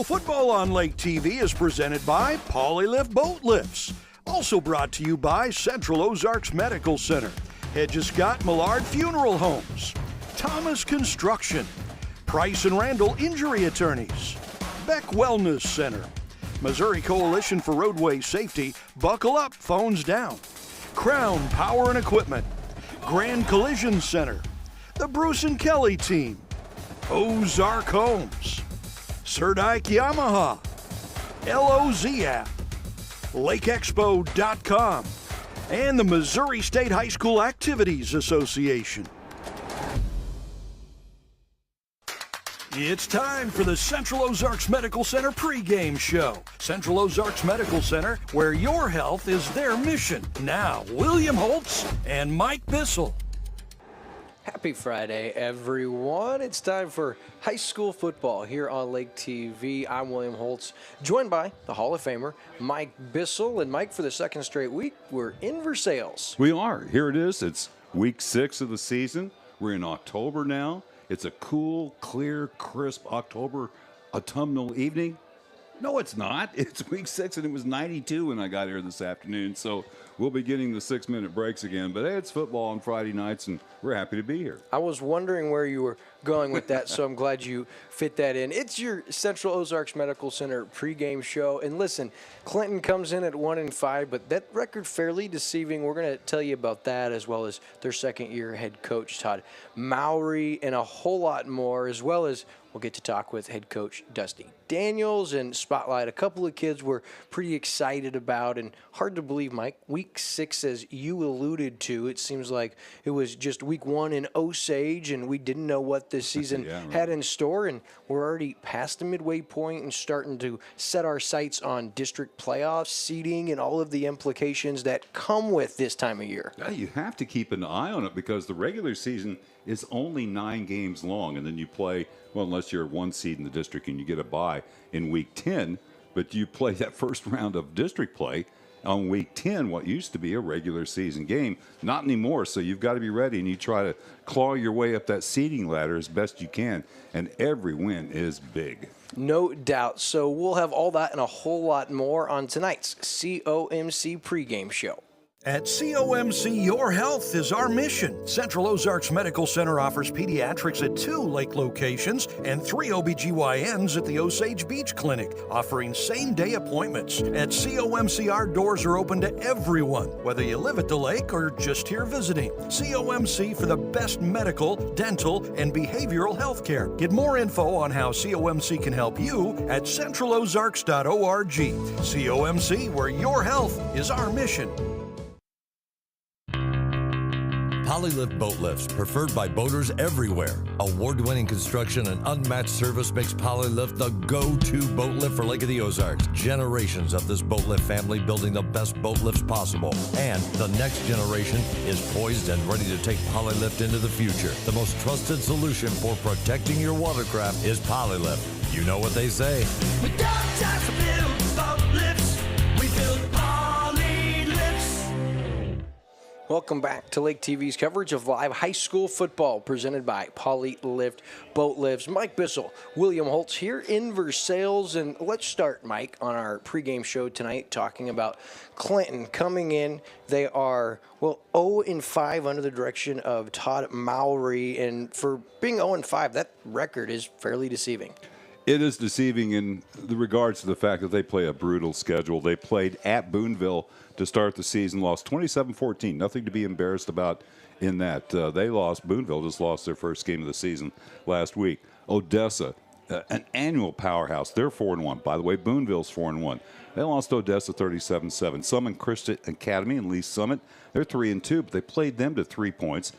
school football on Lake TV is presented by Polylift Boat Lifts. Also brought to you by Central Ozarks Medical Center, Hedges Scott Millard Funeral Homes, Thomas Construction, Price and Randall Injury Attorneys, Beck Wellness Center, Missouri Coalition for Roadway Safety, Buckle Up, Phones Down, Crown Power and Equipment, Grand Collision Center, the Bruce and Kelly Team, Ozark Homes, Sir Dyke Yamaha, LOZ app, LakeExpo.com, and the Missouri State High School Activities Association. It's time for the Central Ozarks Medical Center pregame show. Central Ozarks Medical Center, where your health is their mission. Now, William Holtz and Mike Bissell. Happy Friday, everyone. It's time for high school football here on Lake TV. I'm William Holtz, joined by the Hall of Famer, Mike Bissell. And Mike, for the second straight week, we're in Versailles. We are. Here it is. It's week 6 of the season. We're in October now. It's a cool, clear, crisp October autumnal evening. No, it's not. It's week 6, and it was 92 when I got here this afternoon. So we'll be getting the 6-minute breaks again. But hey, it's football on Friday nights, and we're happy to be here. I was wondering where you were going with that, so I'm glad you fit that in. It's your Central Ozarks Medical Center pregame show. And listen, Clinton comes in at 1-5, but that record fairly deceiving. We're going to tell you about that, as well as their second-year head coach, Todd Mowry, and a whole lot more, as well as we'll get to talk with head coach Dusty Daniels and spotlight a couple of kids we're pretty excited about. And hard to believe, Mike, week 6, as you alluded to, it seems like it was just week 1 in Osage, and we didn't know what this season had in store. And we're already past the midway point and starting to set our sights on district playoffs, seeding, and all of the implications that come with this time of year. Yeah, you have to keep an eye on it because the regular season is only 9 games long, and then you play, well, unless you're 1 seed in the district and you get a bye in week 10, but you play that first round of district play on week 10, what used to be a regular season game. Not anymore, so you've got to be ready, and you try to claw your way up that seeding ladder as best you can, and every win is big. No doubt. So we'll have all that and a whole lot more on tonight's COMC pregame show. At COMC, your health is our mission. Central Ozarks Medical Center offers pediatrics at 2 lake locations and 3 OBGYNs at the Osage Beach Clinic, offering same-day appointments. At COMC, our doors are open to everyone, whether you live at the lake or just here visiting. COMC for the best medical, dental, and behavioral health care. Get more info on how COMC can help you at centralozarks.org. COMC, where your health is our mission. Polylift Boat Lifts, preferred by boaters everywhere. Award-winning construction and unmatched service makes Polylift the go-to boat lift for Lake of the Ozarks. Generations of this boat lift family building the best boat lifts possible. And the next generation is poised and ready to take Polylift into the future. The most trusted solution for protecting your watercraft is Polylift. You know what they say. We don't just build boat lifts, we build Polylifts. Welcome back to Lake TV's coverage of live high school football presented by Polylift Boat Lifts. Mike Bissell, William Holtz here in Versailles. And let's start, Mike, on our pregame show tonight talking about Clinton coming in. They are, 0-5 under the direction of Todd Mowry. And for being 0-5, that record is fairly deceiving. It is deceiving in the regards to the fact that they play a brutal schedule. They played at Boonville to start the season, lost 27-14. Nothing to be embarrassed about in that. They lost. Boonville just lost their first game of the season last week. Odessa, an annual powerhouse. They're 4-1. By the way, Boonville's 4-1. They lost Odessa 37-7. Summit Christian Academy and Lee Summit, they're 3-2, but they played them to 3 points.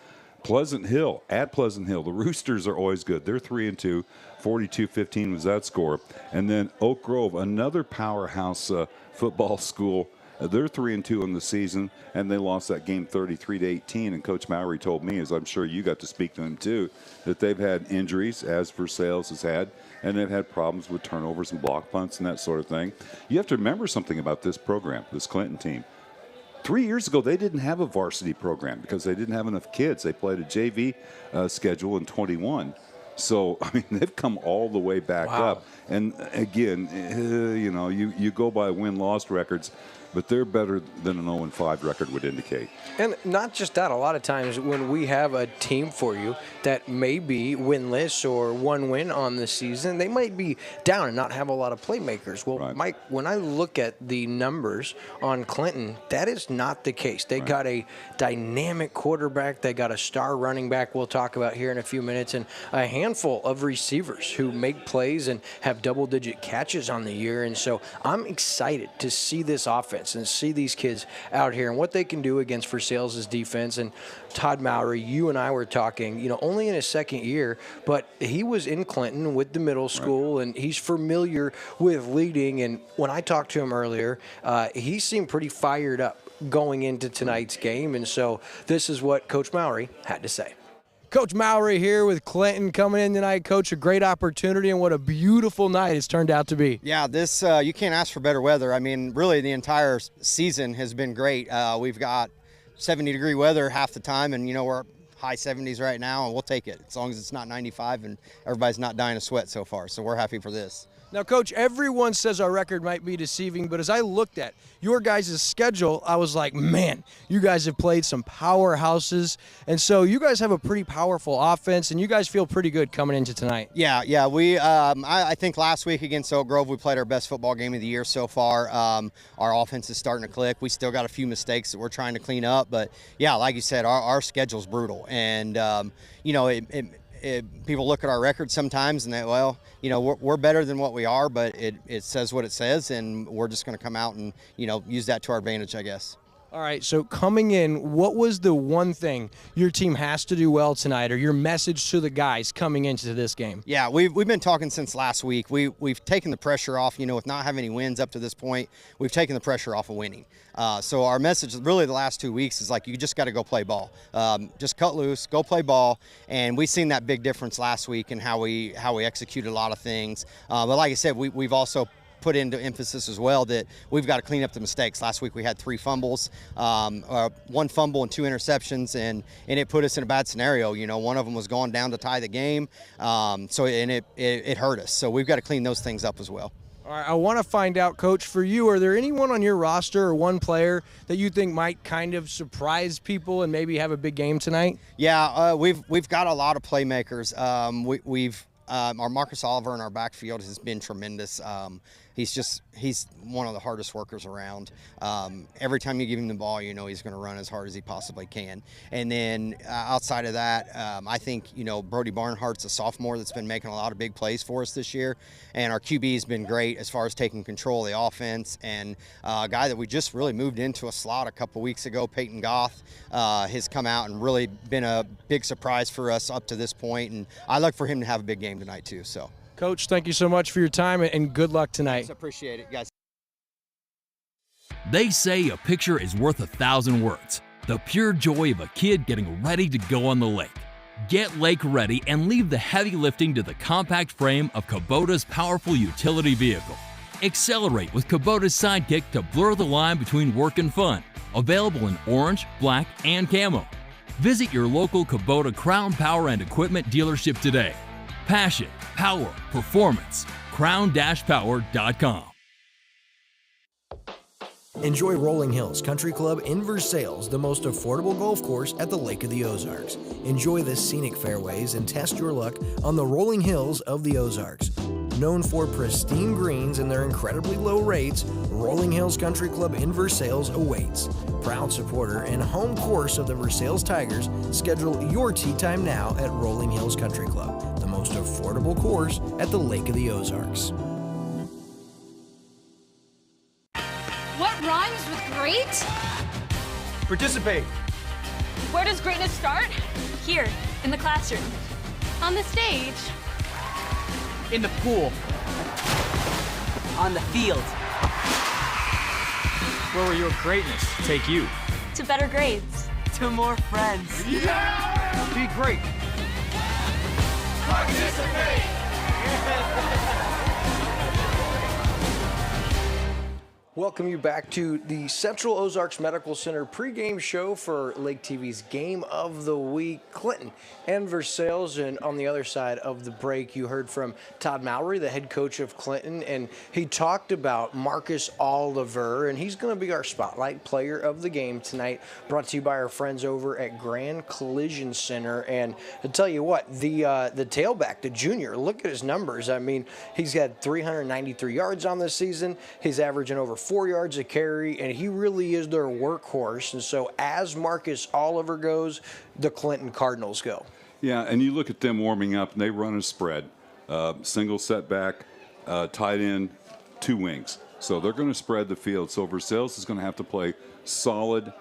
Pleasant Hill, at Pleasant Hill, the Roosters are always good. They're 3-2, 42-15 was that score. And then Oak Grove, another powerhouse football school. They're 3-2 in the season, and they lost that game 33-18. And Coach Mowry told me, as I'm sure you got to speak to him too, that they've had injuries, as Versailles has had, and they've had problems with turnovers and block punts and that sort of thing. You have to remember something about this program, this Clinton team. 3 years ago, they didn't have a varsity program because they didn't have enough kids. They played a JV schedule in 21. So, I mean, they've come all the way back up. And again, you go by win-loss records, but they're better than an 0-5 record would indicate. And not just that, a lot of times when we have a team for you that may be winless or one win on the season, they might be down and not have a lot of playmakers. Well, Right. Mike, when I look at the numbers on Clinton, that is not the case. They got a dynamic quarterback. They got a star running back we'll talk about here in a few minutes, and a handful of receivers who make plays and have double-digit catches on the year. And so I'm excited to see this offense and see these kids out here and what they can do against Versailles' defense. And Todd Mowry, you and I were talking, only in his second year, but he was in Clinton with the middle school, and he's familiar with leading. And when I talked to him earlier, he seemed pretty fired up going into tonight's game. And so this is what Coach Mowry had to say. Coach Mowry here with Clinton coming in tonight. Coach, a great opportunity, and what a beautiful night it's turned out to be. Yeah, this you can't ask for better weather. I mean, really, the entire season has been great. We've got 70-degree weather half the time, and we're high 70s right now, and we'll take it as long as it's not 95 and everybody's not dying of sweat so far. So we're happy for this. Now, Coach, everyone says our record might be deceiving, but as I looked at your guys' schedule, I was like, man, you guys have played some powerhouses, and so you guys have a pretty powerful offense, and you guys feel pretty good coming into tonight. Yeah, we I think last week against Oak Grove, we played our best football game of the year so far. Our offense is starting to click. We still got a few mistakes that we're trying to clean up, but yeah, like you said, our schedule's brutal, and people look at our record sometimes and they, we're better than what we are, but it says what it says, and we're just going to come out and, use that to our advantage, I guess. All right, so coming in, what was the one thing your team has to do well tonight, or your message to the guys coming into this game? Yeah, we've been talking since last week. We've taken the pressure off, with not having any wins up to this point. We've taken the pressure off of winning. So our message really the last 2 weeks is you just got to go play ball. Just cut loose, go play ball, and we've seen that big difference last week in how we executed a lot of things. But like I said, we've also put into emphasis as well that we've got to clean up the mistakes. Last week we had 3 fumbles, 1 fumble and 2 interceptions, and it put us in a bad scenario. One of them was going down to tie the game, it hurt us. So we've got to clean those things up as well. All right, I want to find out, Coach, for you, are there anyone on your roster or one player that you think might kind of surprise people and maybe have a big game tonight? Yeah, we've got a lot of playmakers. Our Marcus Oliver in our backfield has been tremendous. He's one of the hardest workers around. Every time you give him the ball, he's going to run as hard as he possibly can. And then outside of that, I think, Brody Barnhart's a sophomore that's been making a lot of big plays for us this year. And our QB has been great as far as taking control of the offense. And a guy that we just really moved into a slot a couple weeks ago, Peyton Goff, has come out and really been a big surprise for us up to this point. And I look for him to have a big game tonight too. So. Coach, thank you so much for your time, and good luck tonight. Thanks, appreciate it, guys. They say a picture is worth 1,000 words. The pure joy of a kid getting ready to go on the lake. Get lake ready and leave the heavy lifting to the compact frame of Kubota's powerful utility vehicle. Accelerate with Kubota's Sidekick to blur the line between work and fun. Available in orange, black, and camo. Visit your local Kubota Crown Power and Equipment dealership today. Passion, power, performance. crown-power.com. Enjoy Rolling Hills Country Club in Versailles, the most affordable golf course at the Lake of the Ozarks. Enjoy the scenic fairways and test your luck on the rolling hills of the Ozarks. Known for pristine greens and their incredibly low rates, Rolling Hills Country Club in Versailles awaits. Proud supporter and home course of the Versailles Tigers, schedule your tee time now at Rolling Hills Country Club, the most affordable course at the Lake of the Ozarks. What rhymes with great? Participate. Where does greatness start? Here, in the classroom. On the stage. In the pool. On the field. Where will your greatness take you? To better grades. To more friends. Yeah! Be great. Participate! Welcome you back to the Central Ozarks Medical Center pregame show for Lake TV's Game of the Week. Clinton and Versailles, and on the other side of the break, you heard from Todd Mallory, the head coach of Clinton, and he talked about Marcus Oliver, and he's going to be our spotlight player of the game tonight, brought to you by our friends over at Grand Collision Center. And I'll tell you what, the tailback, the junior, look at his numbers. I mean, he's had 393 yards on this season. He's averaging over 4 yards a carry, and he really is their workhorse. And so as Marcus Oliver goes, the Clinton Cardinals go. Yeah, and you look at them warming up, and they run a spread. Single setback, tight end, 2 wings. So they're going to spread the field. So Versailles is going to have to play solid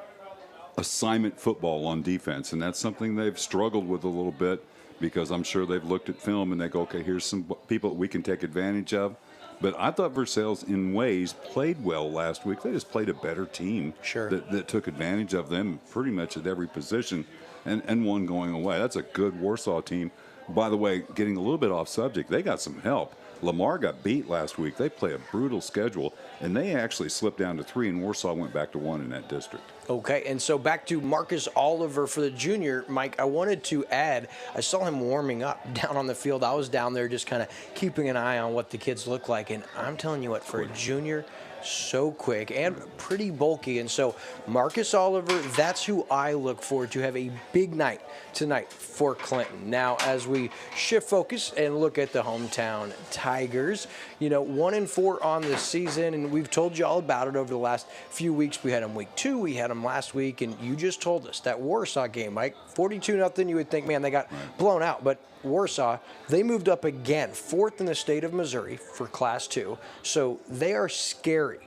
assignment football on defense, and that's something they've struggled with a little bit because I'm sure they've looked at film and they go, okay, here's some people we can take advantage of. But I thought Versailles, in ways, played well last week. They just played a better team that took advantage of them pretty much at every position and one going away. That's a good Warsaw team. By the way, getting a little bit off subject, they got some help. Lamar got beat last week. They play a brutal schedule, and they actually slipped down to 3, and Warsaw went back to 1 in that district. Okay, and so back to Marcus Oliver for the junior. Mike, I wanted to add, I saw him warming up down on the field. I was down there just kind of keeping an eye on what the kids look like, and I'm telling you what, for a junior, so quick and pretty bulky. And so Marcus Oliver, that's who I look forward to have a big night tonight for Clinton. Now, as we shift focus and look at the hometown Tigers, 1-4 on the season, and we've told you all about it over the last few weeks. We had them week 2, we had them last week, and you just told us that Warsaw game, Mike, 42-0, you would think, man, they got blown out, but Warsaw, they moved up again, 4th in the state of Missouri for Class 2. So they are scary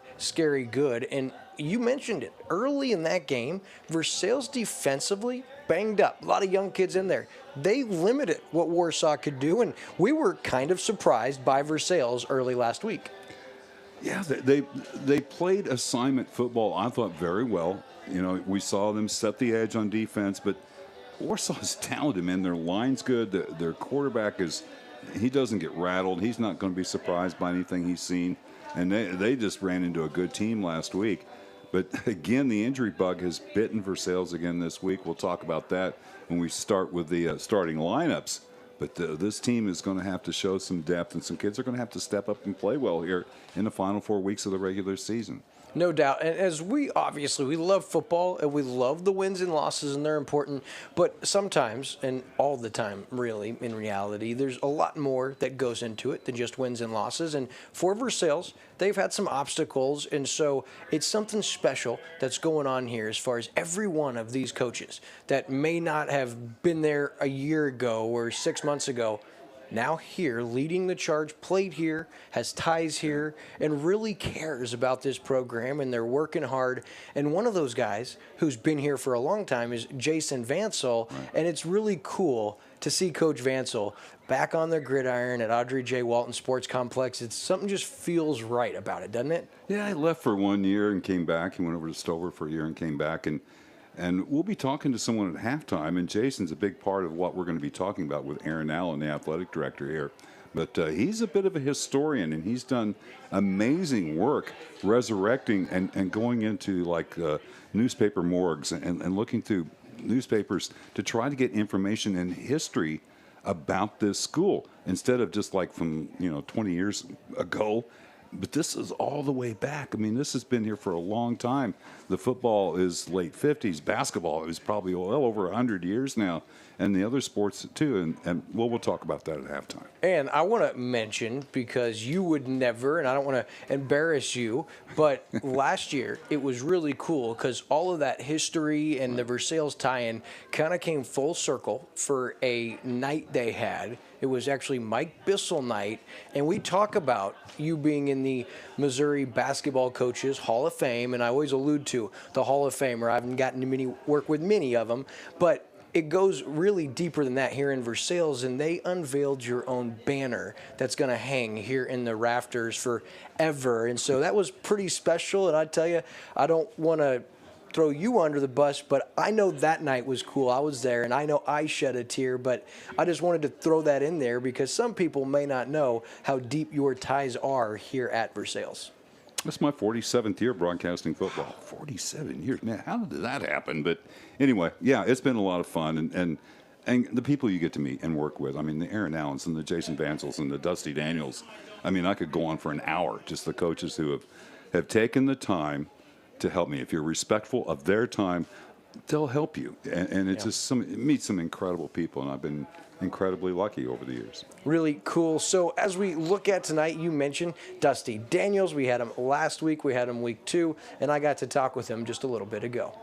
good. And you mentioned it early in that game, Versailles defensively banged up. A lot of young kids in there. They limited what Warsaw could do, and we were kind of surprised by Versailles early last week. Yeah, they played assignment football, I thought, very well. We saw them set the edge on defense, but Warsaw's talented, man. Their line's good. Their quarterback he doesn't get rattled. He's not going to be surprised by anything he's seen. And they just ran into a good team last week. But again, the injury bug has bitten Versailles again this week. We'll talk about that when we start with the starting lineups. But this team is going to have to show some depth, and some kids are going to have to step up and play well here in the final 4 weeks of the regular season. No doubt. And as we love football and we love the wins and losses, and they're important. But sometimes, and all the time, really, in reality, there's a lot more that goes into it than just wins and losses. And for Versailles, they've had some obstacles. And so it's something special that's going on here as far as every one of these coaches that may not have been there a year ago or 6 months ago. Now here, leading the charge, played here, has ties here, and really cares about this program, and they're working hard. And one of those guys who's been here for a long time is Jason Vansel, and it's really cool to see Coach Vansel back on the gridiron at Audrey J. Walton Sports Complex. It's something just feels right about it, doesn't it? Yeah, he left for 1 year and came back. He went over to Stover for a year and came back, and we'll be talking to someone at halftime, and Jason's a big part of what we're going to be talking about with Aaron Allen, the athletic director here. But he's a bit of a historian, and he's done amazing work resurrecting and going into newspaper morgues and looking through newspapers to try to get information and history about this school instead of just from 20 years ago. But this is all the way back. I mean, this has been here for a long time. The football is late 50s. Basketball is probably well over 100 years now. And the other sports, too. And we'll talk about that at halftime. And I want to mention, because you would never, and I don't want to embarrass you, but last year it was really cool because all of that history and the Versailles tie-in kind of came full circle for a night they had. It was actually Mike Bissell night, and we talk about you being in the Missouri Basketball Coaches Hall of Fame, and I always allude to the Hall of Fame, or I haven't gotten to work with many of them, but it goes really deeper than that here in Versailles, and they unveiled your own banner that's going to hang here in the rafters forever, and so that was pretty special, and I tell you, I don't want to throw you under the bus, but I know that night was cool. I was there, and I know I shed a tear, but I just wanted to throw that in there because some people may not know how deep your ties are here at Versailles. That's my 47th year broadcasting football. 47 years, man. How did that happen? But anyway, yeah, it's been a lot of fun, and the people you get to meet and work with. I mean, the Aaron Allens and the Jason Vansels and the Dusty Daniels. I mean, I could go on for an hour. Just the coaches who have taken the time to help me. If you're respectful of their time, they'll help you. And it's just meet some incredible people, and I've been incredibly lucky over the years. Really cool. So as we look at tonight, you mentioned Dusty Daniels. We had him last week. We had him week 2, and I got to talk with him just a little bit ago.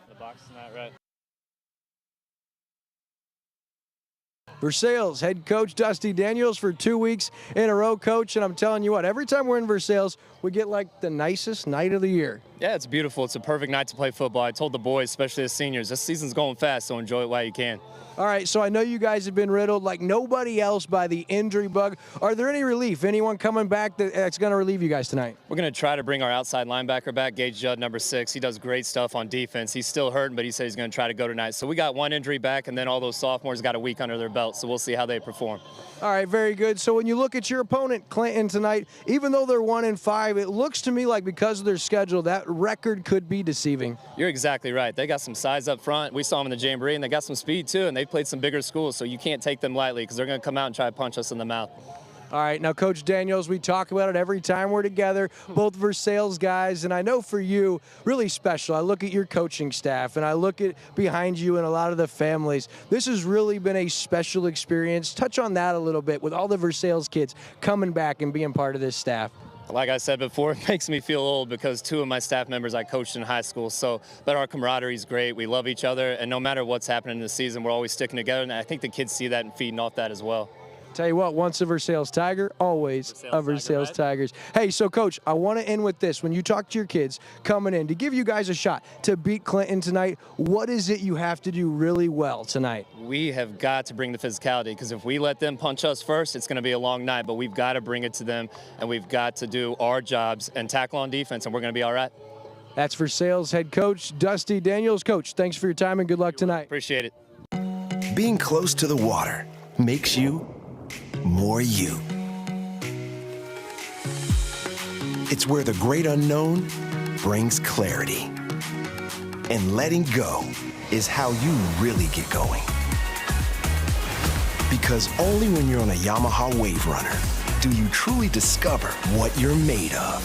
The box is not right. Versailles head coach Dusty Daniels for 2 weeks in a row, coach. And I'm telling you what, every time we're in Versailles, we get like the nicest night of the year. Yeah, it's beautiful. It's a perfect night to play football. I told the boys, especially the seniors, this season's going fast, so enjoy it while you can. All right, so I know you guys have been riddled like nobody else by the injury bug. Are there any relief? Anyone coming back that's going to relieve you guys tonight? We're going to try to bring our outside linebacker back, Gage Judd, number 6. He does great stuff on defense. He's still hurting, but he said he's going to try to go tonight. So we got one injury back, and then all those sophomores got a week under their belt, so we'll see how they perform. All right, very good. So when you look at your opponent, Clinton, tonight, even though they're 1-5, it looks to me like because of their schedule, that record could be deceiving. You're exactly right. They got some size up front. We saw them in the Jamboree, and they got some speed, too, and they played some bigger schools, so you can't take them lightly because they're going to come out and try to punch us in the mouth. All right, now, Coach Daniels, we talk about it every time we're together, both Versailles guys, and I know for you, really special. I look at your coaching staff, and I look at behind you and a lot of the families. This has really been a special experience. Touch on that a little bit with all the Versailles kids coming back and being part of this staff. Like I said before, it makes me feel old because 2 of my staff members I coached in high school. But our camaraderie is great. We love each other, and no matter what's happening in the season, we're always sticking together, and I think the kids see that and feeding off that as well. Tell you what, once a Versailles Tiger, always a Versailles Tigers. Hey, so, Coach, I want to end with this. When you talk to your kids coming in to give you guys a shot to beat Clinton tonight, what is it you have to do really well tonight? We have got to bring the physicality because if we let them punch us first, it's going to be a long night, but we've got to bring it to them, and we've got to do our jobs and tackle on defense, and we're going to be all right. That's Versailles head coach Dusty Daniels. Coach, thanks for your time and good luck tonight. Appreciate it. Being close to the water makes you more you. It's where the great unknown brings clarity. And letting go is how you really get going. Because only when you're on a Yamaha Wave Runner do you truly discover what you're made of.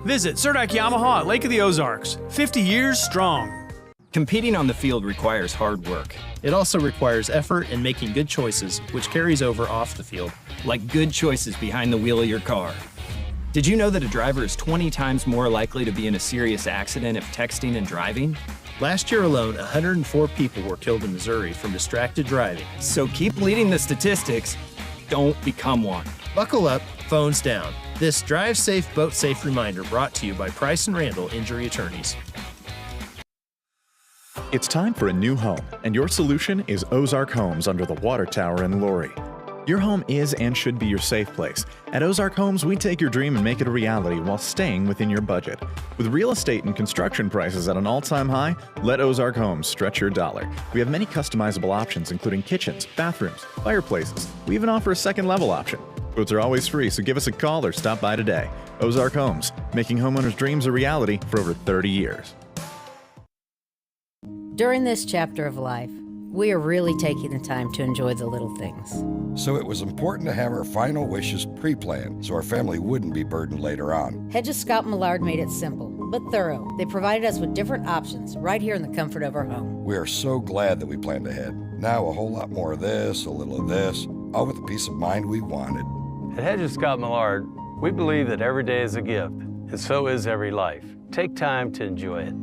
Visit Surdak Yamaha at Lake of the Ozarks. 50 years strong. Competing on the field requires hard work. It also requires effort and making good choices, which carries over off the field. Like good choices behind the wheel of your car. Did you know that a driver is 20 times more likely to be in a serious accident if texting and driving? Last year alone, 104 people were killed in Missouri from distracted driving. So keep leading the statistics. Don't become one. Buckle up, phones down. This Drive Safe, Boat Safe reminder brought to you by Price & Randall Injury Attorneys. It's time for a new home, and your solution is Ozark Homes under the Water Tower in Laurie. Your home is and should be your safe place. At Ozark Homes, we take your dream and make it a reality while staying within your budget. With real estate and construction prices at an all-time high, let Ozark Homes stretch your dollar. We have many customizable options, including kitchens, bathrooms, fireplaces. We even offer a second-level option. Quotes are always free, so give us a call or stop by today. Ozark Homes, making homeowners' dreams a reality for over 30 years. During this chapter of life, we are really taking the time to enjoy the little things. So it was important to have our final wishes pre-planned so our family wouldn't be burdened later on. Hedges Scott Millard made it simple, but thorough. They provided us with different options right here in the comfort of our home. We are so glad that we planned ahead. Now a whole lot more of this, a little of this, all with the peace of mind we wanted. At Hedges Scott Millard, we believe that every day is a gift, and so is every life. Take time to enjoy it.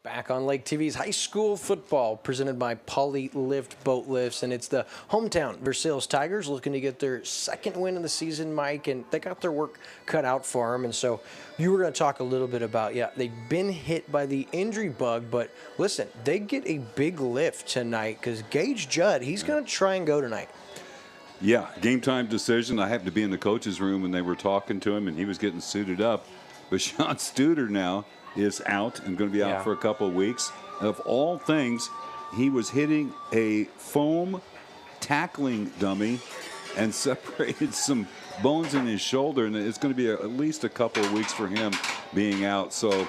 Back on Lake TV's high school football presented by Poly Lift Boat Lifts, and it's the hometown Versailles Tigers looking to get their second win of the season, Mike, and they got their work cut out for them. And so you were going to talk a little bit about, they've been hit by the injury bug, but listen, they get a big lift tonight because Gage Judd, he's going to try and go tonight. Yeah, game time decision. I happened to be in the coach's room when they were talking to him, and he was getting suited up. But Sean Studer now is out and going to be out Yeah. for a couple of weeks. Of all things, he was hitting a foam tackling dummy and separated some bones in his shoulder, and it's going to be at least a couple of weeks for him being out. So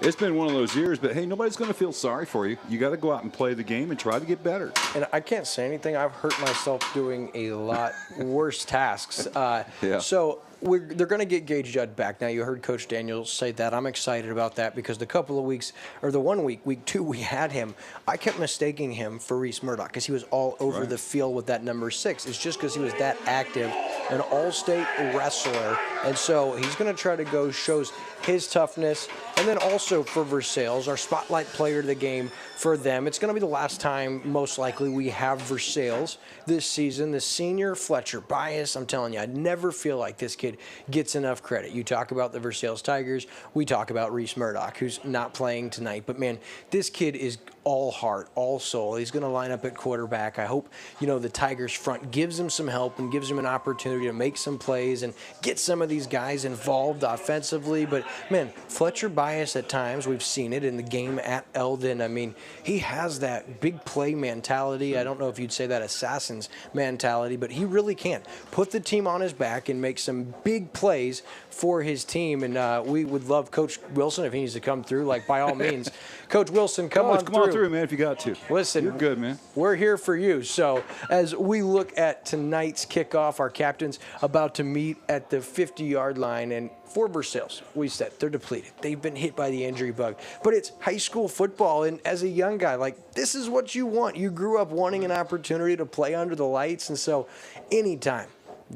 it's been one of those years, but hey, nobody's going to feel sorry for you. You got to go out and play the game and try to get better. And I can't say anything. I've hurt myself doing a lot worse tasks. Yeah. So they're going to get Gage Judd back. Now, you heard Coach Daniels say that. I'm excited about that because the couple of weeks, or the 1 week, week 2, we had him. I kept mistaking him for Reese Murdoch because he was all over the field with that number 6. It's just because he was that active, an all-state wrestler. And so he's going to try to go shows his toughness. And then also for Versailles, our spotlight player of the game for them. It's going to be the last time, most likely, we have Versailles this season. The senior Fletcher Bias, I'm telling you, I never feel like this kid gets enough credit. You talk about the Versailles Tigers. We talk about Reese Murdoch, who's not playing tonight. But, man, this kid is all heart, all soul. He's going to line up at quarterback. I hope, the Tigers front gives him some help and gives him an opportunity to make some plays and get some of these guys involved offensively. But, man, Fletcher Bias at times, we've seen it in the game at Eldon. I mean, he has that big play mentality. I don't know if you'd say that assassin's mentality, but he really can put the team on his back and make some big plays for his team. And we would love Coach Wilson if he needs to come through, by all means. Coach Wilson, come on through, man, if you got to. Listen, you're good, man. We're here for you. So as we look at tonight's kickoff, our captain's about to meet at the 50-yard line. And for Versailles, we said they're depleted. They've been hit by the injury bug. But it's high school football, and as a young guy, this is what you want. You grew up wanting an opportunity to play under the lights, and so anytime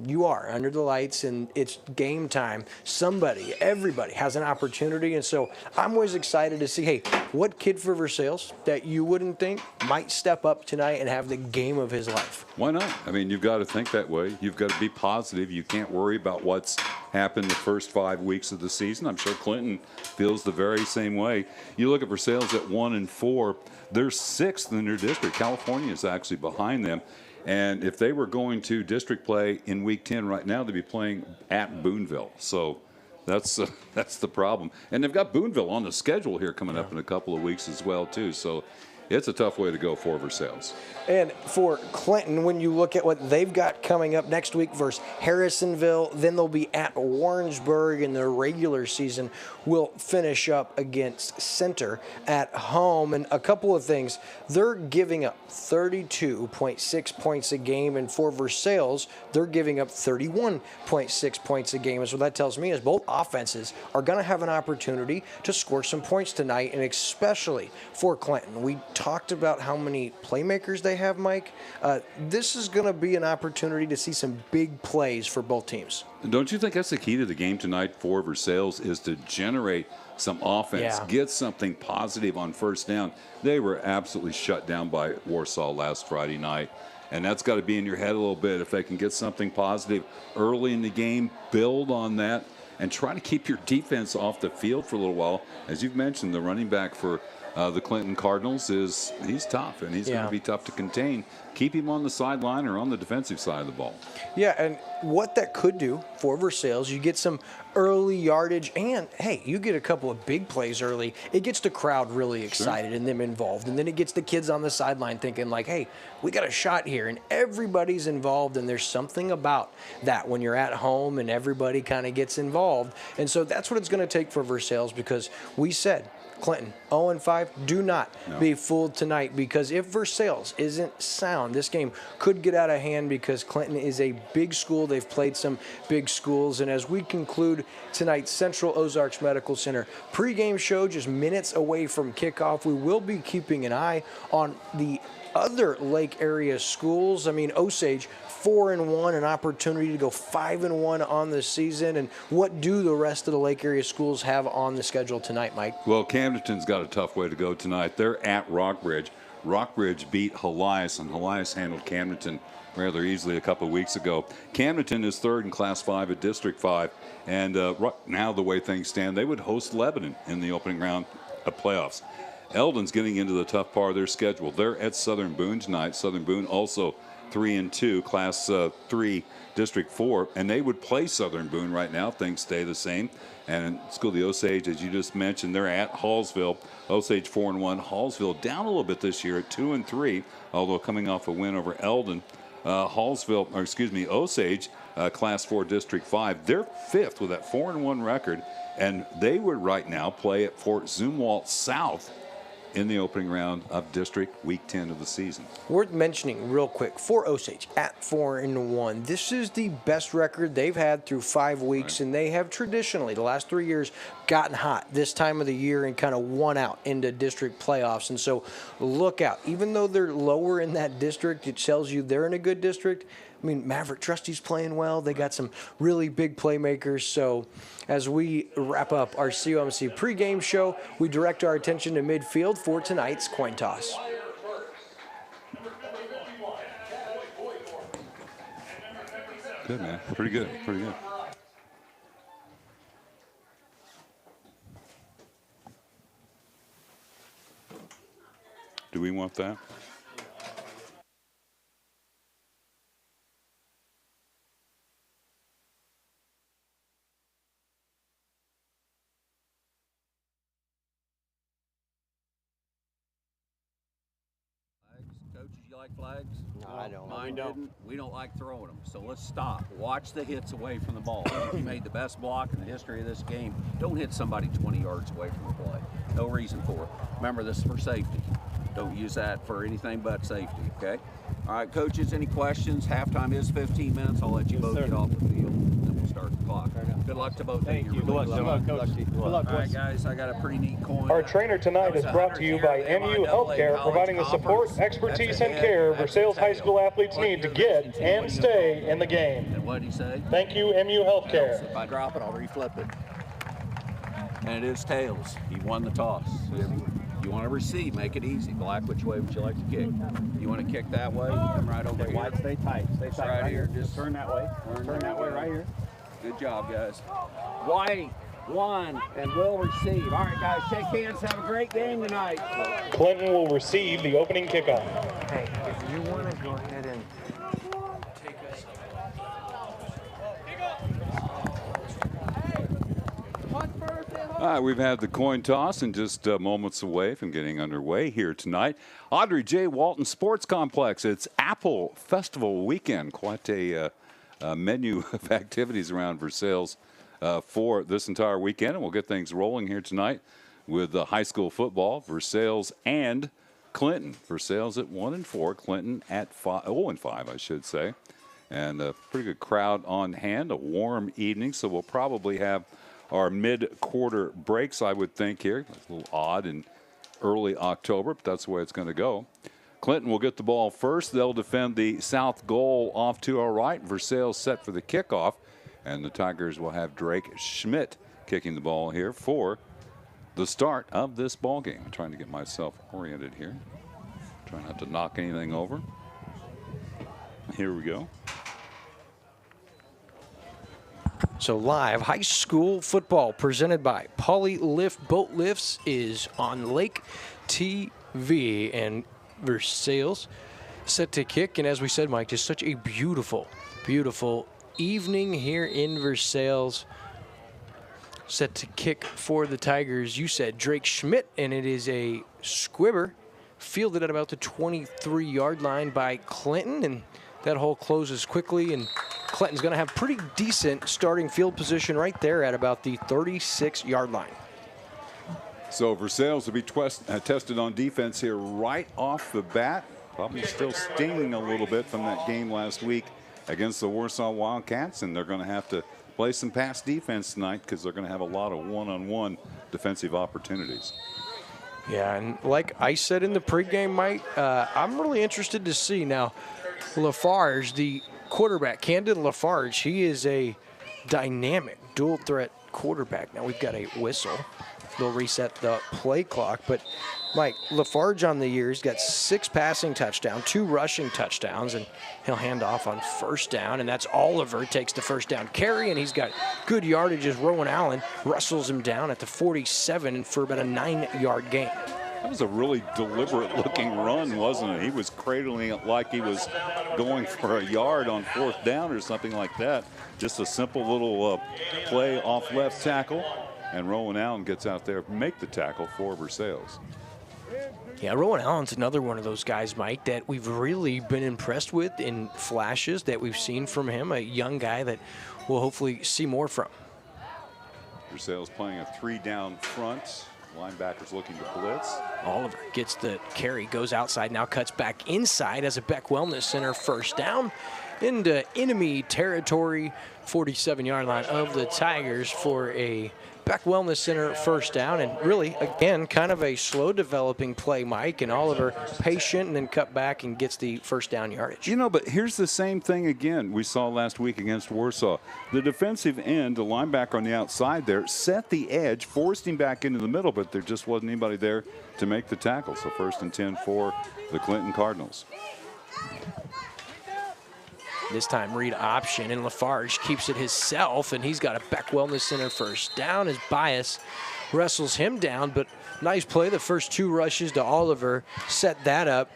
you are under the lights and it's game time, everybody has an opportunity. And so I'm always excited to see, hey, what kid for Versailles that you wouldn't think might step up tonight and have the game of his life? Why not? I mean, you've got to think that way. You've got to be positive. You can't worry about what's happened the first 5 weeks of the season. I'm sure Clinton feels the very same way. You look at Versailles at 1-4. They're 6th in their district. California is actually behind them. And if they were going to district play in Week 10 right now, they'd be playing at Boonville. So that's the problem. And they've got Boonville on the schedule here coming up in a couple of weeks as well, too. So it's a tough way to go for Versailles. And for Clinton, when you look at what they've got coming up next week versus Harrisonville, then they'll be at Warrensburg, and their regular season will finish up against Center at home. And a couple of things, they're giving up 32.6 points a game, and for Versailles, they're giving up 31.6 points a game. And so that tells me is both offenses are going to have an opportunity to score some points tonight, and especially for Clinton. We talked about how many playmakers they have, Mike. This is going to be an opportunity to see some big plays for both teams. Don't you think that's the key to the game tonight for Versailles is to generate some offense, get something positive on first down? They were absolutely shut down by Warsaw last Friday night, and that's got to be in your head a little bit. If they can get something positive early in the game, build on that, and try to keep your defense off the field for a little while. As you've mentioned, the running back for the Clinton Cardinals he's tough, and he's going to be tough to contain. Keep him on the sideline or on the defensive side of the ball. Yeah, and what that could do for Versailles, you get some early yardage, and, hey, you get a couple of big plays early. It gets the crowd really excited and them involved, and then it gets the kids on the sideline thinking, hey, we got a shot here, and everybody's involved, and there's something about that when you're at home and everybody kind of gets involved. And so that's what it's going to take for Versailles, because we said, Clinton, 0-5, do not be fooled tonight, because if Versailles isn't sound, this game could get out of hand, because Clinton is a big school. They've played some big schools. And as we conclude tonight's Central Ozarks Medical Center pregame show, just minutes away from kickoff, we will be keeping an eye on the other Lake area schools. I mean, Osage 4-1, an opportunity to go 5-1 on the season. And what do the rest of the Lake area schools have on the schedule tonight, Mike? Well, Camdenton's got a tough way to go tonight. They're at Rockbridge. Rockbridge beat Helias, and Helias handled Camdenton rather easily a couple of weeks ago. Camdenton is 3rd in Class 5 at District 5, and now the way things stand, they would host Lebanon in the opening round of playoffs. Eldon's getting into the tough part of their schedule. They're at Southern Boone tonight. Southern Boone also 3-2, Class 3, District 4, and they would play Southern Boone right now. Things stay the same. And School of the Osage, as you just mentioned, they're at Hallsville. Osage 4-1. Hallsville down a little bit this year at 2-3, although coming off a win over Eldon. Osage, Class 4, District 5. They're 5th with that 4-1 record, and they would right now play at Fort Zumwalt South in the opening round of District Week 10 of the season. Worth mentioning real quick, for Osage at 4-1. This is the best record they've had through 5 weeks, and they have traditionally, the last 3 years, gotten hot this time of the year and kind of won out into district playoffs. And so look out. Even though they're lower in that district, it tells you they're in a good district. I mean, Maverick Trusty's playing well. They got some really big playmakers. So as we wrap up our COMC pregame show, we direct our attention to midfield for tonight's coin toss. Good, man. Pretty good. Pretty good. Do we want that? Coaches, you like flags? No, I don't. Mine didn't. We don't like throwing them. So let's stop. Watch the hits away from the ball. If you made the best block in the history of this game, don't hit somebody 20 yards away from the play. No reason for it. Remember, this is for safety. Don't use that for anything but safety, okay? All right, coaches, any questions? Halftime is 15 minutes. I'll let you both get off the field, and then we'll start the clock. Good luck to both of you. Good luck, Coach. Good luck. All right, guys, I got a pretty neat coin. Our trainer tonight is brought to you by MU Healthcare, providing the support, expertise, and care Versailles High School athletes need to get and stay in the game. And what did he say? Thank you, MU Healthcare. If I drop it, I'll reflip it. And it is tails. He won the toss. You want to receive, make it easy. Black, which way would you like to kick? You want to kick that way? Come right over here. Wide, stay tight. Stay tight right here. Just turn that way. Turn that way right here. Good job, guys. White, one, and we'll receive. All right, guys, shake hands. Have a great game tonight. Clinton will receive the opening kickoff. Hey, if you want to go ahead and take us. All right, we've had the coin toss and just moments away from getting underway here tonight. Audrey J. Walton Sports Complex. It's Apple Festival weekend. Quite a menu of activities around Versailles for this entire weekend. And we'll get things rolling here tonight with high school football, Versailles and Clinton. Versailles at 1-4, Clinton at 0-5, I should say. And a pretty good crowd on hand, a warm evening, so we'll probably have our mid-quarter breaks, I would think, here. It's a little odd in early October, but that's the way it's going to go. Clinton will get the ball first. They'll defend the south goal off to our right. Versailles set for the kickoff, and the Tigers will have Drake Schmidt kicking the ball here for the start of this ball game. I'm trying to get myself oriented here. Trying not to knock anything over. Here we go. So live high school football presented by Poly Lift Boat Lifts is on Lake TV, and Versailles set to kick. And as we said, Mike, just such a beautiful, beautiful evening here in Versailles. Set to kick for the Tigers. You said Drake Schmidt, and it is a squibber fielded at about the 23-yard line by Clinton, and that hole closes quickly, and Clinton's going to have pretty decent starting field position right there at about the 36-yard line. So Versailles will be tested on defense here right off the bat. Probably still stinging a little bit from that game last week against the Warsaw Wildcats, and they're going to have to play some pass defense tonight because they're going to have a lot of one-on-one defensive opportunities. Yeah, and like I said in the pregame, Mike, I'm really interested to see now Lafarge, the quarterback, Camden Lafarge, he is a dynamic dual threat quarterback. Now we've got a whistle. They'll reset the play clock. But, Mike, Lafarge on the year, he's got 6 passing touchdowns, 2 rushing touchdowns, and he'll hand off on first down. And that's Oliver takes the first down carry, and he's got good yardage as Rowan Allen wrestles him down at the 47 for about a 9-yard gain. That was a really deliberate-looking run, wasn't it? He was cradling it like he was going for a yard on 4th down or something like that. Just a simple little play off left tackle, and Rowan Allen gets out there, make the tackle for Versailles. Yeah, Rowan Allen's another one of those guys, Mike, that we've really been impressed with in flashes that we've seen from him, a young guy that we'll hopefully see more from. Versailles playing a 3-down front. Linebackers looking to blitz. Oliver gets the carry, goes outside, now cuts back inside as a Beck Wellness Center first down into enemy territory, 47-yard line of the Tigers for a Beck Wellness Center first down. And really, again, kind of a slow developing play, Mike, and Oliver patient and then cut back and gets the first down yardage. You know, but here's the same thing again we saw last week against Warsaw. The defensive end, the linebacker on the outside there, set the edge, forced him back into the middle, but there just wasn't anybody there to make the tackle. So 1st and 10 for the Clinton Cardinals. This time read option, and Lafarge keeps it himself, and he's got a Beck Wellness Center first down. His bias wrestles him down, but nice play. The first 2 rushes to Oliver set that up.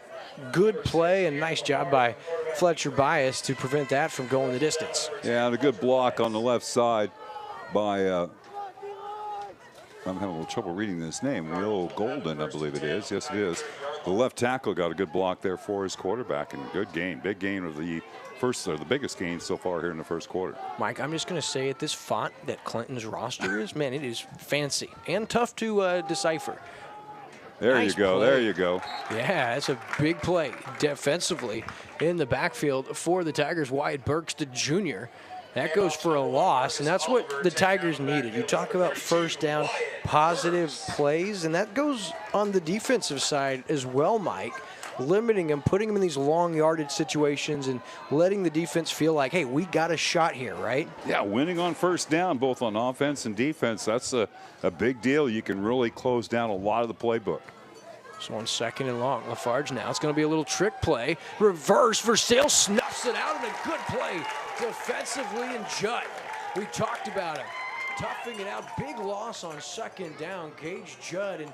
Good play and nice job by Fletcher Bias to prevent that from going the distance. Yeah, and a good block on the left side by, I'm having a little trouble reading this name, Will Golden, I believe it is. Yes, it is. The left tackle got a good block there for his quarterback, and good game. Big gain of the first, or the biggest gain so far here in the first quarter. Mike, I'm just going to say it, this font that Clinton's roster is, man, it is fancy and tough to decipher. There Nice you go, play. there you go. Yeah, that's a big play defensively in the backfield for the Tigers. Wyatt Burkston Jr. That goes for a loss, and that's what the Tigers needed. You talk about first down, positive plays, and that goes on the defensive side as well, Mike. Limiting them, putting them in these long yardage situations and letting the defense feel like, hey, we got a shot here, right? Yeah, winning on first down, both on offense and defense, that's a big deal. You can really close down a lot of the playbook. So on 2nd and long, Lafarge now. It's going to be a little trick play. Reverse, Versailles snuffs it out, and a good play defensively, and Judd. We talked about it. Toughing it out. Big loss on 2nd down. Gage Judd, and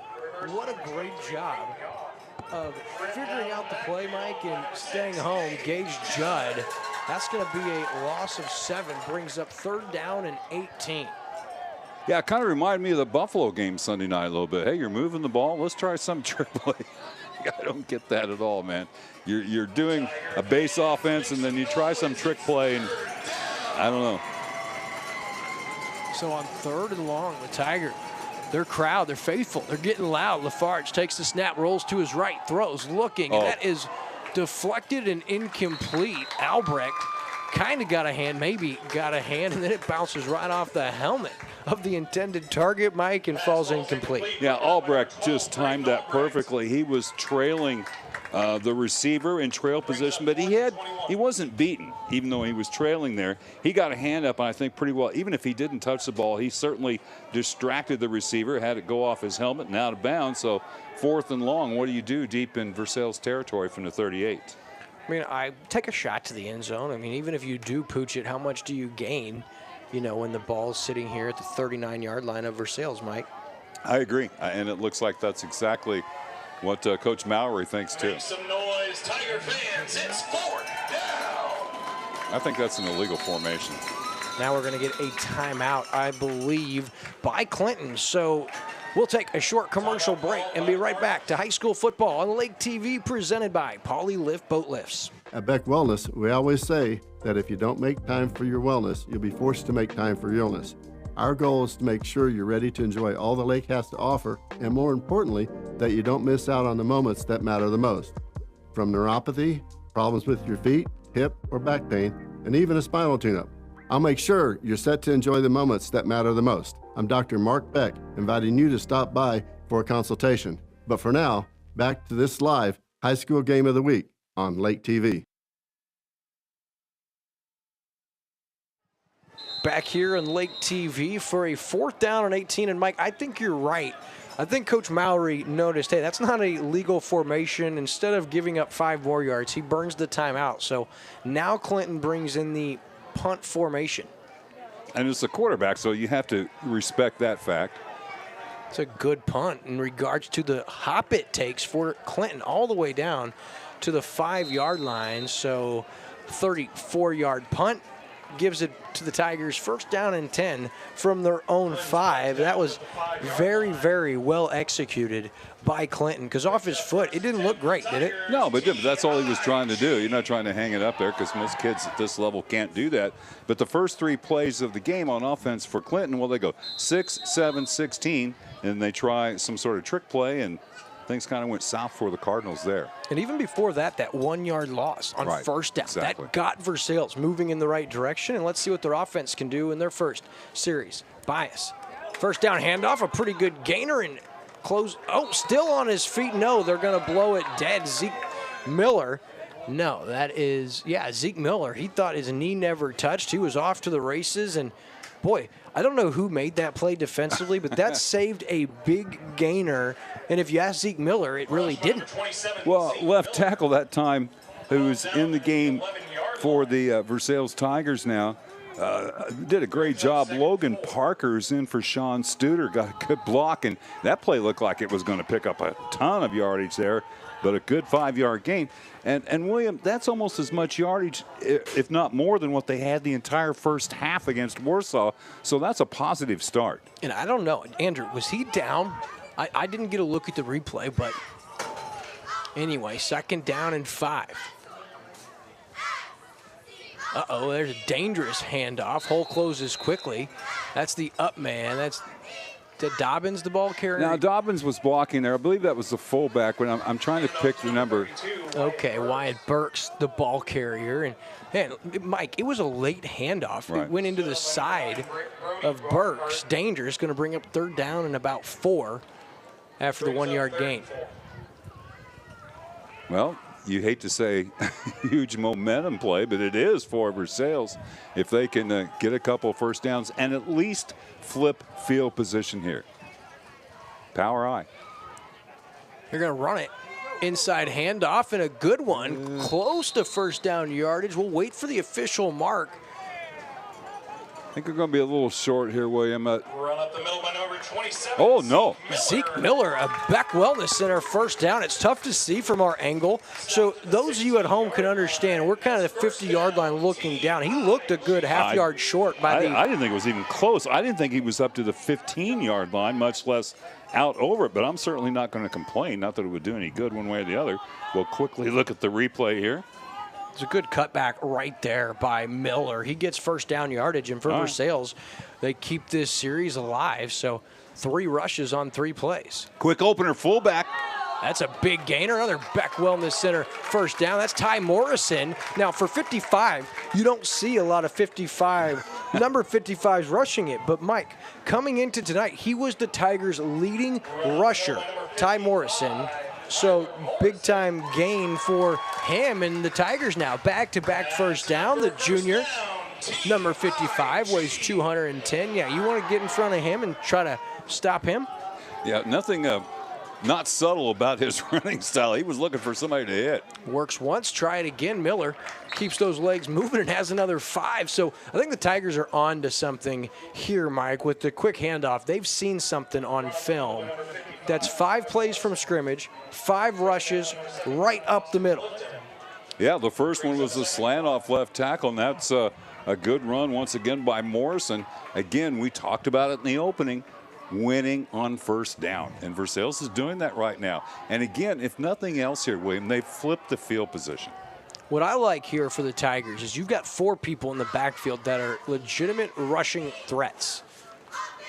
what a great job of figuring out the play, Mike, and staying home. Gage Judd. That's going to be a loss of 7. Brings up 3rd down and 18. Yeah, it kind of reminded me of the Buffalo game Sunday night a little bit. Hey, you're moving the ball. Let's try some trick play. I don't get that at all, man. You're doing a base offense, and then you try some trick play, and I don't know. So on 3rd and long, the Tiger, their crowd, they're faithful. They're getting loud. Lafarge takes the snap, rolls to his right, throws, looking, and that is deflected and incomplete. Albrecht kind of got a hand, maybe got a hand, and then it bounces right off the helmet of the intended target, Mike, and falls incomplete. Yeah, Albrecht just timed that perfectly. He was trailing the receiver in trail position, but he wasn't beaten, even though he was trailing there. He got a hand up, and I think pretty well, even if he didn't touch the ball, he certainly distracted the receiver, had it go off his helmet and out of bounds. So 4th and long, what do you do deep in Versailles territory from the 38? I mean, I take a shot to the end zone. I mean, even if you do pooch it, how much do you gain, you know, when the ball's sitting here at the 39-yard line of Versailles, Mike? I agree, and it looks like that's exactly what Coach Mallory thinks too. Make some noise, Tiger fans. It's 4th down. I think that's an illegal formation. Now we're going to get a timeout, I believe, by Clinton. So we'll take a short commercial break and be right back to high school football on Lake TV, presented by Poly Lift Boat Lifts. At Beck Wellness, we always say that if you don't make time for your wellness, you'll be forced to make time for your illness. Our goal is to make sure you're ready to enjoy all the lake has to offer, and more importantly, that you don't miss out on the moments that matter the most. From neuropathy, problems with your feet, hip, or back pain, and even a spinal tune-up. I'll make sure you're set to enjoy the moments that matter the most. I'm Dr. Mark Beck, inviting you to stop by for a consultation. But for now, back to this live high school game of the week on Lake TV. Back here on Lake TV for a 4th down and 18. And Mike, I think you're right. I think Coach Mallory noticed, hey, that's not a legal formation. Instead of giving up 5 more yards, he burns the timeout. So now Clinton brings in the punt formation. And it's a quarterback, so you have to respect that fact. It's a good punt in regards to the hop it takes for Clinton all the way down to the 5-yard line. So 34-yard punt gives it to the Tigers first down and 10 from their own 5. That was very, very well executed by Clinton, because off his foot, it didn't look great, did it? No, but that's all he was trying to do. You're not trying to hang it up there, because most kids at this level can't do that. But the first 3 plays of the game on offense for Clinton, well, they go 6, 7, 16, and they try some sort of trick play, and things kind of went south for the Cardinals there. And even before that 1-yard loss on first down, that got Versailles moving in the right direction. And let's see what their offense can do in their first series. Bias. First down handoff, a pretty good gainer, and close. Oh, still on his feet. No, they're going to blow it dead. Zeke Miller. No, that is, Zeke Miller. He thought his knee never touched. He was off to the races, and boy, I don't know who made that play defensively, but that saved a big gainer. And if you ask Zeke Miller, it really didn't. Well, left tackle that time, who's in the game for the Versailles Tigers now, did a great job. Logan Parker's in for Sean Studer, got a good block, and that play looked like it was going to pick up a ton of yardage there, but a good 5-yard gain. And William, that's almost as much yardage, if not more, than what they had the entire first half against Warsaw. So that's a positive start. And I don't know, Andrew, was he down? I didn't get a look at the replay, but anyway, second down and 5. Uh-oh, there's a dangerous handoff. Hole closes quickly. That's the up man. That's Dobbins, the ball carrier. Now, Dobbins was blocking there. I believe that was the fullback. When I'm trying to pick the number. Okay, Wyatt Burks, the ball carrier. And, man, Mike, it was a late handoff. Right. It went into the side of Burks. Dangerous, going to bring up third down and about 4 after the 1-yard gain. Well, you hate to say huge momentum play, but it is for Versailles if they can get a couple of first downs and at least flip field position here. Power I. They're going to run it. Inside handoff and a good one. Close to first down yardage. We'll wait for the official mark. I think we're going to be a little short here, William. Run up the middle by number 27. Oh, no. Zeke Miller, a Beck Wellness Center first down. It's tough to see from our angle. So those of you at home can understand, we're kind of the 50-yard line looking down. He looked a good half-yard short by the... I didn't think it was even close. I didn't think he was up to the 15-yard line, much less out over it. But I'm certainly not going to complain. Not that it would do any good one way or the other. We'll quickly look at the replay here. It's a good cutback right there by Miller. He gets first down yardage, and for Versailles, they keep this series alive. So 3 rushes on 3 plays. Quick opener, fullback. That's a big gainer. Another Beck Wellness Center first down. That's Ty Morrison. Now, for 55, you don't see a lot of 55, number 55s rushing it. But, Mike, coming into tonight, he was the Tigers' leading rusher, Ty Morrison. So big-time gain for him, and the Tigers now back-to-back first down. The junior, number 55, weighs 210. Yeah, you want to get in front of him and try to stop him? Yeah, nothing not subtle about his running style. He was looking for somebody to hit. Works once, try it again. Miller keeps those legs moving and has another 5. So I think the Tigers are on to something here, Mike, with the quick handoff. They've seen something on film. That's 5 plays from scrimmage, 5 rushes right up the middle. Yeah, the first one was a slant off left tackle, and that's a good run once again by Morrison. Again, we talked about it in the opening, winning on first down. And Versailles is doing that right now. And again, if nothing else here, William, they flipped the field position. What I like here for the Tigers is you've got 4 people in the backfield that are legitimate rushing threats.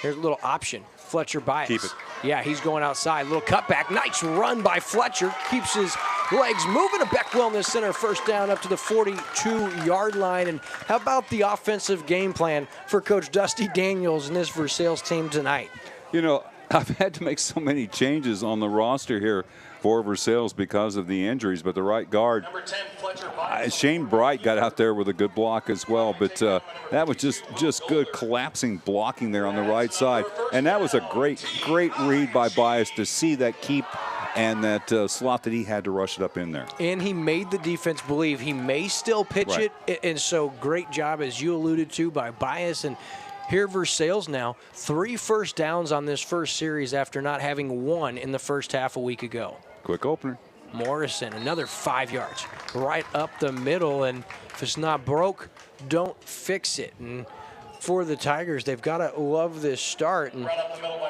Here's a little option. Fletcher Bias. Keep it. Yeah, he's going outside. Little cutback. Nice run by Fletcher. Keeps his legs moving. A Beck Wellness Center first down up to the 42-yard line. And how about the offensive game plan for Coach Dusty Daniels and this Versailles team tonight? You know, I've had to make so many changes on the roster here for Versailles because of the injuries, but the right guard, Number 10, Fletcher Bias. Shane Bright got out there with a good block as well, but that was just good collapsing blocking there on the right side. And that was a great read by Bias to see that keep and that slot that he had to rush it up in there. And he made the defense believe he may still pitch it. And so great job, as you alluded to, by Bias. And Here, Versailles now, 3 first downs on this first series after not having one in the first half a week ago. Quick opener. Morrison, another 5 yards right up the middle, and if it's not broke, don't fix it. And for the Tigers, they've got to love this start. And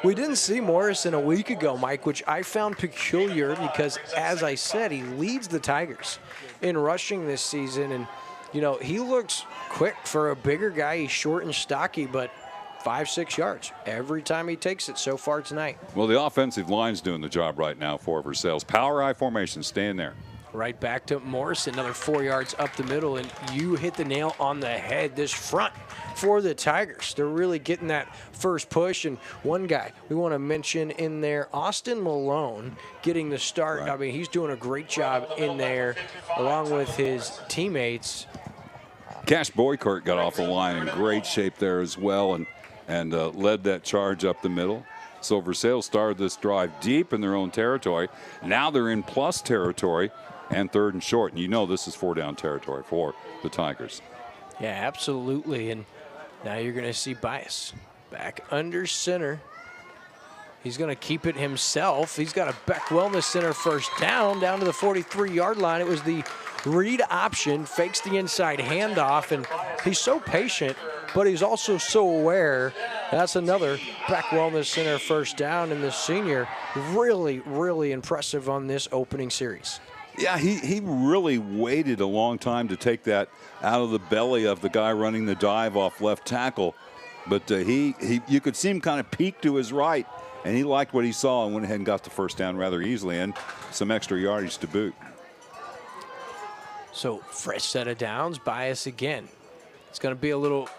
we didn't see Morrison a week ago, Mike, which I found peculiar because, as I said, he leads the Tigers in rushing this season. And, you know, he looks quick for a bigger guy. He's short and stocky, but 5-6 yards every time he takes it so far tonight. Well, the offensive line's doing the job right now for Versailles. Power I formation, staying there. Right back to Morrison, another 4 yards up the middle, and you hit the nail on the head. This front for the Tigers, they're really getting that first push. And one guy we want to mention in there, Austin Malone, getting the start. Right. I mean, he's doing a great job in there along with his teammates. Cash Boykert got off the line in great shape there as well, and led that charge up the middle. So Versailles started this drive deep in their own territory. Now they're in plus territory and 3rd and short. And you know this is 4-down territory for the Tigers. Yeah, absolutely. And now you're going to see Bias back under center. He's going to keep it himself. He's got a Beck Wellness Center first down to the 43-yard line. It was the read option, fakes the inside handoff, and he's so patient, but he's also so aware. That's another Beck Wellness Center first down, and the senior really, really impressive on this opening series. Yeah, he really waited a long time to take that out of the belly of the guy running the dive off left tackle, but you could see him kind of peek to his right, and he liked what he saw and went ahead and got the first down rather easily, and some extra yardage to boot. So fresh set of downs, Bias again. It's going to be a little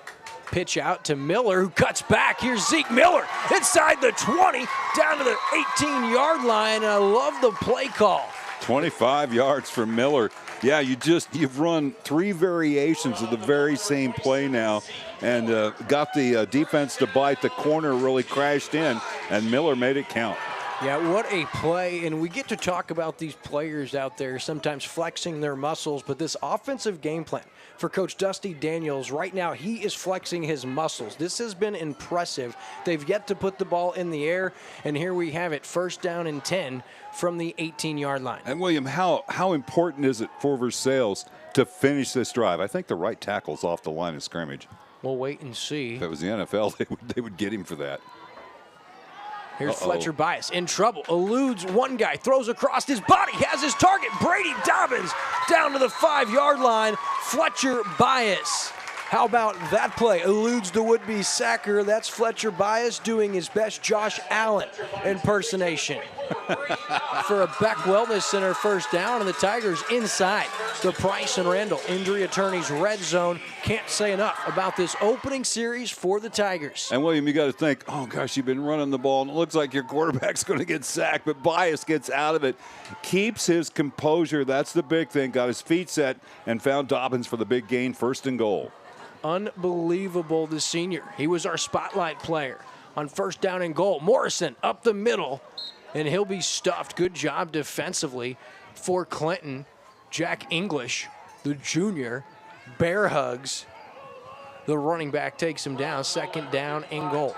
pitch out to Miller, who cuts back. Here's Zeke Miller inside the 20, down to the 18-yard line, and I love the play call. 25 yards for Miller. Yeah, you've run 3 variations of the very same play now, and got the defense to bite. The corner really crashed in, and Miller made it count. Yeah, what a play, and we get to talk about these players out there sometimes flexing their muscles, but this offensive game plan for Coach Dusty Daniels right now, he is flexing his muscles. This has been impressive. They've yet to put the ball in the air, and here we have it, 1st down and 10 from the 18-yard line. And William, how important is it for Versailles to finish this drive? I think the right tackle's off the line of scrimmage. We'll wait and see. If it was the NFL, they would get him for that. Here's Fletcher Bias in trouble, eludes one guy, throws across his body, has his target, Brady Dobbins, down to the 5-yard line. Fletcher Bias. How about that play? Eludes the would-be sacker. That's Fletcher Bias doing his best Josh Allen impersonation. For a Beck Wellness Center first down, and the Tigers inside the Price and Randall Injury Attorneys red zone. Can't say enough about this opening series for the Tigers. And William, you got to think, oh gosh, you've been running the ball, and it looks like your quarterback's going to get sacked, but Bias gets out of it, keeps his composure. That's the big thing. Got his feet set and found Dobbins for the big gain, 1st and goal. Unbelievable, the senior. He was our spotlight player on 1st down and goal. Morrison up the middle, and he'll be stuffed. Good job defensively for Clinton. Jack English, the junior, bear hugs. The running back takes him down. 2nd down and goal.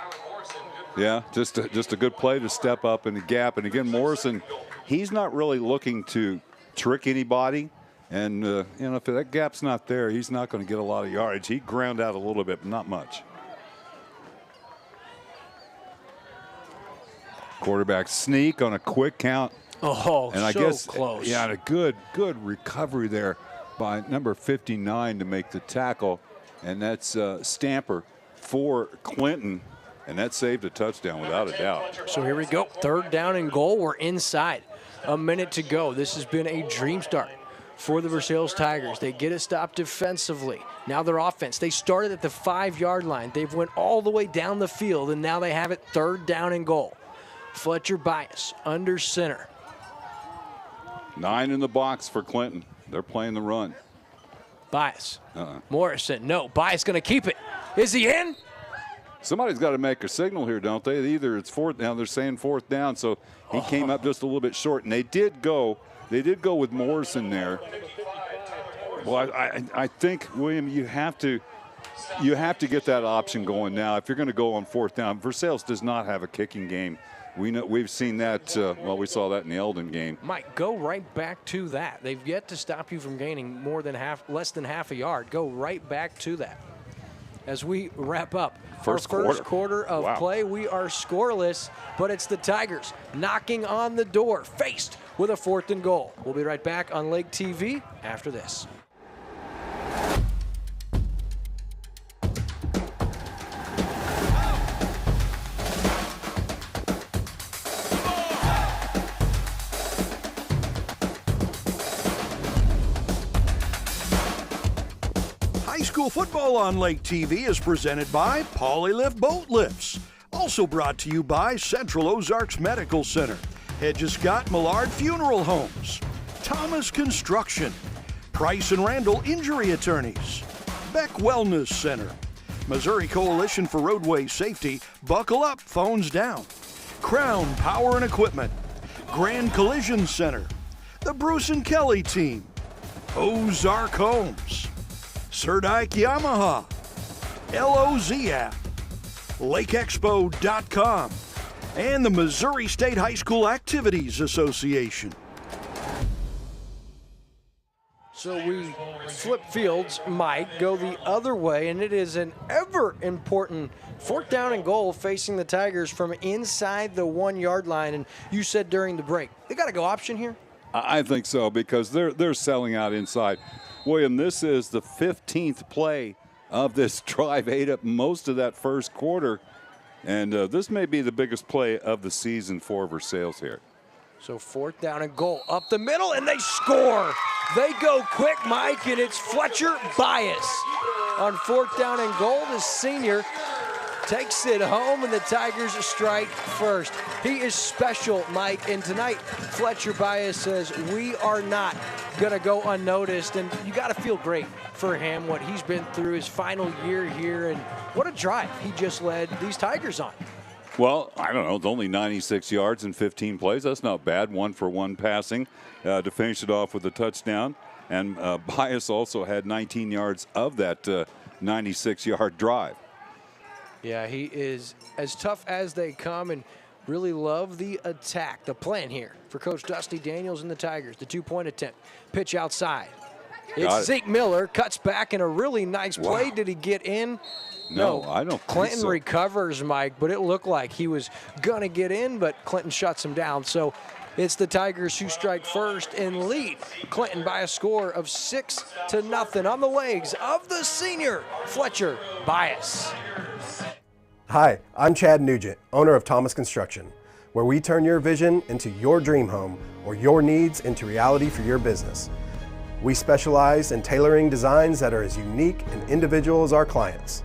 Yeah, just a good play to step up in the gap. And again, Morrison, he's not really looking to trick anybody. And, if that gap's not there, he's not going to get a lot of yardage. He ground out a little bit, but not much. Quarterback sneak on a quick count. Oh, and I so guess, close. Yeah, and a good recovery there by number 59 to make the tackle. And that's Stamper for Clinton. And that saved a touchdown without a doubt. So here we go. 3rd down and goal. We're inside. A minute to go. This has been a dream start for the Versailles Tigers. They get a stop defensively. Now their offense, they started at the 5-yard line. They've went all the way down the field, and now they have it 3rd down and goal. Fletcher Bias under center. 9 in the box for Clinton. They're playing the run. Bias. Morrison, no. Bias going to keep it. Is he in? Somebody's got to make a signal here, don't they? Either it's 4th down. They're saying 4th down, so he came up just a little bit short, and they did go with Morrison there. Well, I think, William, you have to you have to get that option going now. If you're going to go on fourth down, Versailles does not have a kicking game. We've seen that. We saw that in the Eldon game. Mike, go right back to that. They've yet to stop you from gaining less than half a yard. Go right back to that. As we wrap up our first quarter of play, we are scoreless, but it's the Tigers knocking on the door, faced with a 4th and goal. We'll be right back on Lake TV after this. High school football on Lake TV is presented by Polylift Boat Lifts. Also brought to you by Central Ozarks Medical Center, Hedges Scott Millard Funeral Homes, Thomas Construction, Price and Randall Injury Attorneys, Beck Wellness Center, Missouri Coalition for Roadway Safety, Buckle Up, Phones Down, Crown Power and Equipment, Grand Collision Center, the Bruce and Kelly Team, Ozark Homes, Serdike Yamaha, LOZ app, LakeExpo.com, and the Missouri State High School Activities Association. So we flip fields, Mike, go the other way, and it is an ever important 4th down and goal facing the Tigers from inside the 1-yard line. And you said during the break, they got to go option here? I think so, because they're selling out inside. William, this is the 15th play of this drive, ate up most of that first quarter. And this may be the biggest play of the season for Versailles here. So 4th down and goal up the middle, and they score. They go quick, Mike, and it's Fletcher Bias. On 4th down and goal, the senior takes it home, and the Tigers strike first. He is special, Mike, and tonight Fletcher Bias says we are not going to go unnoticed, and you got to feel great for him, what he's been through his final year here, and what a drive he just led these Tigers on. Well, I don't know. It's only 96 yards in 15 plays. That's not bad. 1-for-1 passing to finish it off with a touchdown. And Bias also had 19 yards of that 96-yard drive. Yeah, he is as tough as they come and really love the attack. The plan here for Coach Dusty Daniels and the Tigers. The 2-point attempt. Pitch outside. It's Zeke Miller. Cuts back in a really nice play. Wow. Did he get in? No, I don't think Clinton so. recovers, Mike, but it looked like he was going to get in, but Clinton shuts him down. So it's the Tigers who strike first and lead Clinton by a score of 6-0 on the legs of the senior, Fletcher Bias. Hi, I'm Chad Nugent, owner of Thomas Construction, where we turn your vision into your dream home or your needs into reality for your business. We specialize in tailoring designs that are as unique and individual as our clients.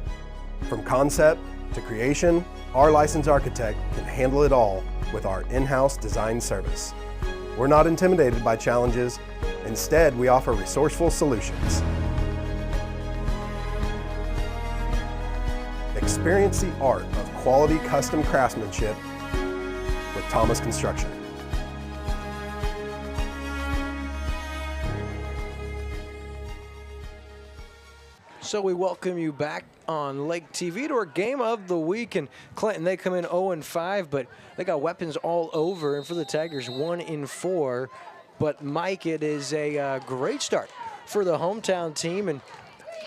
From concept to creation, our licensed architect can handle it all with our in-house design service. We're not intimidated by challenges. Instead, we offer resourceful solutions. Experience the art of quality custom craftsmanship with Thomas Construction. So we welcome you back on Lake TV to our game of the week. And Clinton, they come in 0-5, but they got weapons all over. And for the Tigers, 1-4. But Mike, it is a great start for the hometown team, and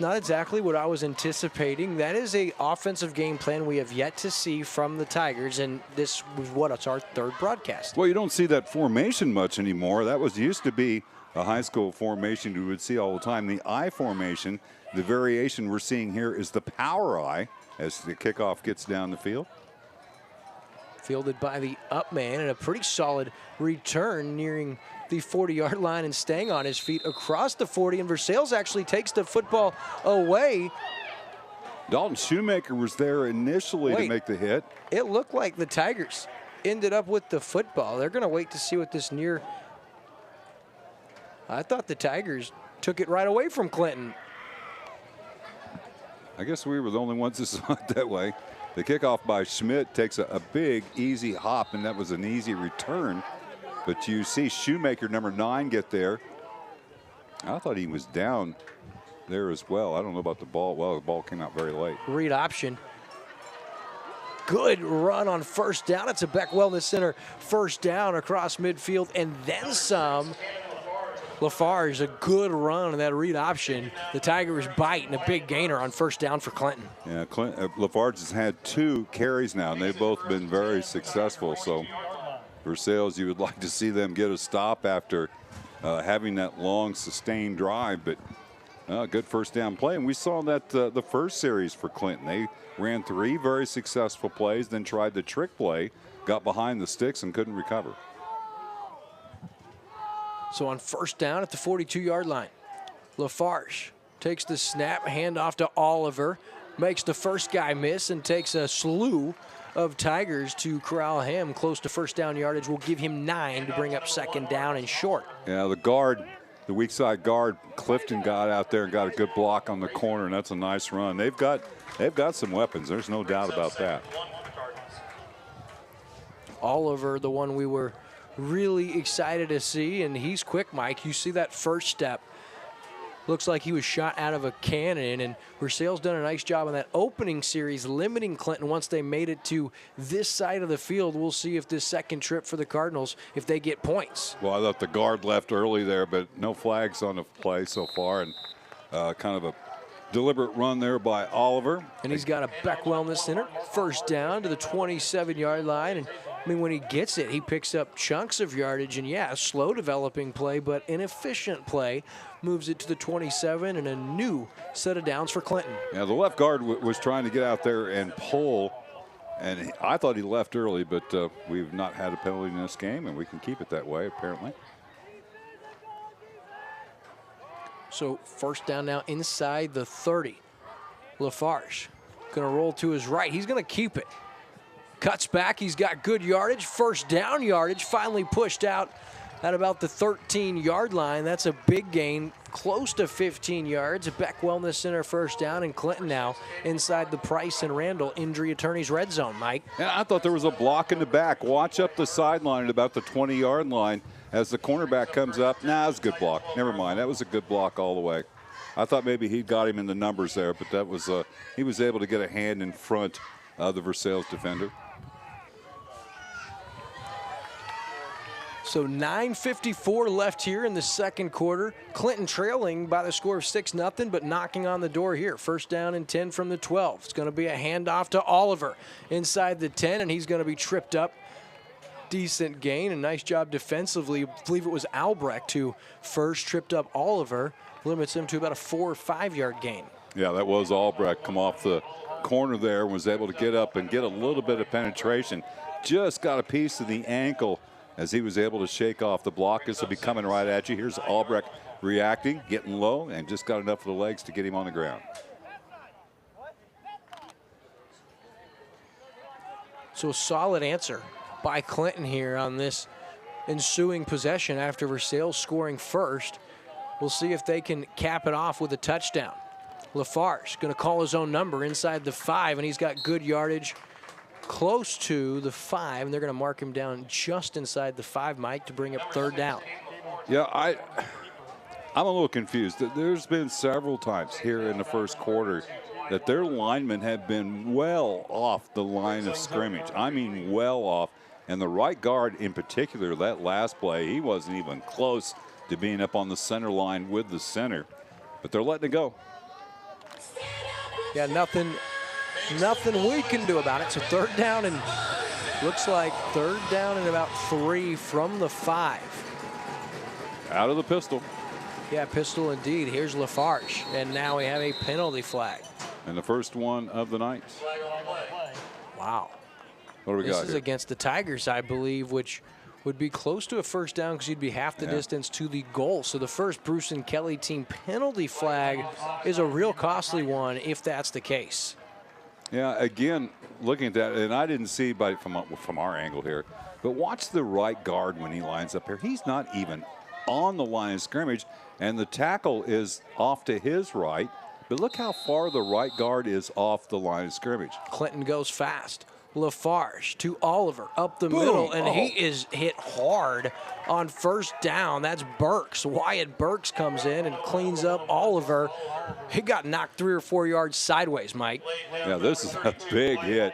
not exactly what I was anticipating. That is an offensive game plan we have yet to see from the Tigers, and this was it's our 3rd broadcast. Well, you don't see that formation much anymore. That used to be a high school formation you would see all the time. The I formation, the variation we're seeing here is the power I as the kickoff gets down the field. Fielded by the up man, and a pretty solid return nearing the 40-yard line and staying on his feet across the 40, and Versailles actually takes the football away. Dalton Shoemaker was there initially to make the hit. It looked like the Tigers ended up with the football. They're going to wait to see what this near. I thought the Tigers took it right away from Clinton. I guess we were the only ones that saw it that way. The kickoff by Schmidt takes a big, easy hop, and that was an easy return. But you see Shoemaker, number 9, get there. I thought he was down there as well. I don't know about the ball. Well, the ball came out very late. Read option. Good run on first down. It's a Beck Wellness Center first down across midfield and then some. Lafarge, a good run on that read option. The Tigers bite and a big gainer on first down for Clinton. Yeah, Lafarge has had 2 carries now, and they've both been very successful. So Versailles, you would like to see them get a stop after having that long, sustained drive. But good first down play. And we saw that the first series for Clinton. They ran 3 very successful plays, then tried the trick play, got behind the sticks, and couldn't recover. So on first down at the 42-yard line, Lafarge takes the snap, handoff to Oliver, makes the first guy miss, and takes a slew of Tigers to corral him close to first down yardage. Will give him 9 to bring up second down and short. Yeah, the guard, the weak side guard, Clifton got out there and got a good block on the corner, and that's a nice run. They've got some weapons. There's no doubt about that. Oliver, the one we were really excited to see, and he's quick, Mike. You see that first step. Looks like he was shot out of a cannon, and Versailles done a nice job on that opening series, limiting Clinton once they made it to this side of the field. We'll see if this second trip for the Cardinals, if they get points. Well, I thought the guard left early there, but no flags on the play so far, and kind of a deliberate run there by Oliver. And he's got a Beck Wellness Center first down to the 27-yard line, and I mean, when he gets it, he picks up chunks of yardage, and yeah, a slow developing play, but an efficient play. Moves it to the 27 and a new set of downs for Clinton. Yeah, the left guard was trying to get out there and pull, and I thought he left early, but we've not had a penalty in this game, and we can keep it that way, apparently. So first down now inside the 30. Lafarge going to roll to his right. He's going to keep it. Cuts back. He's got good yardage. First down yardage. Finally pushed out at about the 13-yard line. That's a big gain, close to 15 yards. A Beck Wellness Center first down, and Clinton now inside the Price and Randall Injury Attorneys red zone, Mike. Yeah, I thought there was a block in the back. Watch up the sideline at about the 20-yard line as the cornerback comes up. Nah, it's a good block. Never mind. That was a good block all the way. I thought maybe he got him in the numbers there, but that was he was able to get a hand in front of the Versailles defender. So 9:54 left here in the second quarter. Clinton trailing by the score of 6-0, but knocking on the door here. First down and 10 from the 12. It's going to be a handoff to Oliver inside the 10, and he's going to be tripped up. Decent gain, and nice job defensively. I believe it was Albrecht who first tripped up Oliver. Limits him to about a 4 or 5 yard gain. Yeah, that was Albrecht. Come off the corner there, was able to get up and get a little bit of penetration. Just got a piece of the ankle as he was able to shake off the block. This will be coming right at you. Here's Albrecht reacting, getting low, and just got enough of the legs to get him on the ground. So a solid answer by Clinton here on this ensuing possession after Versailles scoring first. We'll see if they can cap it off with a touchdown. Lafarge going to call his own number inside the 5, and he's got good yardage close to the 5, and they're going to mark him down just inside the 5, Mike, to bring up third down. Yeah, I'm a little confused. There's been several times here in the first quarter that their linemen have been well off the line of scrimmage. I mean, well off. And the right guard in particular, that last play, he wasn't even close to being up on the center line with the center. But they're letting it go. Yeah, nothing we can do about it. So third down, and looks like third down and about 3 from the 5. Out of the pistol. Yeah, pistol indeed. Here's Lafarge, and now we have a penalty flag. And the first one of the night. Wow. What do we got This is here? against the Tigers, I believe, which would be close to a first down because you'd be half the distance to the goal. So the first Bruce and Kelly team penalty flag is a real costly one if that's the case. Yeah, again, looking at that, and I didn't see from our angle here, but watch the right guard when he lines up here. He's not even on the line of scrimmage, and the tackle is off to his right. But look how far the right guard is off the line of scrimmage. Clinton goes fast. Lafarge to Oliver up the middle, and he is hit hard on first down. That's Burks. Wyatt Burks comes in and cleans up Oliver. He got knocked 3 or 4 yards sideways, Mike. Yeah, this is a big hit.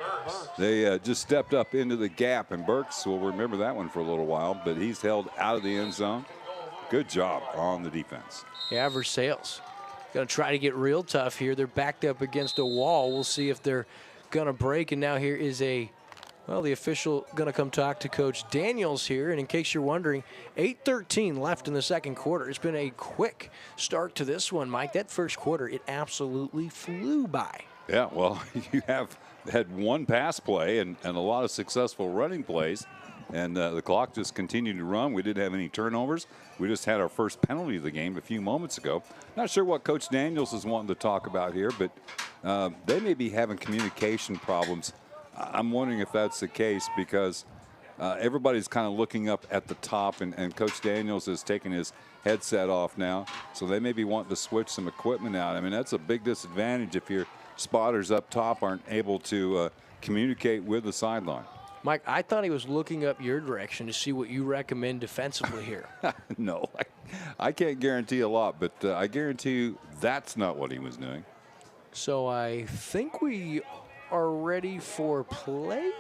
They just stepped up into the gap, and Burks will remember that one for a little while, but he's held out of the end zone. Good job on the defense. Yeah, Versailles going to try to get real tough here. They're backed up against a wall. We'll see if they're going to break. And now here is the official going to come talk to Coach Daniels here. And in case you're wondering, 8:13 left in the second quarter. It's been a quick start to this one, Mike. That first quarter, it absolutely flew by. Yeah, well, you have had one pass play and a lot of successful running plays. And the clock just continued to run. We didn't have any turnovers. We just had our first penalty of the game a few moments ago. Not sure what Coach Daniels is wanting to talk about here, but they may be having communication problems. I'm wondering if that's the case because everybody's kind of looking up at the top, and Coach Daniels is taking his headset off now. So they may be wanting to switch some equipment out. I mean, that's a big disadvantage if your spotters up top aren't able to communicate with the sideline. Mike, I thought he was looking up your direction to see what you recommend defensively here. No, I can't guarantee a lot, but I guarantee you that's not what he was doing. So I think we are ready for play,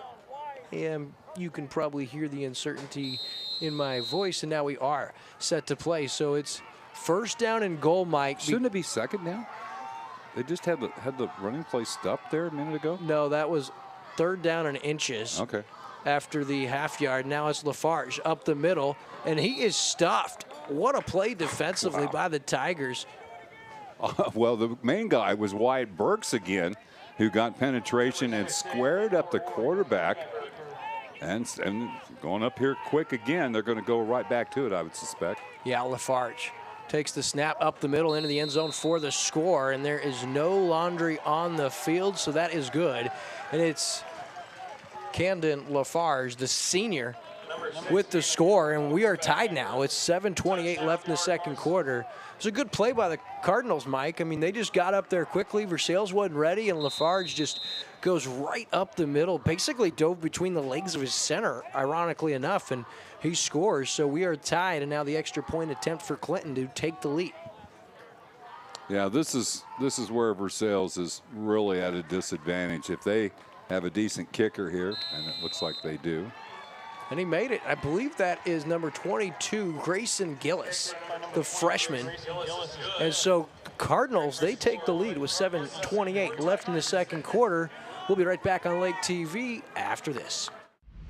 and you can probably hear the uncertainty in my voice, and now we are set to play. So it's first down and goal, Mike. Shouldn't it be second down? They just had the running play stopped there a minute ago? No, that was third down and inches. Okay. After the half yard. Now it's Lafarge up the middle, and he is stuffed. What a play defensively by the Tigers. Well, the main guy was Wyatt Burks again, who got penetration and squared up the quarterback. And going up here quick again, they're going to go right back to it, I would suspect. Yeah, Lafarge takes the snap up the middle into the end zone for the score, and there is no laundry on the field, so that is good. And it's Camden Lafarge, the senior, with the score, and we are tied now. It's 7:28 left in the second quarter. It's a good play by the Cardinals, Mike. I mean, they just got up there quickly. Versailles wasn't ready, and Lafarge just goes right up the middle, basically dove between the legs of his center, ironically enough, and he scores. So we are tied, and now the extra point attempt for Clinton to take the lead. Yeah, this is where Versailles is really at a disadvantage. If they have a decent kicker here, and it looks like they do. And he made it. I believe that is number 22, Grayson Gillis, the freshman. And so Cardinals, they take the lead with 7:28 left in the second quarter. We'll be right back on Lake TV after this.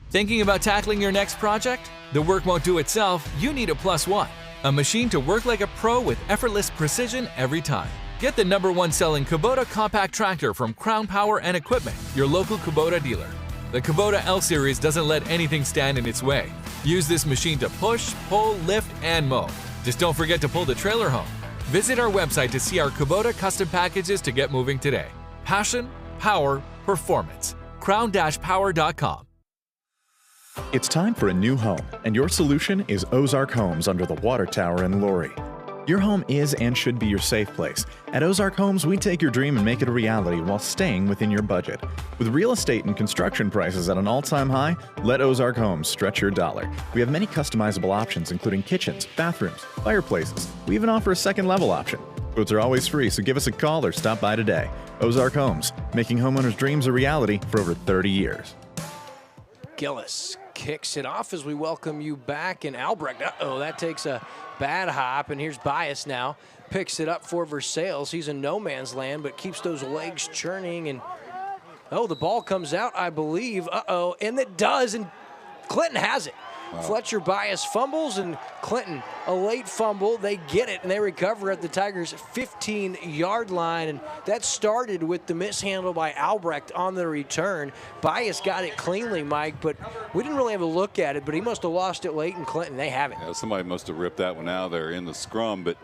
Thinking about tackling your next project? The work won't do itself. You need a +1, a machine to work like a pro with effortless precision every time. Get the #1 selling Kubota compact tractor from Crown Power and Equipment, your local Kubota dealer. The Kubota L Series doesn't let anything stand in its way. Use this machine to push, pull, lift, and mow. Just don't forget to pull the trailer home. Visit our website to see our Kubota custom packages to get moving today. Passion, power, performance. crown-power.com. It's time for a new home, and your solution is Ozark Homes under the water tower in Laurie. Your home is and should be your safe place. At Ozark Homes, we take your dream and make it a reality while staying within your budget. With real estate and construction prices at an all-time high, let Ozark Homes stretch your dollar. We have many customizable options, including kitchens, bathrooms, fireplaces. We even offer a second level option. Quotes are always free, so give us a call or stop by today. Ozark Homes, making homeowners' dreams a reality for over 30 years. Gillis kicks it off as we welcome you back, and Albrecht, that takes a bad hop, and here's Bias now. Picks it up for Versailles. He's in no man's land, but keeps those legs churning, and the ball comes out, I believe. And it does, and Clinton has it. Wow. Fletcher Bias fumbles, and Clinton, a late fumble. They get it, and they recover at the Tigers' 15-yard line, and that started with the mishandle by Albrecht on the return. Bias got it cleanly, Mike, but we didn't really have a look at it, but he must have lost it late, and Clinton, they have it. Yeah, somebody must have ripped that one out there in the scrum, but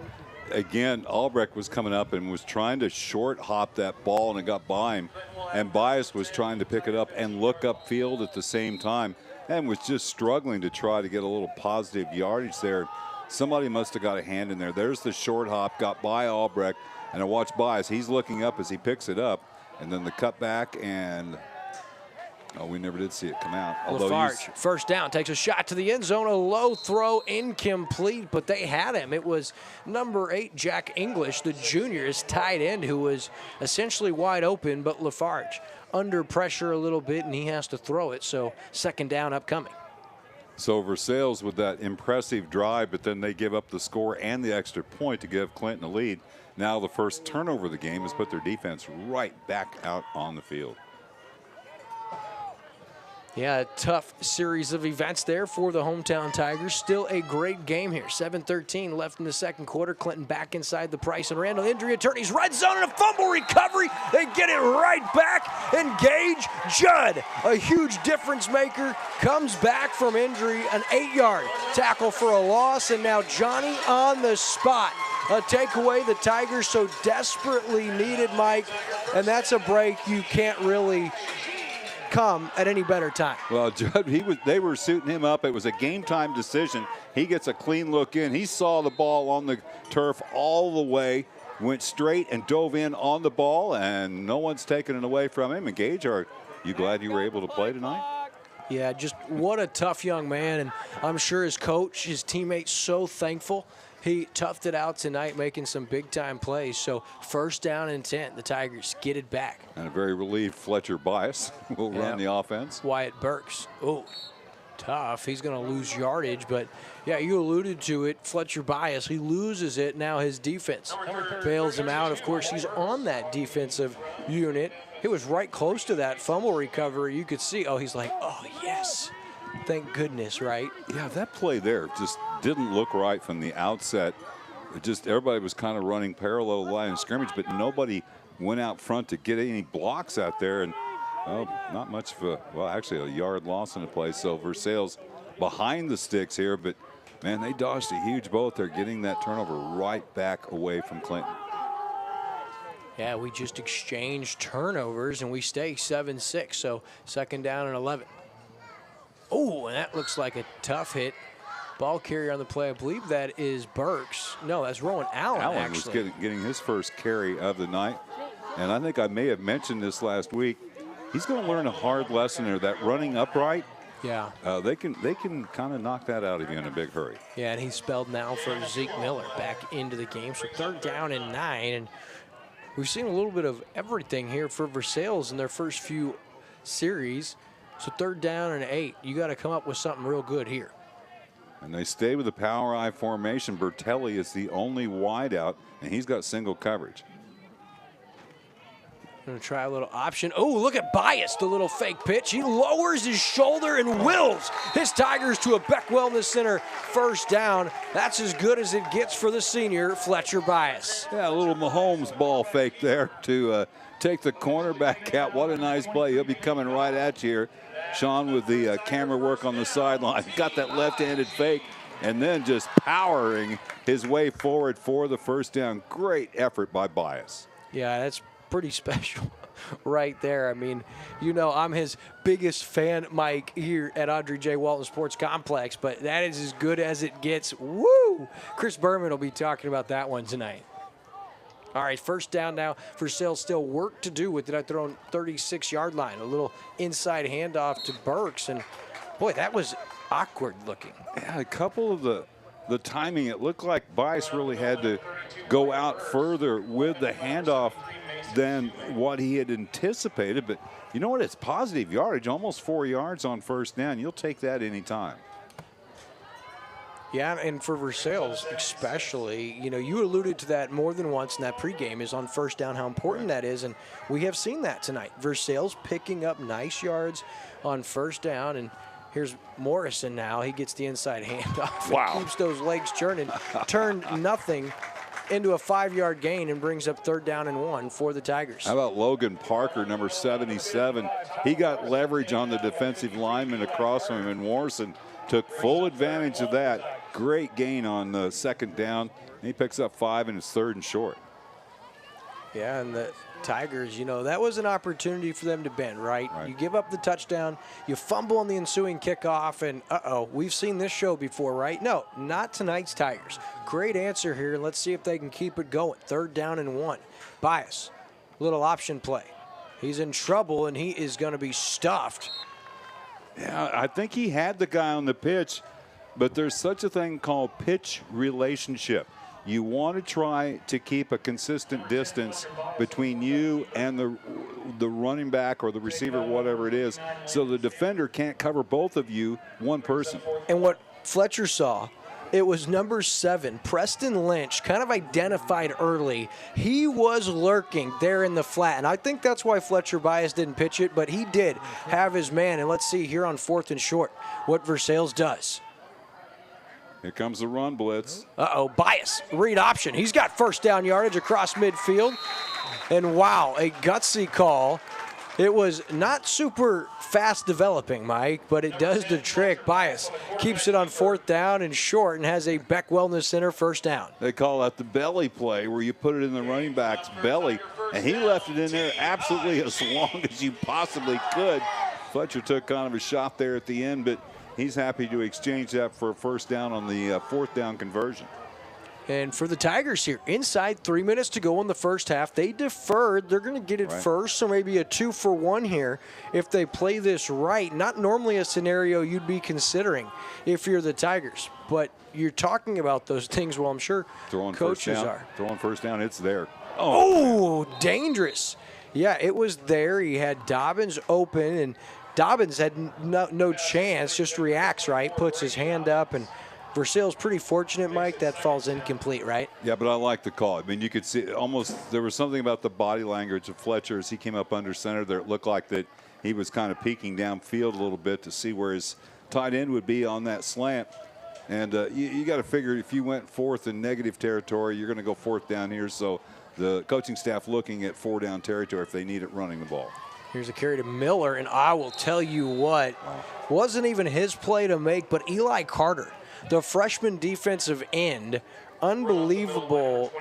again, Albrecht was coming up and was trying to short hop that ball, and it got by him, and Bias was trying to pick it up and look upfield at the same time, and was just struggling to try to get a little positive yardage there. Somebody must have got a hand in there. There's the short hop, got by Albrecht, and I watch Bias. He's looking up as he picks it up, and then the cutback, and Oh, we never did see it come out. Although Lafarge, first down, takes a shot to the end zone. A low throw, incomplete, but they had him. It was number 8, Jack English, the junior, his tight end, who was essentially wide open, but Lafarge under pressure a little bit, and he has to throw it. So second down upcoming. So Versailles with that impressive drive, but then they give up the score and the extra point to give Clinton a lead. Now the first turnover of the game has put their defense right back out on the field. Yeah, a tough series of events there for the hometown Tigers. Still a great game here. 7:13 left in the second quarter. Clinton back inside the Price and Randall injury attorneys. Red zone and a fumble recovery. They get it right back. And Gage Judd, a huge difference maker, comes back from injury. An 8-yard tackle for a loss. And now Johnny on the spot. A takeaway the Tigers so desperately needed, Mike. And that's a break you can't really come at any better time. Well, Judd, they were suiting him up. It was a game time decision. He gets a clean look in. He saw the ball on the turf all the way, went straight and dove in on the ball, and no one's taking it away from him. And Gage, are you glad you were able to play tonight? Yeah, just what a tough young man, and I'm sure his coach, his teammates, so thankful. He toughed it out tonight, making some big-time plays. So first down and 10, the Tigers get it back. And a very relieved Fletcher Bias will run the offense. Wyatt Burks, oh, tough. He's going to lose yardage, but yeah, you alluded to it. Fletcher Bias, he loses it. Now his defense bails him out. Of course, he's on that defensive unit. It was right close to that fumble recovery. You could see, oh, he's like, oh, yes. Thank goodness, right? Yeah, that play there just didn't look right from the outset. It just everybody was kind of running parallel line of scrimmage, but nobody went out front to get any blocks out there. And not much of a, well, actually a yard loss in the play. So Versailles behind the sticks here, but man, they dodged a huge bullet. They're getting that turnover right back away from Clinton. Yeah, we just exchanged turnovers and we stay 7-6. So second down and 11. Oh, and that looks like a tough hit. Ball carrier on the play. I believe that is Burks. No, that's Rowan Allen, actually. Was getting his first carry of the night. And I think I may have mentioned this last week. He's going to learn a hard lesson there. That running upright, yeah, they can kind of knock that out of you in a big hurry. Yeah, and he's spelled now for Zeke Miller back into the game. So third down and 9. And we've seen a little bit of everything here for Versailles in their first few series. So third down and 8. You got to come up with something real good here. And they stay with the power I formation. Bertelli is the only wideout, and he's got single coverage. Going to try a little option. Oh, look at Bias, the little fake pitch. He lowers his shoulder and wills his Tigers to a Beck Wellness Center first down. That's as good as it gets for the senior, Fletcher Bias. Yeah, a little Mahomes ball fake there to take the cornerback out. What a nice play. He'll be coming right at you here. Sean with the camera work on the sideline. Got that left-handed fake and then just powering his way forward for the first down. Great effort by Bias. Yeah, that's pretty special right there. I mean, you know, I'm his biggest fan, Mike, here at Audrey J. Walton Sports Complex, but that is as good as it gets. Woo! Chris Berman will be talking about that one tonight. All right, first down now. Versailles still work to do with it at their own 36-yard line. A little inside handoff to Burks, and boy, that was awkward looking. Yeah, a couple of the timing, it looked like Bias really had to go out further with the handoff than what he had anticipated. But you know what? It's positive yardage, almost 4 yards on first down. You'll take that anytime. Yeah, and for Versailles especially, you know, you alluded to that more than once in that pregame is on first down, how important that is, and we have seen that tonight. Versailles picking up nice yards on first down, and here's Morrison now. He gets the inside handoff. Wow. Keeps those legs churning. Turned nothing into a 5-yard gain and brings up third down and 1 for the Tigers. How about Logan Parker, number 77? He got leverage on the defensive lineman across from him, and Morrison took full advantage of that. Great gain on the second down. He picks up 5 and it's third and short. Yeah, and the Tigers, you know, that was an opportunity for them to bend, right? You give up the touchdown, you fumble on the ensuing kickoff, and we've seen this show before, right? No, not tonight's Tigers. Great answer here, and let's see if they can keep it going. Third down and 1. Bias, little option play. He's in trouble, and he is going to be stuffed. Yeah, I think he had the guy on the pitch, but there's such a thing called pitch relationship. You want to try to keep a consistent distance between you and the running back or the receiver, whatever it is, so the defender can't cover both of you, one person. And what Fletcher saw, it was number 7, Preston Lynch, kind of identified early. He was lurking there in the flat, and I think that's why Fletcher Bias didn't pitch it, but he did have his man. And let's see here on 4th and short what Versailles does. Here comes the run blitz. Bias, read option. He's got first down yardage across midfield. And wow, a gutsy call. It was not super fast developing, Mike, but it does the trick. Bias keeps it on 4th down and short and has a Beck Wellness Center first down. They call that the belly play, where you put it in the running back's belly, and he left it in there absolutely as long as you possibly could. Fletcher took kind of a shot there at the end, but he's happy to exchange that for a first down on the 4th down conversion. And for the Tigers here, inside 3 minutes to go in the first half, they deferred. They're going to get it first, so maybe a 2-for-1 here if they play this right. Not normally a scenario you'd be considering if you're the Tigers, but you're talking about those things. Well, I'm sure coaches are. Throwing first down, it's there. Oh, dangerous. Yeah, it was there. He had Dobbins open, and Dobbins had no chance, just reacts, right? Puts his hand up, and Versailles pretty fortunate, Mike. That falls incomplete, right? Yeah, but I like the call. I mean, you could see almost there was something about the body language of Fletcher as he came up under center there. It looked like that he was kind of peeking downfield a little bit to see where his tight end would be on that slant. And you got to figure if you went 4th in negative territory, you're going to go 4th down here. So the coaching staff looking at 4-down territory if they need it running the ball. Here's a carry to Miller, and I will tell you what, wasn't even his play to make, but Eli Carter, the freshman defensive end, unbelievable,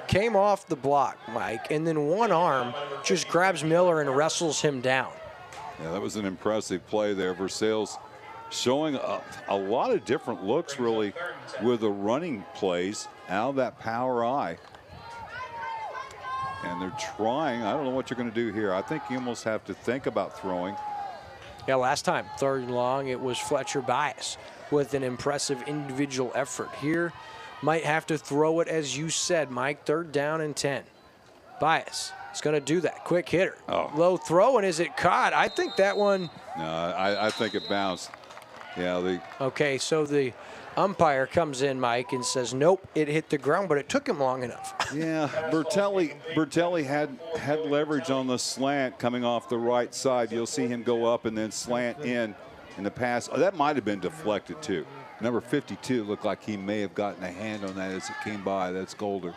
came off the block, Mike, and then one arm just grabs Miller and wrestles him down. Yeah, that was an impressive play there. Versailles showing a lot of different looks, really, with the running plays out of that power eye. And they're trying. I don't know what you're going to do here. I think you almost have to think about throwing. Yeah, last time, 3rd and long, it was Fletcher Bias with an impressive individual effort. Here, might have to throw it, as you said, Mike. 3rd down and 10. Bias is going to do that. Quick hitter. Low throw, and is it caught? I think that one. No, I think it bounced. Yeah. Okay, so the umpire comes in, Mike, and says, nope, it hit the ground, but it took him long enough. Yeah, Bertelli had leverage on the slant coming off the right side. You'll see him go up and then slant in the pass. Oh, that might have been deflected, too. Number 52 looked like he may have gotten a hand on that as it came by. That's Golder.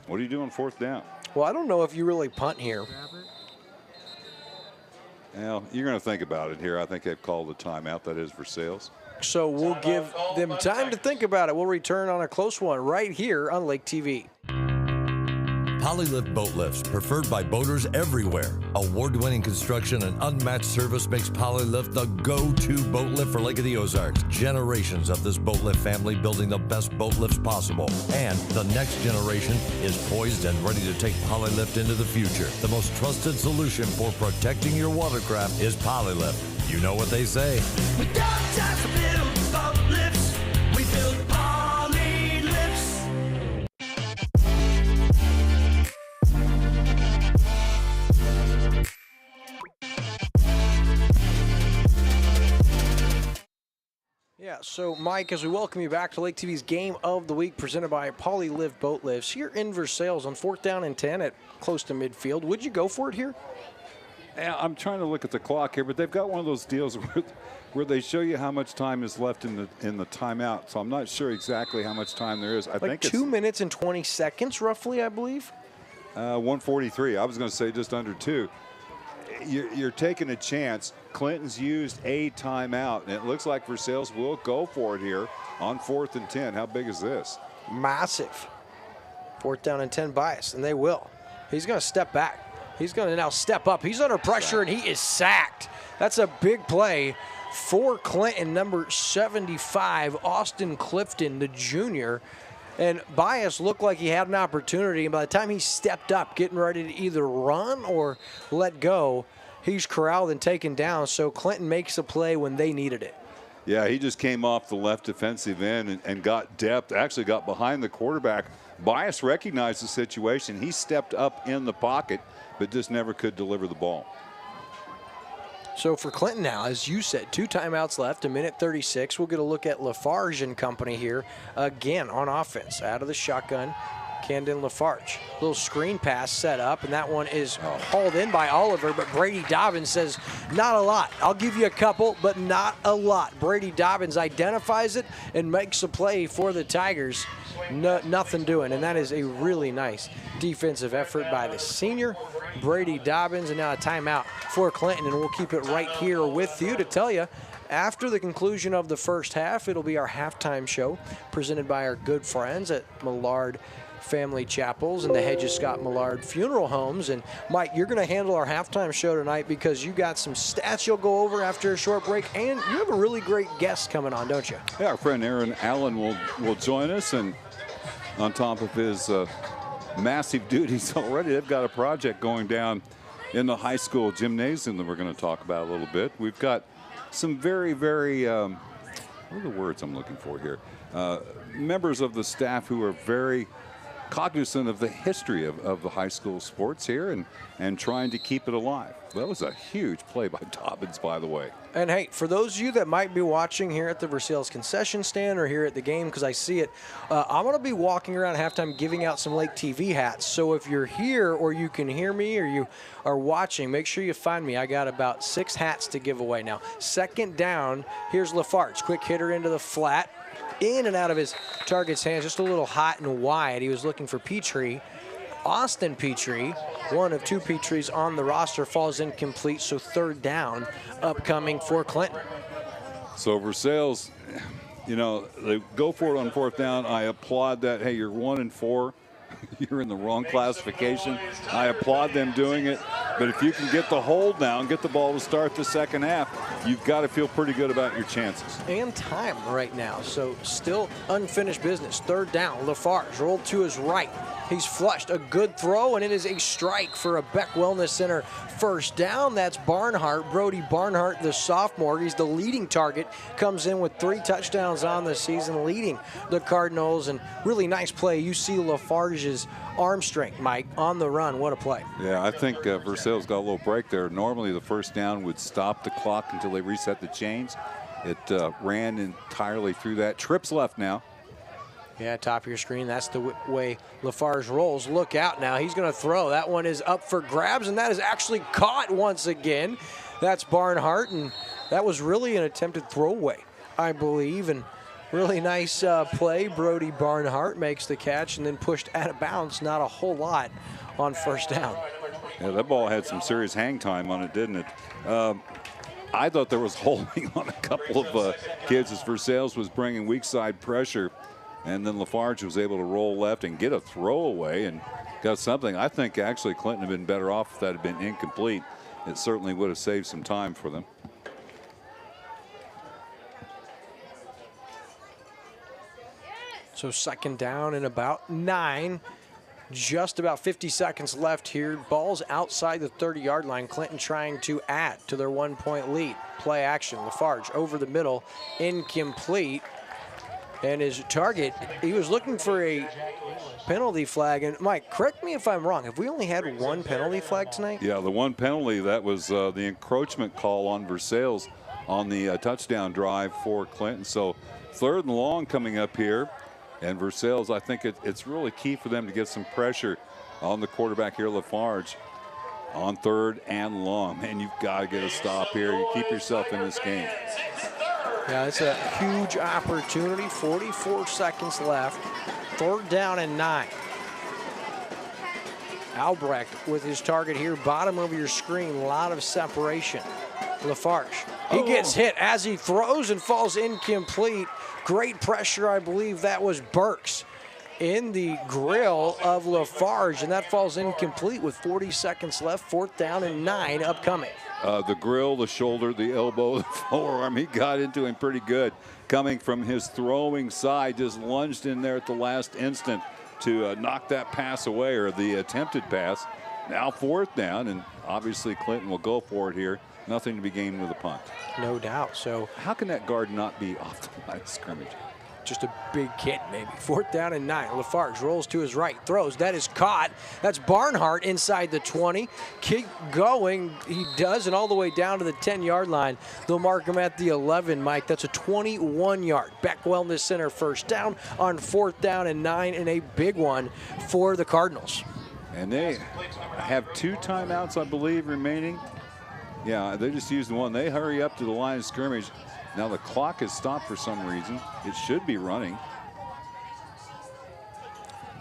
What are you doing 4th down? Well, I don't know if you really punt here. Well, you're going to think about it here. I think they've called the timeout. That is Versailles. So we'll give them time to think about it. We'll return on a close one right here on Lake TV. Polylift boat lifts, preferred by boaters everywhere. Award-winning construction and unmatched service makes Polylift the go-to boat lift for Lake of the Ozarks. Generations of this boat lift family building the best boat lifts possible. And the next generation is poised and ready to take Polylift into the future. The most trusted solution for protecting your watercraft is Polylift. You know what they say. We don't just build boat lifts, we build poly lifts. Yeah, so Mike, as we welcome you back to Lake TV's Game of the Week presented by Polylift Boat Lifts here in Versailles on 4th down and 10 at close to midfield. Would you go for it here? I'm trying to look at the clock here, but they've got one of those deals where they show you how much time is left in the timeout. So I'm not sure exactly how much time there is. I think it's 2 minutes and 20 seconds, roughly, I believe. 1:43. I was going to say just under 2. You're taking a chance. Clinton's used a timeout, and it looks like Versailles will go for it here on 4th and 10. How big is this? Massive. 4th down and 10 Bias, and they will. He's going to step back. He's going to now step up. He's under pressure, and he is sacked. That's a big play for Clinton, number 75, Austin Clifton, the junior. And Bias looked like he had an opportunity, and by the time he stepped up, getting ready to either run or let go, he's corralled and taken down. So Clinton makes a play when they needed it. Yeah, he just came off the left defensive end and got depth, actually got behind the quarterback. Bias recognized the situation. He stepped up in the pocket, but just never could deliver the ball. So for Clinton now, as you said, 2 timeouts left, 1:36. We'll get a look at Lafarge and company here again on offense. Out of the shotgun, Camden Lafarge. Little screen pass set up, and that one is hauled in by Oliver, but Brady Dobbins says, not a lot. I'll give you a couple, but not a lot. Brady Dobbins identifies it and makes a play for the Tigers. Nothing doing, and that is a really nice defensive effort by the senior, Brady Dobbins, and now a timeout for Clinton, and we'll keep it right here with you to tell you after the conclusion of the first half, it'll be our halftime show presented by our good friends at Millard Family Chapels and the Hedges Scott Millard Funeral Homes. And Mike, you're going to handle our halftime show tonight because you got some stats you'll go over after a short break, and you have a really great guest coming on, don't you? Yeah, our friend Aaron Allen will join us, and on top of his massive duties already, they've got a project going down in the high school gymnasium that we're going to talk about a little bit. We've got some very, very, what are the words I'm looking for here? Members of the staff who are very cognizant of the history of the high school sports here and trying to keep it alive. That was a huge play by Dobbins, by the way. And hey, for those of you that might be watching here at the Versailles concession stand or here at the game, because I see it, I'm going to be walking around halftime giving out some Lake TV hats. So if you're here or you can hear me or you are watching, make sure you find me. I got about 6 hats to give away now. Second down, here's Lafarge. Quick hitter into the flat. In and out of his target's hands, just a little hot and wide. He was looking for Petrie. Austin Petrie, one of 2 Petries on the roster, falls incomplete, so third down upcoming for Clinton. So Versailles, you know, they go for it on 4th down. I applaud that. Hey, you're 1 and 4. You're in the wrong classification. I applaud them doing it. But if you can get the hold down, get the ball to start the second half, you've got to feel pretty good about your chances. And time right now, so still unfinished business. Third down, Lafarge rolled to his right. He's flushed, a good throw, and it is a strike for a Beck Wellness Center first down. That's Barnhart, Brody Barnhart, the sophomore. He's the leading target, comes in with 3 touchdowns on the season, leading the Cardinals, and really nice play. You see Lafarge's arm strength, Mike, on the run. What a play. Yeah, I think Versailles got a little break there. Normally the first down would stop the clock until they reset the chains. It ran entirely through that. Trips left now. Yeah, top of your screen, that's the way Lafarge rolls. Look out now, he's going to throw. That one is up for grabs, and that is actually caught once again. That's Barnhart, and that was really an attempted throwaway, I believe, and really nice play. Brody Barnhart makes the catch and then pushed out of bounds. Not a whole lot on first down. Yeah, that ball had some serious hang time on it, didn't it? I thought there was holding on a couple of kids as Versailles was bringing weak side pressure. And then Lafarge was able to roll left and get a throwaway and got something. I think actually Clinton had been better off if that had been incomplete. It certainly would have saved some time for them. So second down and about 9. Just about 50 seconds left here. Ball's outside the 30-yard line. Clinton trying to add to their 1-point lead. Play action. Lafarge over the middle. Incomplete. And his target, he was looking for a penalty flag. And Mike, correct me if I'm wrong. Have we only had 1 penalty flag tonight? Yeah, the 1 penalty, that was the encroachment call on Versailles on the touchdown drive for Clinton. So 3rd and long coming up here. And Versailles, I think it's really key for them to get some pressure on the quarterback here, Lafarge, on 3rd and long. Man, you've got to get a stop here. You keep yourself in this game. Yeah, it's a huge opportunity. 44 seconds left. 3rd down and 9. Albrecht with his target here. Bottom of your screen. A lot of separation. Lafarge. He gets hit as he throws and falls incomplete. Great pressure, I believe that was Burks in the grill of Lafarge, and that falls incomplete with 40 seconds left. 4th down and 9 upcoming. The grill, the shoulder, the elbow, the forearm, he got into him pretty good. coming from his throwing side, just lunged in there at the last instant to knock that pass away, or the attempted pass. Now 4th down, and obviously Clinton will go for it here. Nothing to be gained with a punt. No doubt. So how can that guard not be off the line of scrimmage? Just a big kid, maybe. 4th down and 9. Lafarge rolls to his right, throws. That is caught. That's Barnhart inside the 20. Keep going. He does, and all the way down to the 10-yard line. They'll mark him at the 11, Mike. That's a 21-yard. Beck Wellness Center first down on 4th down and 9, and a big one for the Cardinals. And they have 2 timeouts, I believe, remaining. Yeah, they just used one. They hurry up to the line of scrimmage. Now the clock is stopped for some reason. It should be running.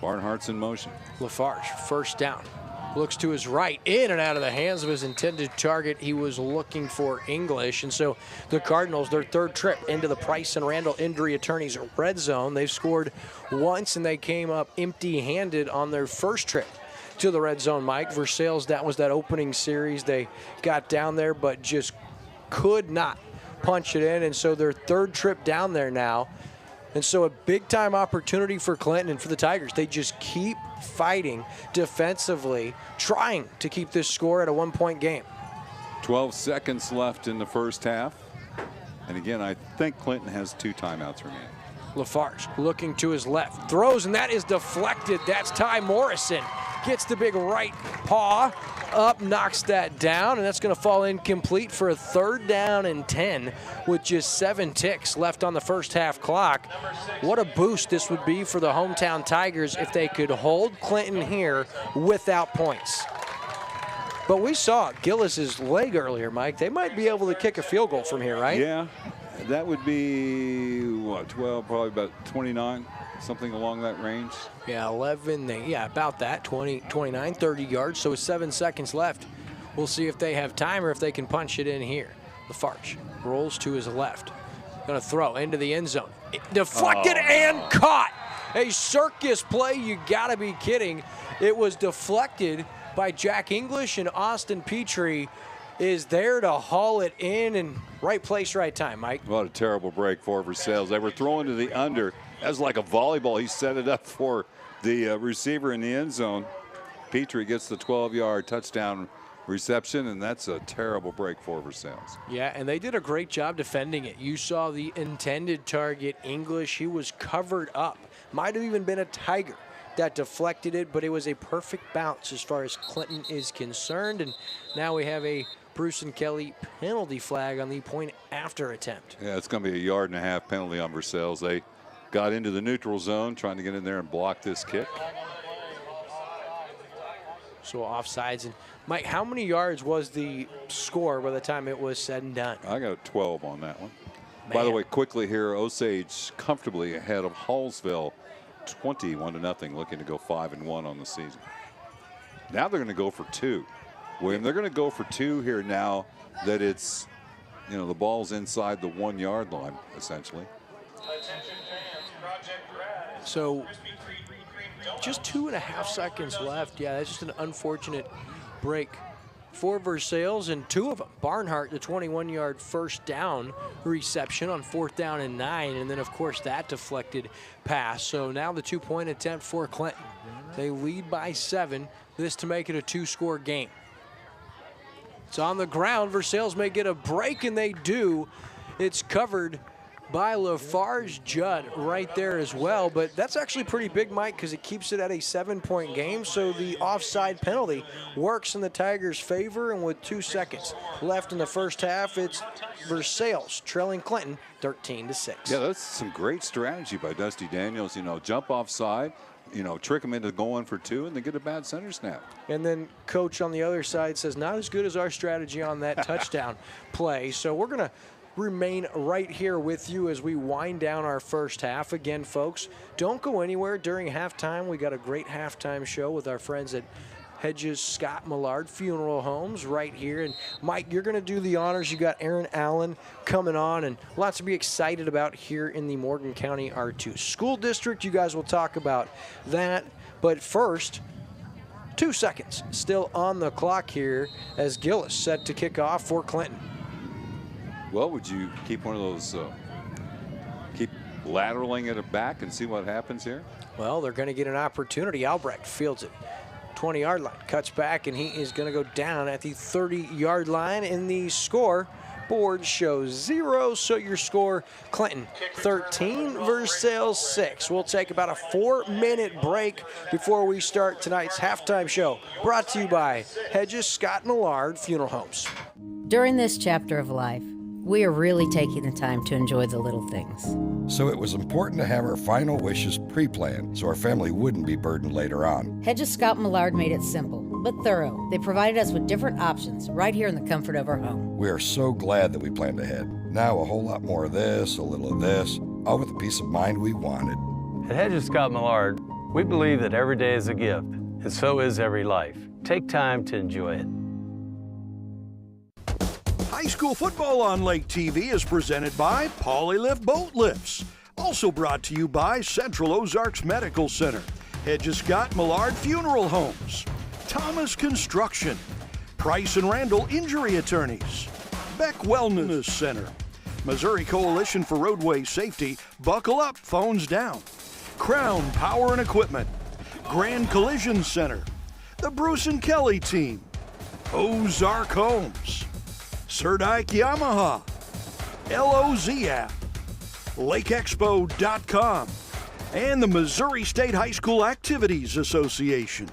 Barnhart's in motion. Lafarge, first down. Looks to his right, in and out of the hands of his intended target. He was looking for English. And so the Cardinals, their 3rd trip into the Price and Randall Injury Attorneys red zone. They've scored once, and they came up empty-handed on their 1st trip to the red zone, Mike. Versailles, that was that opening series. They got down there, but just could not punch it in, and so their 3rd trip down there now. And so a big-time opportunity for Clinton and for the Tigers. They just keep fighting defensively, trying to keep this score at a 1-point game. 12 seconds left in the first half. And again, I think Clinton has 2 timeouts remaining. Lafarge looking to his left, throws, and that is deflected. That's Ty Morrison. Gets the big right paw up, knocks that down, and that's going to fall incomplete for a 3rd down and 10 with just 7 ticks left on the first half clock. What a boost this would be for the hometown Tigers if they could hold Clinton here without points. But we saw Gillis's leg earlier, Mike. They might be able to kick a field goal from here, right? Yeah, that would be, what, 12, probably about 29, something along that range. Yeah, 11, about that, 20, 29, 30 yards, so with 7 seconds left. We'll see if they have time or if they can punch it in here. Lafarge rolls to his left. Gonna throw into the end zone. Deflected and caught. A circus play, you gotta be kidding. It was deflected by Jack English, and Austin Petrie is there to haul it in, and right place, right time, Mike. What a terrible break for Versailles. They were throwing to the under. That was like a volleyball. He set it up for the receiver in the end zone. Petrie gets the 12-yard touchdown reception, and that's a terrible break for Versailles. Yeah, and they did a great job defending it. You saw the intended target, English. He was covered up. Might have even been a Tiger that deflected it, but it was a perfect bounce as far as Clinton is concerned. And now we have a Bruce and Kelly penalty flag on the point after attempt. Yeah, it's going to be a 1.5 yard penalty on Versailles. They got into the neutral zone trying to get in there and block this kick. So offsides. And Mike, how many yards was the score by the time it was said and done? I got 12 on that one. By the way, quickly here, Osage comfortably ahead of Hallsville, 21-0, looking to go 5-1 on the season. Now they're going to go for 2. William, they're going to go for 2 here now that it's, you know, the ball's inside the 1 yard line, essentially. So just 2.5 seconds left. Yeah, that's just an unfortunate break for Versailles, and 2 of them. Barnhart, the 21-yard first down reception on 4th down and 9, and then, of course, that deflected pass. So now the 2-point attempt for Clinton. They lead by 7, this to make it a 2-score game. It's on the ground. Versailles may get a break, and they do. It's covered by Lafarge Judd right there as well, but that's actually pretty big, Mike, because it keeps it at a 7-point game, so the offside penalty works in the Tigers' favor, and with 2 seconds left in the first half, it's Versailles trailing Clinton 13-6. Yeah, that's some great strategy by Dusty Daniels. You know, jump offside, you know, trick them into going for 2, and then get a bad center snap. And then coach on the other side says, not as good as our strategy on that touchdown play, so we're going to remain right here with you as we wind down our first half. Again, folks, don't go anywhere during halftime. We got a great halftime show with our friends at Hedges Scott Millard Funeral Homes right here. And Mike, you're going to do the honors. You got Aaron Allen coming on, and lots to be excited about here in the Morgan County R2 School District. You guys will talk about that. But first, 2 seconds still on the clock here as Gillis set to kick off for Clinton. Well, would you keep one of those lateraling it back and see what happens here? Well, they're going to get an opportunity. Albrecht fields it. 20-yard line, cuts back, and he is going to go down at the 30-yard line. And the score board shows 0. So your score, Clinton 13, Versailles 6. We'll take about a 4-minute break before we start tonight's halftime show. Brought to you by Hedges Scott Millard Funeral Homes. During this chapter of life, we are really taking the time to enjoy the little things. So it was important to have our final wishes pre-planned so our family wouldn't be burdened later on. Hedges Scott Millard made it simple, but thorough. They provided us with different options right here in the comfort of our home. We are so glad that we planned ahead. Now a whole lot more of this, a little of this, all with the peace of mind we wanted. At Hedges Scott Millard, we believe that every day is a gift, and so is every life. Take time to enjoy it. High school football on Lake TV is presented by Polylift Boat Lifts. Also brought to you by Central Ozarks Medical Center, Hedges Scott Millard Funeral Homes, Thomas Construction, Price and Randall Injury Attorneys, Beck Wellness Center, Missouri Coalition for Roadway Safety, Buckle Up, Phones Down, Crown Power and Equipment, Grand Collision Center, the Bruce and Kelly Team, Ozark Homes, Sir Dyke Yamaha, LOZ app, LakeExpo.com, and the Missouri State High School Activities Association.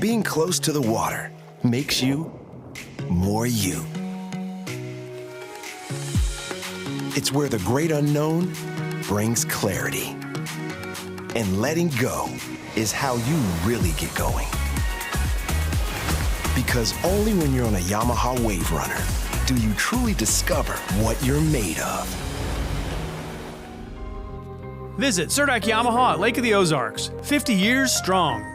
Being close to the water makes you more you. It's where the great unknown brings clarity. And letting go is how you really get going. Because only when you're on a Yamaha Wave Runner do you truly discover what you're made of. Visit Sir Dyke Yamaha at Lake of the Ozarks, 50 years strong.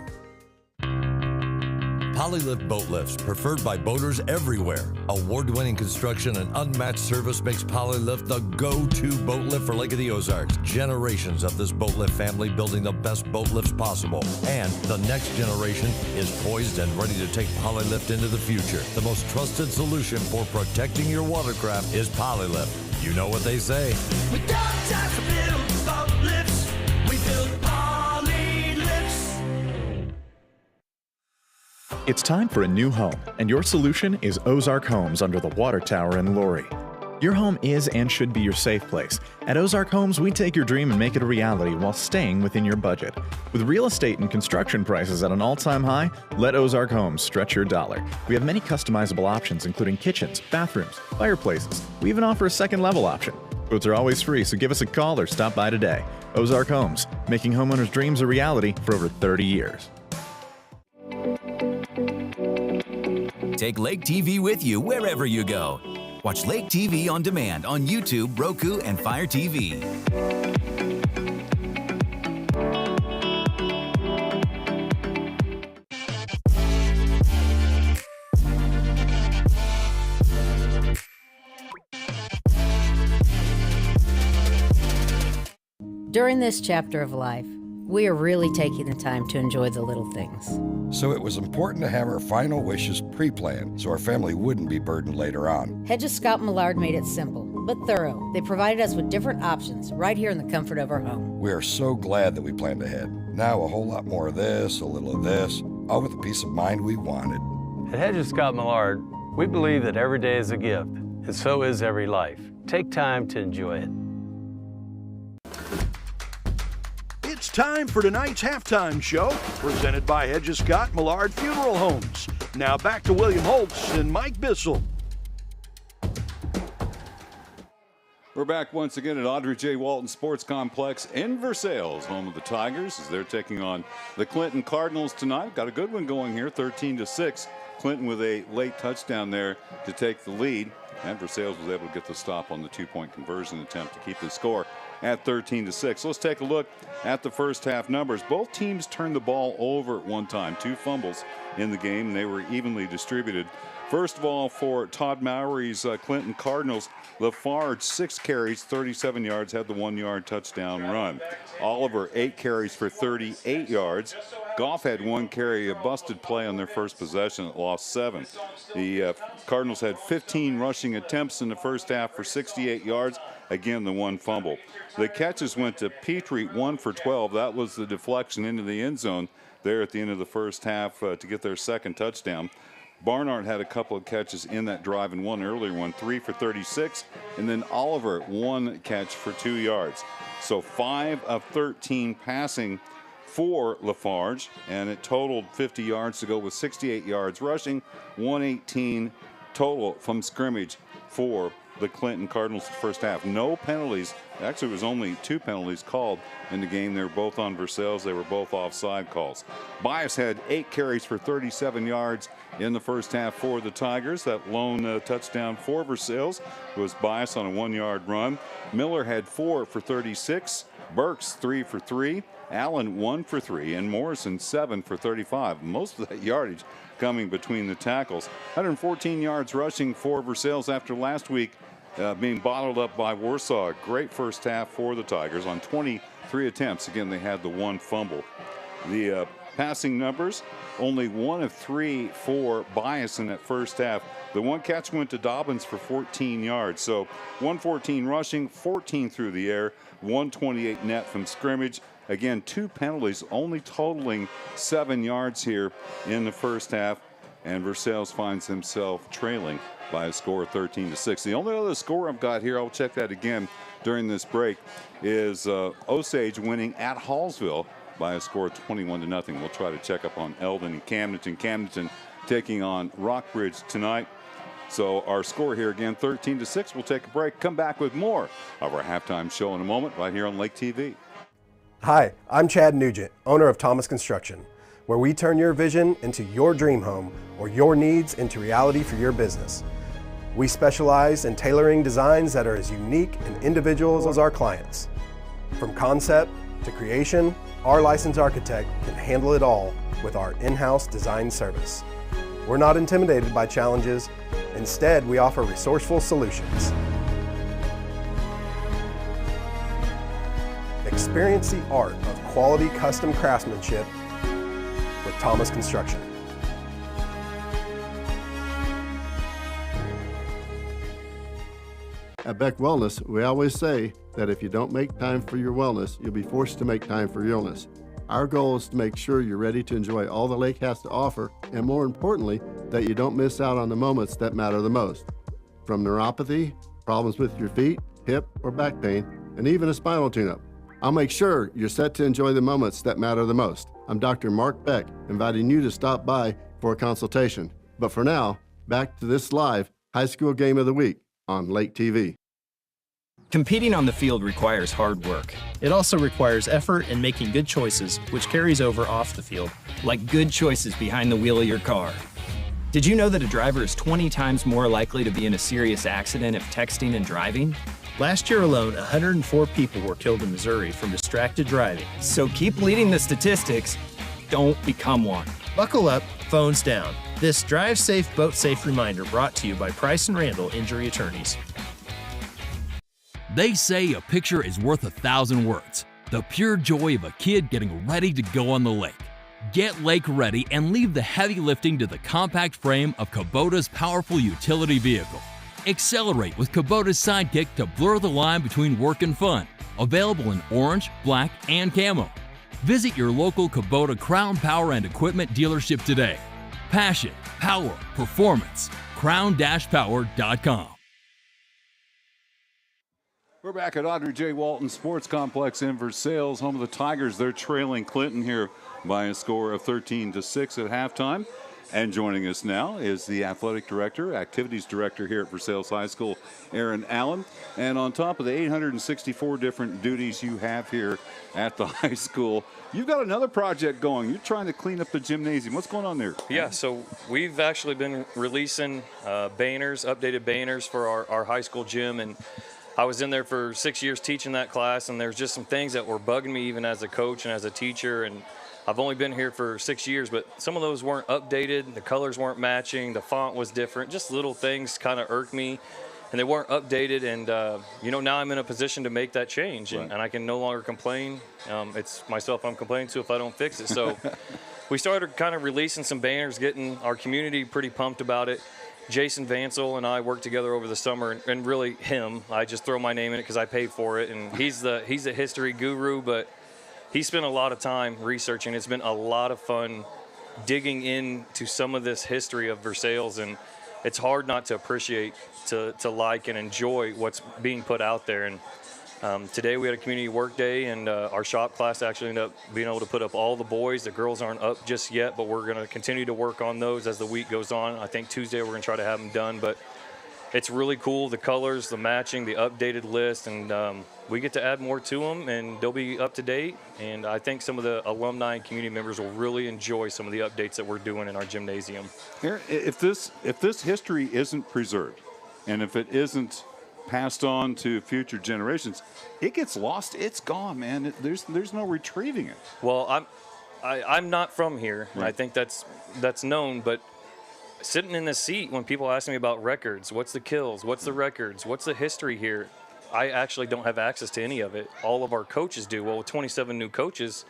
Polylift boat lifts, preferred by boaters everywhere. Award-winning construction and unmatched service makes Polylift the go-to boat lift for Lake of the Ozarks. Generations of this boat lift family building the best boat lifts possible. And the next generation is poised and ready to take Polylift into the future. The most trusted solution for protecting your watercraft is Polylift. You know what they say. We don't just build boat lifts, we build poly lifts. It's time for a new home, and your solution is Ozark Homes under the water tower in Laurie. Your home is and should be your safe place. At Ozark Homes, we take your dream and make it a reality while staying within your budget. With real estate and construction prices at an all-time high, let Ozark Homes stretch your dollar. We have many customizable options, including kitchens, bathrooms, fireplaces. We even offer a second-level option. Quotes are always free, so give us a call or stop by today. Ozark Homes, making homeowners' dreams a reality for over 30 years. Take Lake TV with you wherever you go. Watch Lake TV on demand on YouTube, Roku, and Fire TV. During this chapter of life, we are really taking the time to enjoy the little things. So it was important to have our final wishes pre-planned so our family wouldn't be burdened later on. Hedges Scott Millard made it simple, but thorough. They provided us with different options right here in the comfort of our home. We are so glad that we planned ahead. Now a whole lot more of this, a little of this, all with the peace of mind we wanted. At Hedges Scott Millard, we believe that every day is a gift, and so is every life. Take time to enjoy it. It's time for tonight's halftime show, presented by Hedges Scott Millard Funeral Homes. Now back to William Holtz and Mike Bissell. We're back once again at Audrey J. Walton Sports Complex in Versailles, home of the Tigers, as they're taking on the Clinton Cardinals tonight. Got a good one going here, 13-6. Clinton with a late touchdown there to take the lead, and Versailles was able to get the stop on the two-point conversion attempt to keep the score at 13-6. Let's take a look at the first half numbers. Both teams turned the ball over at one time. 2 fumbles in the game, and they were evenly distributed. First of all, for Todd Mowry's Clinton Cardinals, Lafarge, 6 carries, 37 yards, had the 1-yard touchdown run. Oliver, 8 carries for 38 yards. Goff had 1 carry, a busted play on their first possession that lost 7. The Cardinals had 15 rushing attempts in the first half for 68 yards. Again, the 1 fumble. The catches went to Petrie, 1 for 12. That was the deflection into the end zone there at the end of the first half to get their second touchdown. Barnard had a couple of catches in that drive, and one earlier one, 3 for 36. And then Oliver, 1 catch for 2 yards. So 5 of 13 passing for Lafarge, and it totaled 50 yards to go with 68 yards rushing, 118 total from scrimmage for the Clinton Cardinals the first half. No penalties. Actually, it was only 2 penalties called in the game. They were both on Versailles. They were both offside calls. Bias had 8 carries for 37 yards in the first half for the Tigers. That lone touchdown for Versailles was Bias on a 1-yard run. Miller had 4 for 36. Burks 3 for 3. Allen 1 for 3, and Morrison 7 for 35. Most of that yardage coming between the tackles. 114 yards rushing for Versailles after last week being bottled up by Warsaw. Great first half for the Tigers on 23 attempts. Again, they had the 1 fumble. The passing numbers, only 1 of 3 for Bias in that first half. The 1 catch went to Dobbins for 14 yards. So 114 rushing, 14 through the air, 128 net from scrimmage. Again, 2 penalties, only totaling 7 yards here in the first half. And Versailles finds himself trailing by a score of 13-6. The only other score I've got here, I'll check that again during this break, is Osage winning at Hallsville by a score of 21-0. We'll try to check up on Eldon and Camdenton. Camdenton taking on Rockbridge tonight. So our score here again, 13-6. We'll take a break, come back with more of our halftime show in a moment right here on Lake TV. Hi, I'm Chad Nugent, owner of Thomas Construction, where we turn your vision into your dream home or your needs into reality for your business. We specialize in tailoring designs that are as unique and individual as our clients. From concept to creation, our licensed architect can handle it all with our in-house design service. We're not intimidated by challenges. Instead, we offer resourceful solutions. Experience the art of quality custom craftsmanship with Thomas Construction. At Beck Wellness, we always say that if you don't make time for your wellness, you'll be forced to make time for your illness. Our goal is to make sure you're ready to enjoy all the lake has to offer, and more importantly, that you don't miss out on the moments that matter the most. From neuropathy, problems with your feet, hip, or back pain, and even a spinal tune-up, I'll make sure you're set to enjoy the moments that matter the most. I'm Dr. Mark Beck, inviting you to stop by for a consultation. But for now, back to this live high school game of the week on Lake TV. Competing on the field requires hard work. It also requires effort and making good choices, which carries over off the field. Like good choices behind the wheel of your car. Did you know that a driver is 20 times more likely to be in a serious accident if texting and driving? Last year alone, 104 people were killed in Missouri from distracted driving. So keep leading the statistics. Don't become one. Buckle up, phones down. This Drive Safe, Boat Safe reminder brought to you by Price & Randall Injury Attorneys. They say a picture is worth 1,000 words. The pure joy of a kid getting ready to go on the lake. Get lake ready and leave the heavy lifting to the compact frame of Kubota's powerful utility vehicle. Accelerate with Kubota's Sidekick to blur the line between work and fun. Available in orange, black, and camo. Visit your local Kubota Crown Power and Equipment dealership today. Passion, power, performance. crown-power.com. We're back at Audrey J. Walton Sports Complex in Versailles, home of the Tigers. They're trailing Clinton here by a score of 13-6 at halftime. And joining us now is the athletic director, activities director here at Versailles High School, Aaron Allen. And on top of the 864 different duties you have here at the high school, you've got another project going. You're trying to clean up the gymnasium. What's going on there? Yeah, so we've actually been releasing banners, updated banners for our high school gym. And I was in there for 6 years teaching that class, and there's just some things that were bugging me even as a coach and as a teacher. And I've only been here for 6 years, but some of those weren't updated. The colors weren't matching. The font was different. Just little things kind of irked me. and they weren't updated. And now I'm in a position to make that change, and I can no longer complain. It's myself I'm complaining to if I don't fix it. So we started kind of releasing some banners, getting our community pretty pumped about it. Jason Vansel and I worked together over the summer, and really him. I just throw my name in it because I paid for it, and he's a history guru, but he spent a lot of time researching. It's been a lot of fun digging into some of this history of Versailles, and it's hard not to appreciate, to like and enjoy what's being put out there. And today we had a community work day, and our shop class actually ended up being able to put up all the boys. The girls aren't up just yet, but we're going to continue to work on those as the week goes on. I think Tuesday we're going to try to have them done, but it's really cool, the colors, the matching, the updated list, and we get to add more to them, and they'll be up to date. And I think some of the alumni and community members will really enjoy some of the updates that we're doing in our gymnasium. Here, if this history isn't preserved, and if it isn't passed on to future generations, it gets lost. It's gone, man. There's no retrieving it. Well, I'm not from here. Right. I think that's known, but sitting in the seat when people ask me about records, what's the kills, what's the records, what's the history here, I actually don't have access to any of it. All of our coaches do. Well, with 27 new coaches,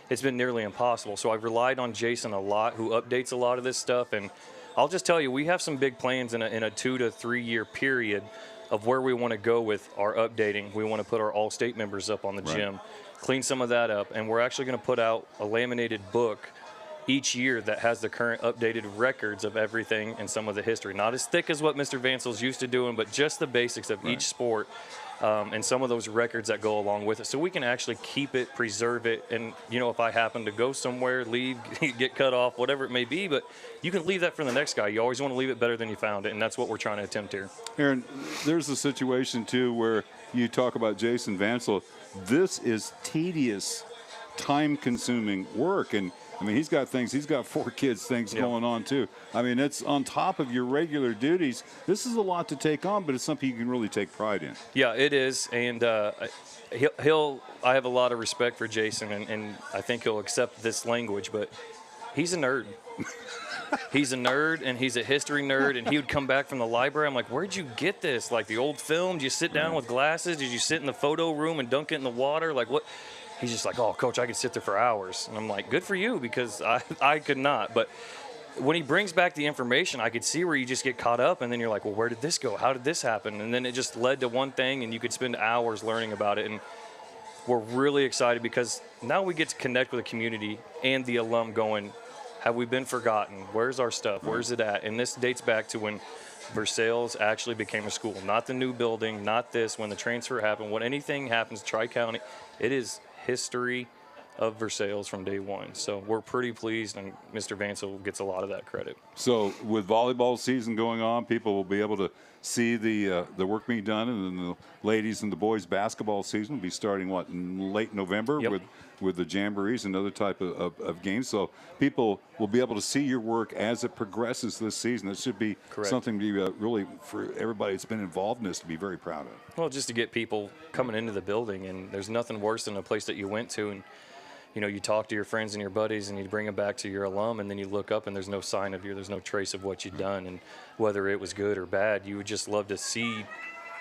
it's been nearly impossible. So I've relied on Jason a lot, who updates a lot of this stuff. And I'll just tell you, we have some big plans in a 2 to 3 year period of where we want to go with our updating. We want to put our all-state members up on the gym, clean some of that up, and we're actually going to put out a laminated book each year that has the current updated records of everything and some of the history. Not as thick as what Mr. Vansel's used to doing, but just the basics of each sport, and some of those records that go along with it, so we can actually keep it, preserve it. And if I happen to go somewhere, leave, get cut off, whatever it may be, but you can leave that for the next guy. You always want to leave it better than you found it, and that's what we're trying to attempt here. Aaron, there's a situation too where you talk about Jason Vansel. This is tedious, time-consuming work, and I mean, he's got 4 kids, going on too. I mean, it's on top of your regular duties. This is a lot to take on, but it's something you can really take pride in. Yeah, it is. And I have a lot of respect for Jason, and I think he'll accept this language, but he's a nerd. He's a nerd, and he's a history nerd, and he would come back from the library. I'm like, where'd you get this? Like the old film? Did you sit down with glasses? Did you sit in the photo room and dunk it in the water? Like what? He's just like, oh, Coach, I could sit there for hours. And I'm like, good for you, because I could not. But when he brings back the information, I could see where you just get caught up, and then you're like, well, where did this go? How did this happen? And then it just led to one thing, and you could spend hours learning about it. And we're really excited because now we get to connect with the community and the alum going, have we been forgotten? Where's our stuff? Where's it at? And this dates back to when Versailles actually became a school, not the new building, not this, when the transfer happened. When anything happens, Tri-County, it is history of Versailles from day one. So we're pretty pleased, and Mr. Vansel gets a lot of that credit. So with volleyball season going on, people will be able to see the work being done, and then the ladies and the boys basketball season will be starting in late November with the jamborees and other type of games. So people will be able to see your work as it progresses this season. It should be something to be really, for everybody that's been involved in this, to be very proud of. Well, just to get people coming into the building, and there's nothing worse than a place that you went to and you talk to your friends and your buddies, and you bring them back to your alum, and then you look up and there's no sign of you, there's no trace of what you've done, and whether it was good or bad, you would just love to see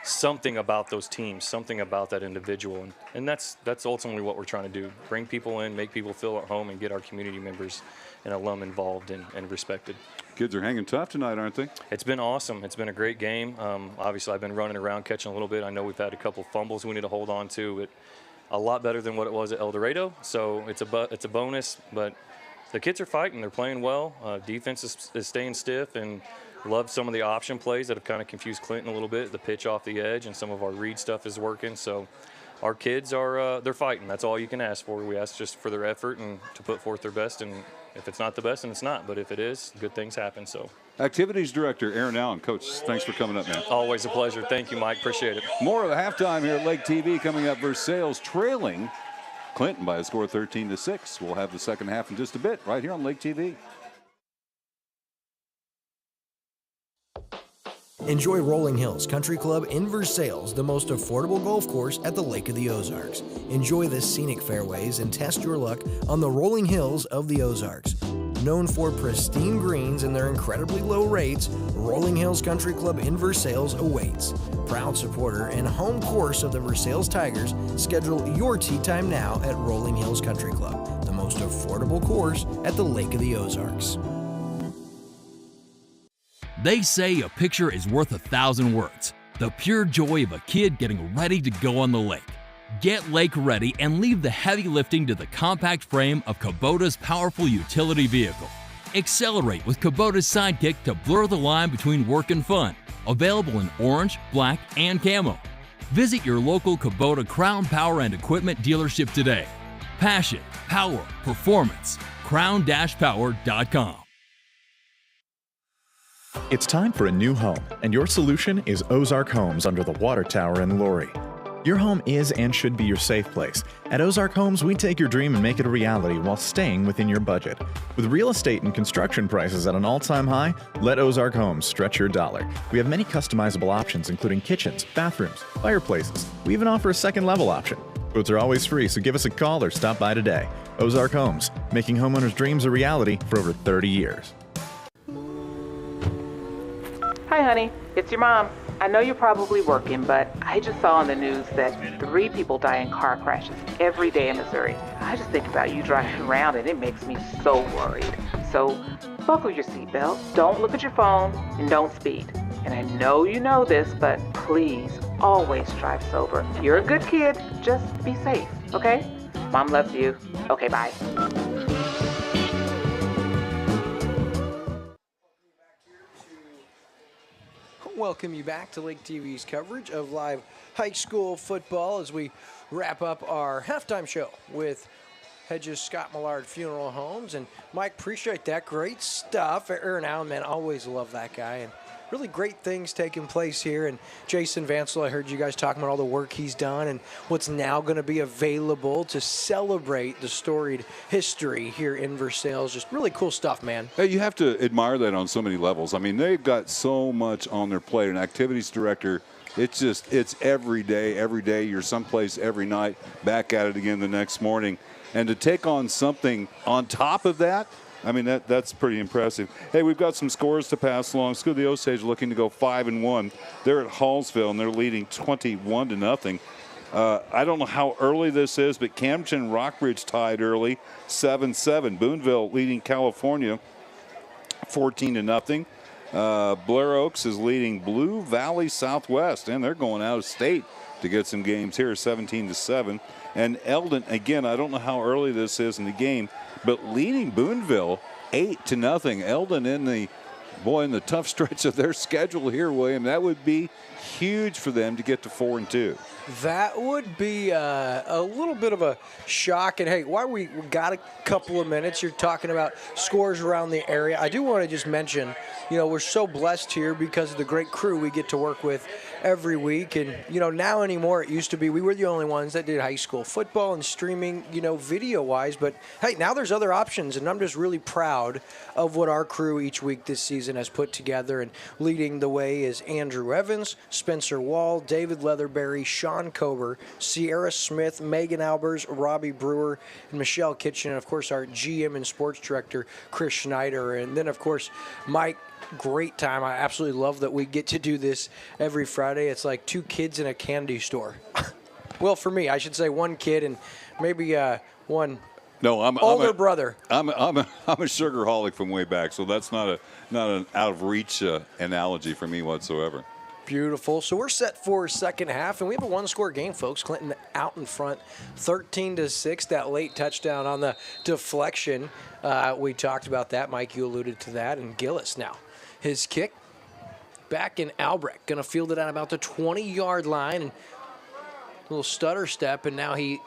something about those teams, something about that individual, and that's ultimately what we're trying to do: bring people in, make people feel at home, and get our community members and alum involved and respected. Kids are hanging tough tonight, aren't they? It's been awesome. It's been a great game. Obviously, I've been running around catching a little bit. I know we've had a couple fumbles we need to hold on to, but a lot better than what it was at El Dorado, so it's a bonus. But the kids are fighting. They're playing well. Defense is staying stiff, and love some of the option plays that have kind of confused Clinton a little bit. The pitch off the edge, and some of our read stuff is working. So our kids are they're fighting. That's all you can ask for. We ask just for their effort and to put forth their best. And if it's not the best, then it's not. But if it is, good things happen. So. Activities Director Aaron Allen. Coach, thanks for coming up, man. Always a pleasure. Thank you, Mike. Appreciate it. More of the halftime here at Lake TV coming up. Versailles trailing Clinton by a score of 13-6. We'll have the second half in just a bit right here on Lake TV. Enjoy Rolling Hills Country Club in Versailles, the most affordable golf course at the Lake of the Ozarks. Enjoy the scenic fairways and test your luck on the rolling hills of the Ozarks. Known for pristine greens and their incredibly low rates, Rolling Hills Country Club in Versailles awaits. Proud supporter and home course of the Versailles Tigers, schedule your tee time now at Rolling Hills Country Club, the most affordable course at the Lake of the Ozarks. They say a picture is worth 1,000 words. The pure joy of a kid getting ready to go on the lake. Get lake ready and leave the heavy lifting to the compact frame of Kubota's powerful utility vehicle. Accelerate with Kubota's Sidekick to blur the line between work and fun. Available in orange, black, and camo. Visit your local Kubota Crown Power and Equipment dealership today. Passion, power, performance. crown-power.com. It's time for a new home, and your solution is Ozark Homes under the Water Tower in Lori. Your home is and should be your safe place. At Ozark Homes, we take your dream and make it a reality while staying within your budget. With real estate and construction prices at an all-time high, let Ozark Homes stretch your dollar. We have many customizable options, including kitchens, bathrooms, fireplaces. We even offer a second level option. Quotes are always free, so give us a call or stop by today. Ozark Homes, making homeowners' dreams a reality for over 30 years. Hi, honey. It's your mom. I know you're probably working, but I just saw on the news that 3 people die in car crashes every day in Missouri. I just think about you driving around, and it makes me so worried. So buckle your seatbelt, don't look at your phone, and don't speed. And I know you know this, but please always drive sober. You're a good kid. Just be safe, okay? Mom loves you. Okay, bye. Welcome you back to Lake TV's coverage of live high school football as we wrap up our halftime show with Hedges Scott Millard Funeral Homes. And Mike, appreciate that. Great stuff. Aaron Allen, man, always love that guy. And really great things taking place here. And Jason Vansel, I heard you guys talking about all the work he's done and what's now going to be available to celebrate the storied history here in Versailles. Just really cool stuff, man. Hey, you have to admire that on so many levels. I mean, they've got so much on their plate. An activities director, it's every day. You're someplace every night, back at it again the next morning. And to take on something on top of that, I mean, that's pretty impressive. Hey, we've got some scores to pass along. School of the Osage looking to go 5-1. They're at Hallsville, and they're leading 21-0. I don't know how early this is, but Camden and Rockridge tied early, 7-7. Boonville leading California 14-0. Blair Oaks is leading Blue Valley Southwest, and they're going out of state to get some games here, 17-7. And Eldon, again, I don't know how early this is in the game, but leading Boonville 8-0. Eldon in the tough stretch of their schedule here, William. That would be huge for them to get to 4-2. That would be a little bit of a shock. And, hey, while we got a couple of minutes, you're talking about scores around the area. I do want to just mention, we're so blessed here because of the great crew we get to work with every week. And, now anymore, it used to be we were the only ones that did high school football and streaming, video-wise. But, hey, now there's other options, and I'm just really proud of what our crew each week this season has put together. And leading the way is Andrew Evans, Spencer Wall, David Leatherberry, Sean Kober, Sierra Smith, Megan Albers, Robbie Brewer, and Michelle Kitchen, and, of course, our GM and sports director, Chris Schneider. And then, of course, Mike, great time. I absolutely love that we get to do this every Friday. It's like 2 kids in a candy store. Well, for me, I should say 1 kid and maybe one older brother. I'm a sugarholic from way back, so that's not an out of reach analogy for me whatsoever. Beautiful. So we're set for second half, and we have a 1-score game, folks. Clinton out in front, 13-6. That late touchdown on the deflection. We talked about that. Mike, you alluded to that. And Gillis now. His kick back in Albrecht. Going to field it at about the 20-yard line. And a little stutter step, and now he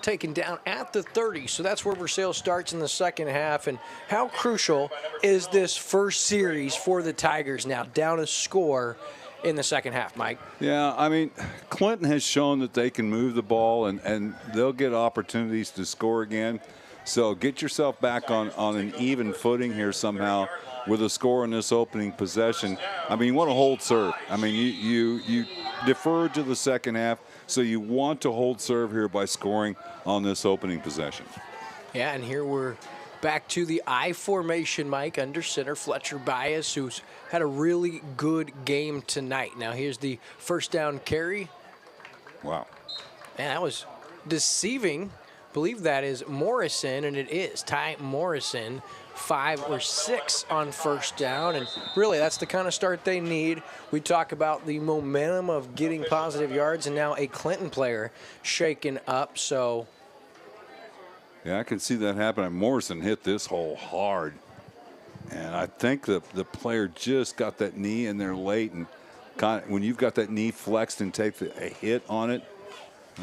taken down at the 30. So that's where Versailles starts in the second half. And how crucial is this first series for the Tigers now? Down a score in the second half, Mike. Yeah, I mean, Clinton has shown that they can move the ball, and they'll get opportunities to score again. So get yourself back on an even footing here somehow with a score in this opening possession. I mean, you want to hold serve. I mean, you deferred to the second half, so you want to hold serve here by scoring on this opening possession. Yeah, and here we're Back to the I formation, Mike, under center, Fletcher Bias, who's had a really good game tonight. Now here's the first down carry. Wow. Man, that was deceiving. Believe that is Morrison, and it is Ty Morrison, 5 or 6 on first down, and really that's the kind of start they need. We talk about the momentum of getting positive yards, and now a Clinton player shaken up, so. Yeah, I can see that happening. Morrison hit this hole hard, and I think the player just got that knee in there late, and when you've got that knee flexed and take a hit on it,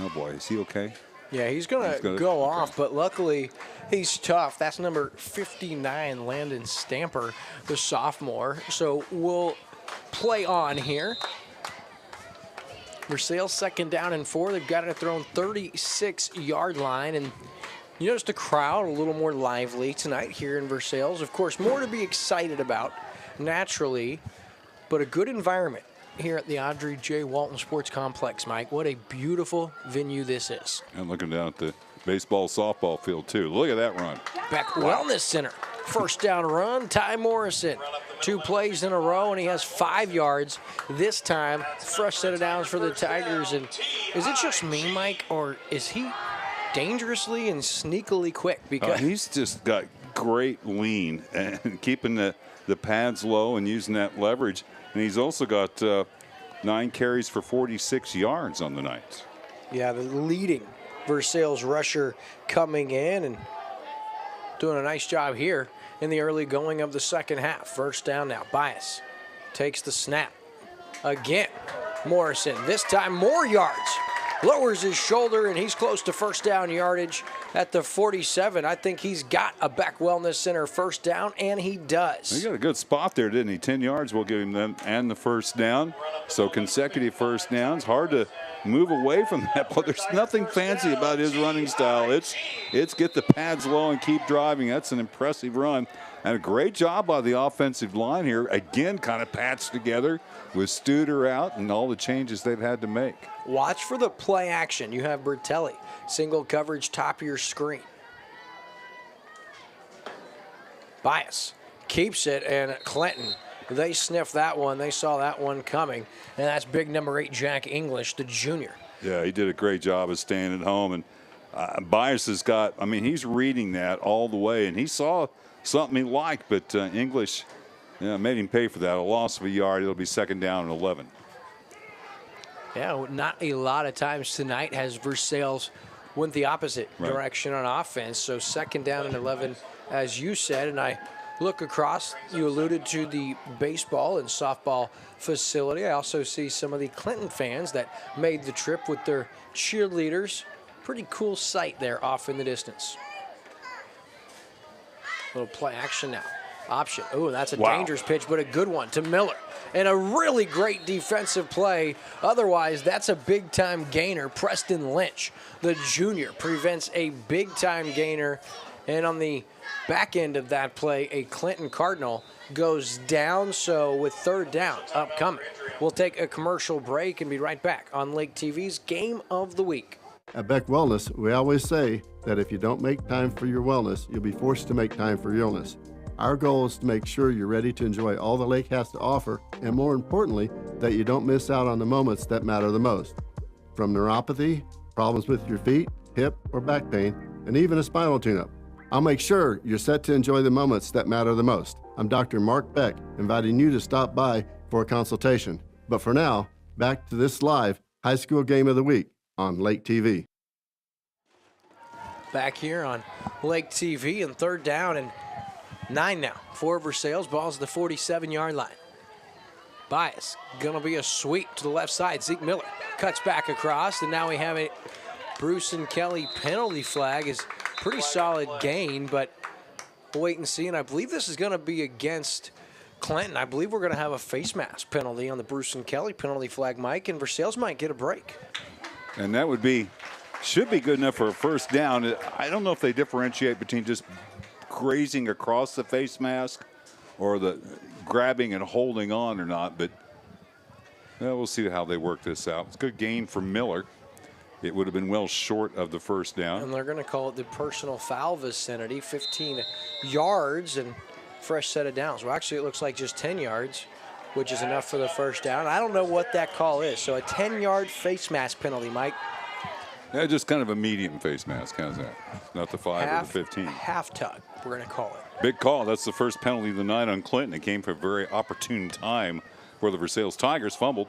oh boy, is he okay? Yeah, he's going to go off, but luckily he's tough. That's number 59, Landon Stamper, the sophomore. So we'll play on here. Versailles second down and 4. They've got it at their own 36-yard line. And you notice the crowd a little more lively tonight here in Versailles. Of course, more to be excited about, naturally, but a good environment here at the Audrey J. Walton Sports Complex, Mike. What a beautiful venue this is. And looking down at the baseball, softball field, too. Look at that run. Beck Wellness Center. First down run, Ty Morrison. 2 plays in a row, and he has 5 yards this time. Fresh set of downs for the Tigers. And is it just me, Mike, or is he dangerously and sneakily quick? Because he's just got great lean and keeping the pads low and using that leverage. And he's also got 9 carries for 46 yards on the night. Yeah, the leading Versailles rusher coming in and doing a nice job here in the early going of the second half. First down now. Bias takes the snap. Again, Morrison. This time more yards. Lowers his shoulder, and he's close to first down yardage at the 47. I think he's got a Beck Wellness Center first down, and he does. He got a good spot there, didn't he? 10 yards will give him them and the first down. So consecutive first downs. Hard to move away from that, but there's nothing fancy about his running style. It's get the pads low and keep driving. That's an impressive run. And a great job by the offensive line here. Again, kind of patched together with Studer out and all the changes they've had to make. Watch for the play action. You have Bertelli, single coverage, top of your screen. Bias keeps it, and Clinton, they sniffed that one. They saw that one coming, and that's big number 8, Jack English, the junior. Yeah, he did a great job of staying at home. And Bias has got, I mean, he's reading that all the way, and he saw something he liked, but English made him pay for that. A loss of a yard. It'll be second down and 11. Yeah, not a lot of times tonight has Versailles went the opposite direction on offense. So second down and 11, as you said. And I look across, you alluded to the baseball and softball facility. I also see some of the Clinton fans that made the trip with their cheerleaders. Pretty cool sight there off in the distance. Little play action now. Option. Oh, that's a dangerous pitch, but a good one to Miller. And a really great defensive play. Otherwise, that's a big-time gainer. Preston Lynch, the junior, prevents a big-time gainer. And on the back end of that play, a Clinton Cardinal goes down. So with third down upcoming, we'll take a commercial break and be right back on Lake TV's Game of the Week. At Beck Wellness, we always say that if you don't make time for your wellness, you'll be forced to make time for your illness. Our goal is to make sure you're ready to enjoy all the lake has to offer, and more importantly, that you don't miss out on the moments that matter the most. From neuropathy, problems with your feet, hip, or back pain, and even a spinal tune-up. I'll make sure you're set to enjoy the moments that matter the most. I'm Dr. Mark Beck, inviting you to stop by for a consultation. But for now, back to this live high school game of the week on Lake TV. Back here on Lake TV and third down and 9 now for Versailles. Ball's at the 47-yard line. Bias gonna be a sweep to the left side. Zeke Miller cuts back across, and now we have a Bruce and Kelly penalty flag. Is pretty solid gain, but we'll wait and see. And I believe this is gonna be against Clinton. I believe we're gonna have a face mask penalty on the Bruce and Kelly penalty flag, Mike, and Versailles might get a break. And that should be good enough for a first down. I don't know if they differentiate between just grazing across the face mask or the grabbing and holding on or not, but we'll see how they work this out. It's a good gain for Miller. It would have been well short of the first down. And they're going to call it the personal foul vicinity, 15 yards and fresh set of downs. Well, actually, it looks like just 10 yards, which is enough for the first down. I don't know what that call is. So a 10-yard face mask penalty, Mike. Yeah, just kind of a medium face mask. How's that? Not the 5 or the 15. Half tug, we're going to call it. Big call. That's the first penalty of the night on Clinton. It came for a very opportune time where the Versailles Tigers fumbled.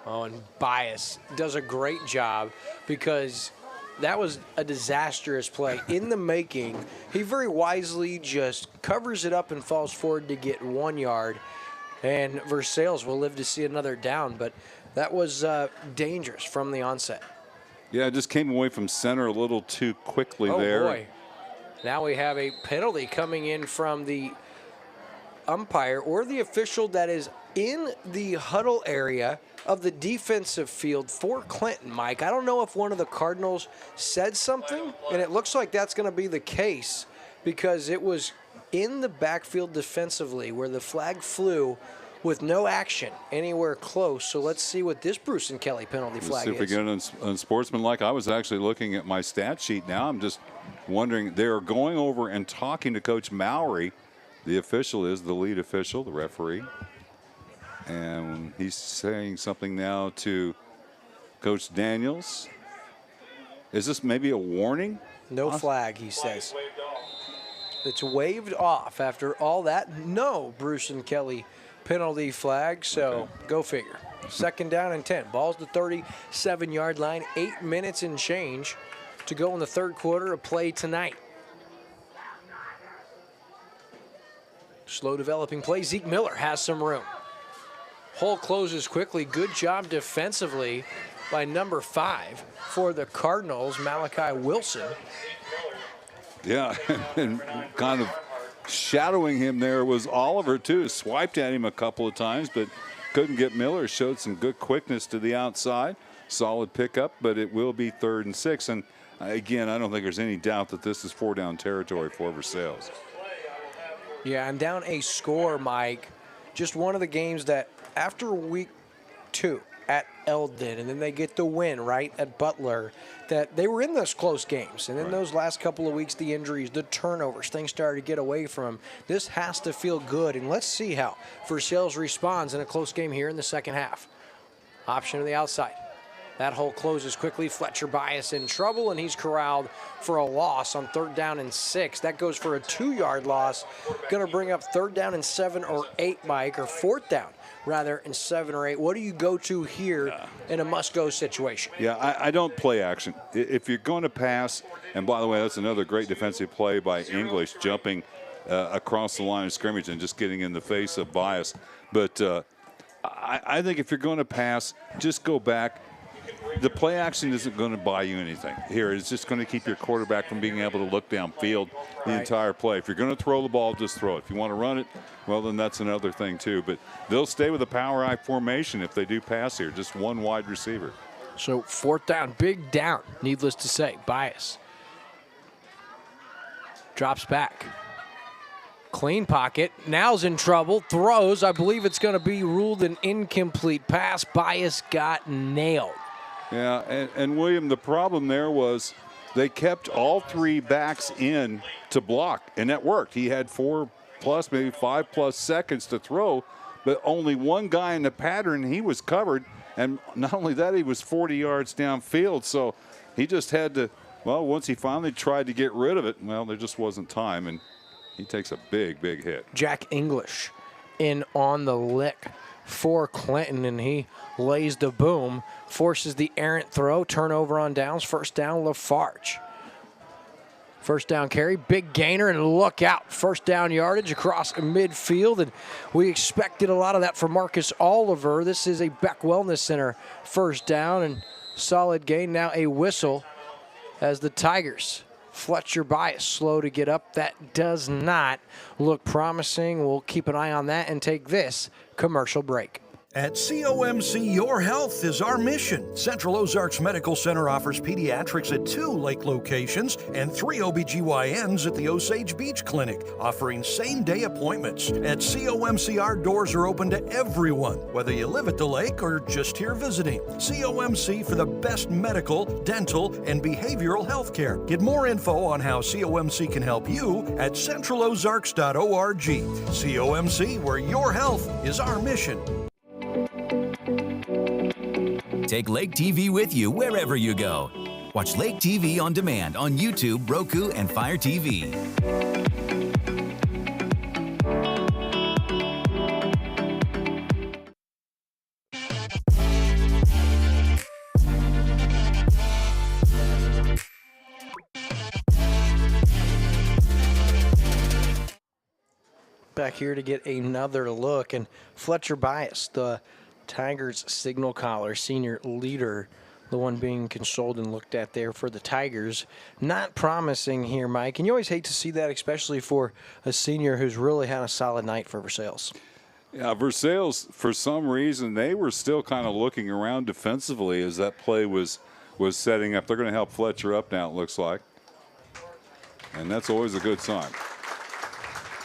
Oh, and Bias does a great job because that was a disastrous play in the making. He very wisely just covers it up and falls forward to get 1 yard. And Versailles will live to see another down, but that was dangerous from the onset. Yeah, it just came away from center a little too quickly there. Oh, boy. Now we have a penalty coming in from the umpire or the official that is in the huddle area of the defensive field for Clinton, Mike. I don't know if one of the Cardinals said something, and it looks like that's going to be the case because it was in the backfield defensively where the flag flew with no action anywhere close. So let's see what this Bruce and Kelly penalty flag see if we is. get it unsportsmanlike. I was actually looking at my stat sheet now. I'm just wondering, they're going over and talking to Coach Mowry. The official is the lead official, the referee. And he's saying something now to Coach Daniels. Is this maybe a warning? No flag, he says. It's waved off after all that. No Bruce and Kelly penalty flag, so go figure. Second down and 10. Ball's the 37-yard line. 8 minutes and change to go in the third quarter of play tonight. Slow developing play. Zeke Miller has some room. Hole closes quickly. Good job defensively by number 5 for the Cardinals, Malachi Wilson. Yeah, and kind of shadowing him there was Oliver, too. Swiped at him a couple of times, but couldn't get Miller. Showed some good quickness to the outside. Solid pickup, but it will be 3rd and 6. And, again, I don't think there's any doubt that this is 4-down territory for Versailles. Yeah, and down a score, Mike. Just one of the games that after week 2 at Eldon, and then they get the win, right, at Butler, that they were in those close games. And then those last couple of weeks, the injuries, the turnovers, things started to get away from them. This has to feel good, and let's see how Versailles responds in a close game here in the second half. Option to the outside. That hole closes quickly. Fletcher Bias in trouble, and he's corralled for a loss on 3rd down and 6. That goes for a 2-yard loss. Going to bring up 3rd down and 7 or 8, Mike, or 4th down, rather, in 7 or 8. What do you go to here in a must-go situation? Yeah, I don't play action. If you're going to pass, and by the way, that's another great defensive play by English, jumping across the line of scrimmage and just getting in the face of Bias. But I think if you're going to pass, just go back. The play action isn't going to buy you anything. Here, it's just going to keep your quarterback from being able to look downfield the entire play. If you're going to throw the ball, just throw it. If you want to run it, well, then that's another thing too. But they'll stay with the power I formation if they do pass here. Just one wide receiver. So 4th down, big down, needless to say. Bias drops back. Clean pocket. Now's in trouble. Throws. I believe it's going to be ruled an incomplete pass. Bias got nailed. Yeah, and William, the problem there was they kept all 3 backs in to block, and that worked. He had 4+, maybe 5+ seconds to throw, but only one guy in the pattern, he was covered. And not only that, he was 40 yards downfield, so he just had to, well, once he finally tried to get rid of it, well, there just wasn't time, and he takes a big, big hit. Jack English in on the lick for Clinton, and he lays the boom, forces the errant throw, turnover on downs, 1st down, Lafarge. 1st down carry, big gainer, and look out. 1st down yardage across midfield, and we expected a lot of that from Marcus Oliver. This is a Beck Wellness Center 1st down, and solid gain. Now a whistle as the Tigers. Fletcher Bias slow to get up. That does not look promising. We'll keep an eye on that and take this commercial break. At COMC, your health is our mission. Central Ozarks Medical Center offers pediatrics at 2 lake locations and 3 OBGYNs at the Osage Beach Clinic, offering same-day appointments. At COMC, our doors are open to everyone, whether you live at the lake or just here visiting. COMC for the best medical, dental, and behavioral health care. Get more info on how COMC can help you at centralozarks.org. COMC, where your health is our mission. Take Lake TV with you wherever you go. Watch Lake TV on demand on YouTube, Roku, and Fire TV. Back here to get another look, and Fletcher Bias, the Tigers signal caller, senior leader, the one being consoled and looked at there for the Tigers. Not promising here, Mike, and you always hate to see that, especially for a senior who's really had a solid night for Versailles. Yeah, Versailles, for some reason, they were still kind of looking around defensively as that play was setting up. They're going to help Fletcher up now, it looks like. And that's always a good sign.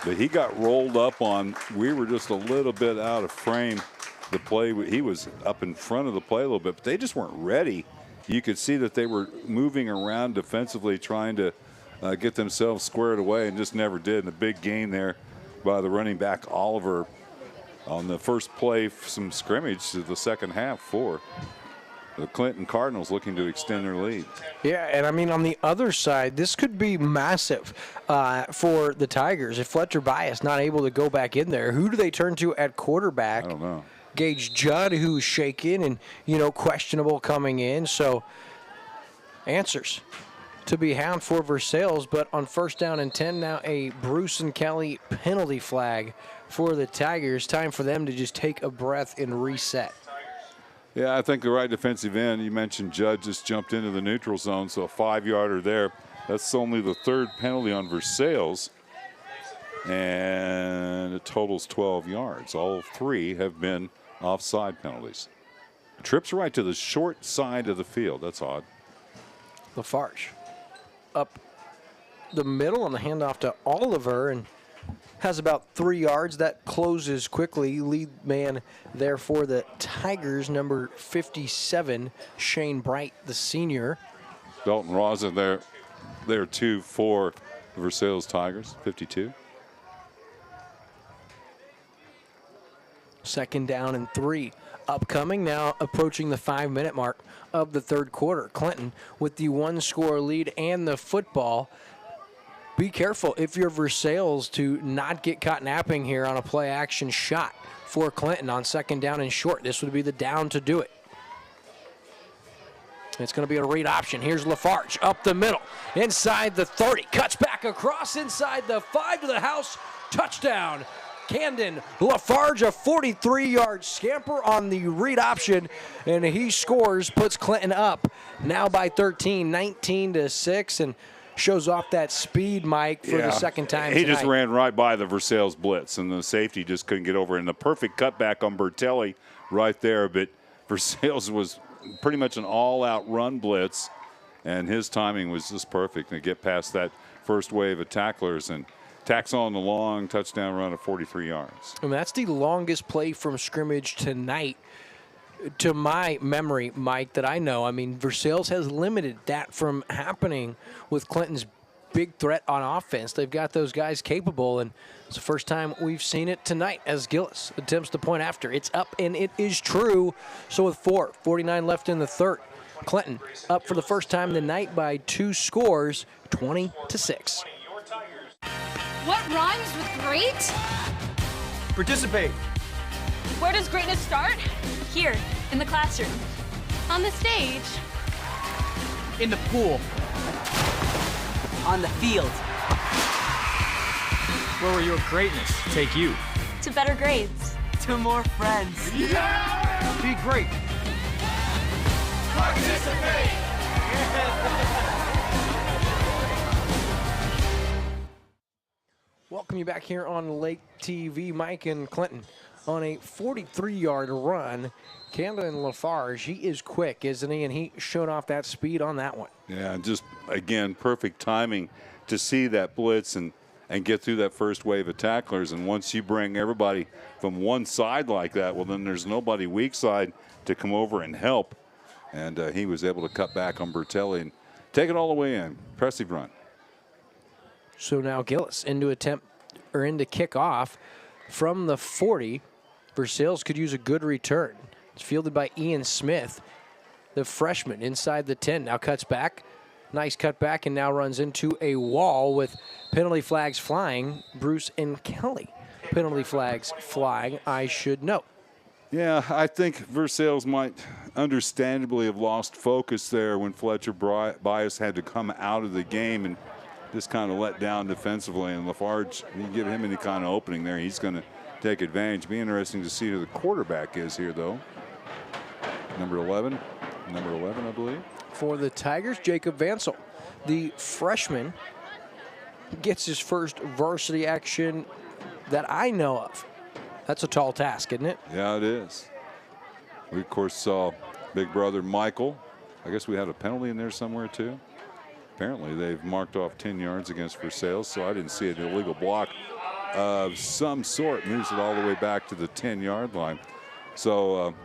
But he got rolled up on. We were just a little bit out of frame. The play, he was up in front of the play a little bit, but they just weren't ready. You could see that they were moving around defensively, trying to get themselves squared away, and just never did. And a big gain there by the running back Oliver on the first play, some scrimmage to the second half for the Clinton Cardinals, looking to extend their lead. Yeah, and I mean, on the other side, this could be massive for the Tigers. If Fletcher Bias not able to go back in there, who do they turn to at quarterback? I don't know. Gage Judd, who's shaken and, questionable coming in. So answers to be hound for Versailles, but on 1st down and 10 now, a Bruce and Kelly penalty flag for the Tigers. Time for them to just take a breath and reset. Yeah, I think the right defensive end, you mentioned Judd just jumped into the neutral zone, so a 5-yarder there. That's only the 3rd penalty on Versailles, and it totals 12 yards. All 3 have been offside penalties. Trips right to the short side of the field. That's odd. Lafarge up the middle on the handoff to Oliver, and has about 3 yards. That closes quickly. Lead man there for the Tigers, number 57, Shane Bright, the senior. Dalton Raza there too for the Versailles Tigers, 52. 2nd down and 3. Upcoming now, approaching the 5-minute mark of the 3rd quarter. Clinton with the 1-score lead and the football. Be careful if you're Versailles to not get caught napping here on a play-action shot for Clinton on 2nd down and short. This would be the down to do it. It's going to be a read option. Here's Lafarge up the middle, inside the 30, cuts back across inside the 5 to the house. Touchdown, Camden Lafarge, a 43-yard scamper on the read option, and he scores, puts Clinton up now by 13, 19-6, and shows off that speed, Mike, for the second time He tonight. just ran right by the Versailles blitz, and the safety just couldn't get over. And the perfect cutback on Bertelli right there, but Versailles was pretty much an all-out run blitz, and his timing was just perfect to get past that first wave of tacklers and tacks on the long touchdown run of 43 yards. And that's the longest play from scrimmage tonight, to my memory, Mike, that I know. I mean, Versailles has limited that from happening with Clinton's big threat on offense. They've got those guys capable, and it's the first time we've seen it tonight as Gillis attempts to point after. It's up, and it is true. So with 4:49 left in the 3rd, Clinton up for the first time in the night by 2 scores, 20-6. What rhymes with great? Participate. Where does greatness start? Here, in the classroom. On the stage. In the pool. On the field. Where will your greatness take you? To better grades. To more friends. Yeah! Be great. Participate! Welcome you back here on Lake TV. Mike and Clinton on a 43-yard run. Camden Lafarge, he is quick, isn't he? And he showed off that speed on that one. Yeah, just, again, perfect timing to see that blitz and get through that first wave of tacklers. And once you bring everybody from one side like that, well, then there's nobody weak side to come over and help. And he was able to cut back on Bertelli and take it all the way in. Impressive run. So now Gillis into kickoff from the 40. Versailles could use a good return. It's fielded by Ian Smith, the freshman, inside the 10. Now cuts back. Nice cut back and now runs into a wall with penalty flags flying. Bruce and Kelly. Penalty flags flying, I should note. Yeah, I think Versailles might understandably have lost focus there when Fletcher Bias had to come out of the game and just kind of let down defensively. And Lafarge, you give him any kind of opening there, he's going to take advantage. Be interesting to see who the quarterback is here, though. Number 11, I believe. For the Tigers, Jacob Vansel, the freshman, gets his first varsity action that I know of. That's a tall task, isn't it? Yeah, it is. We, of course, saw big brother Michael. I guess we had a penalty in there somewhere, too. Apparently, they've marked off 10 yards against Versailles, so I didn't see an illegal block of some sort. Moves it all the way back to the 10-yard line. So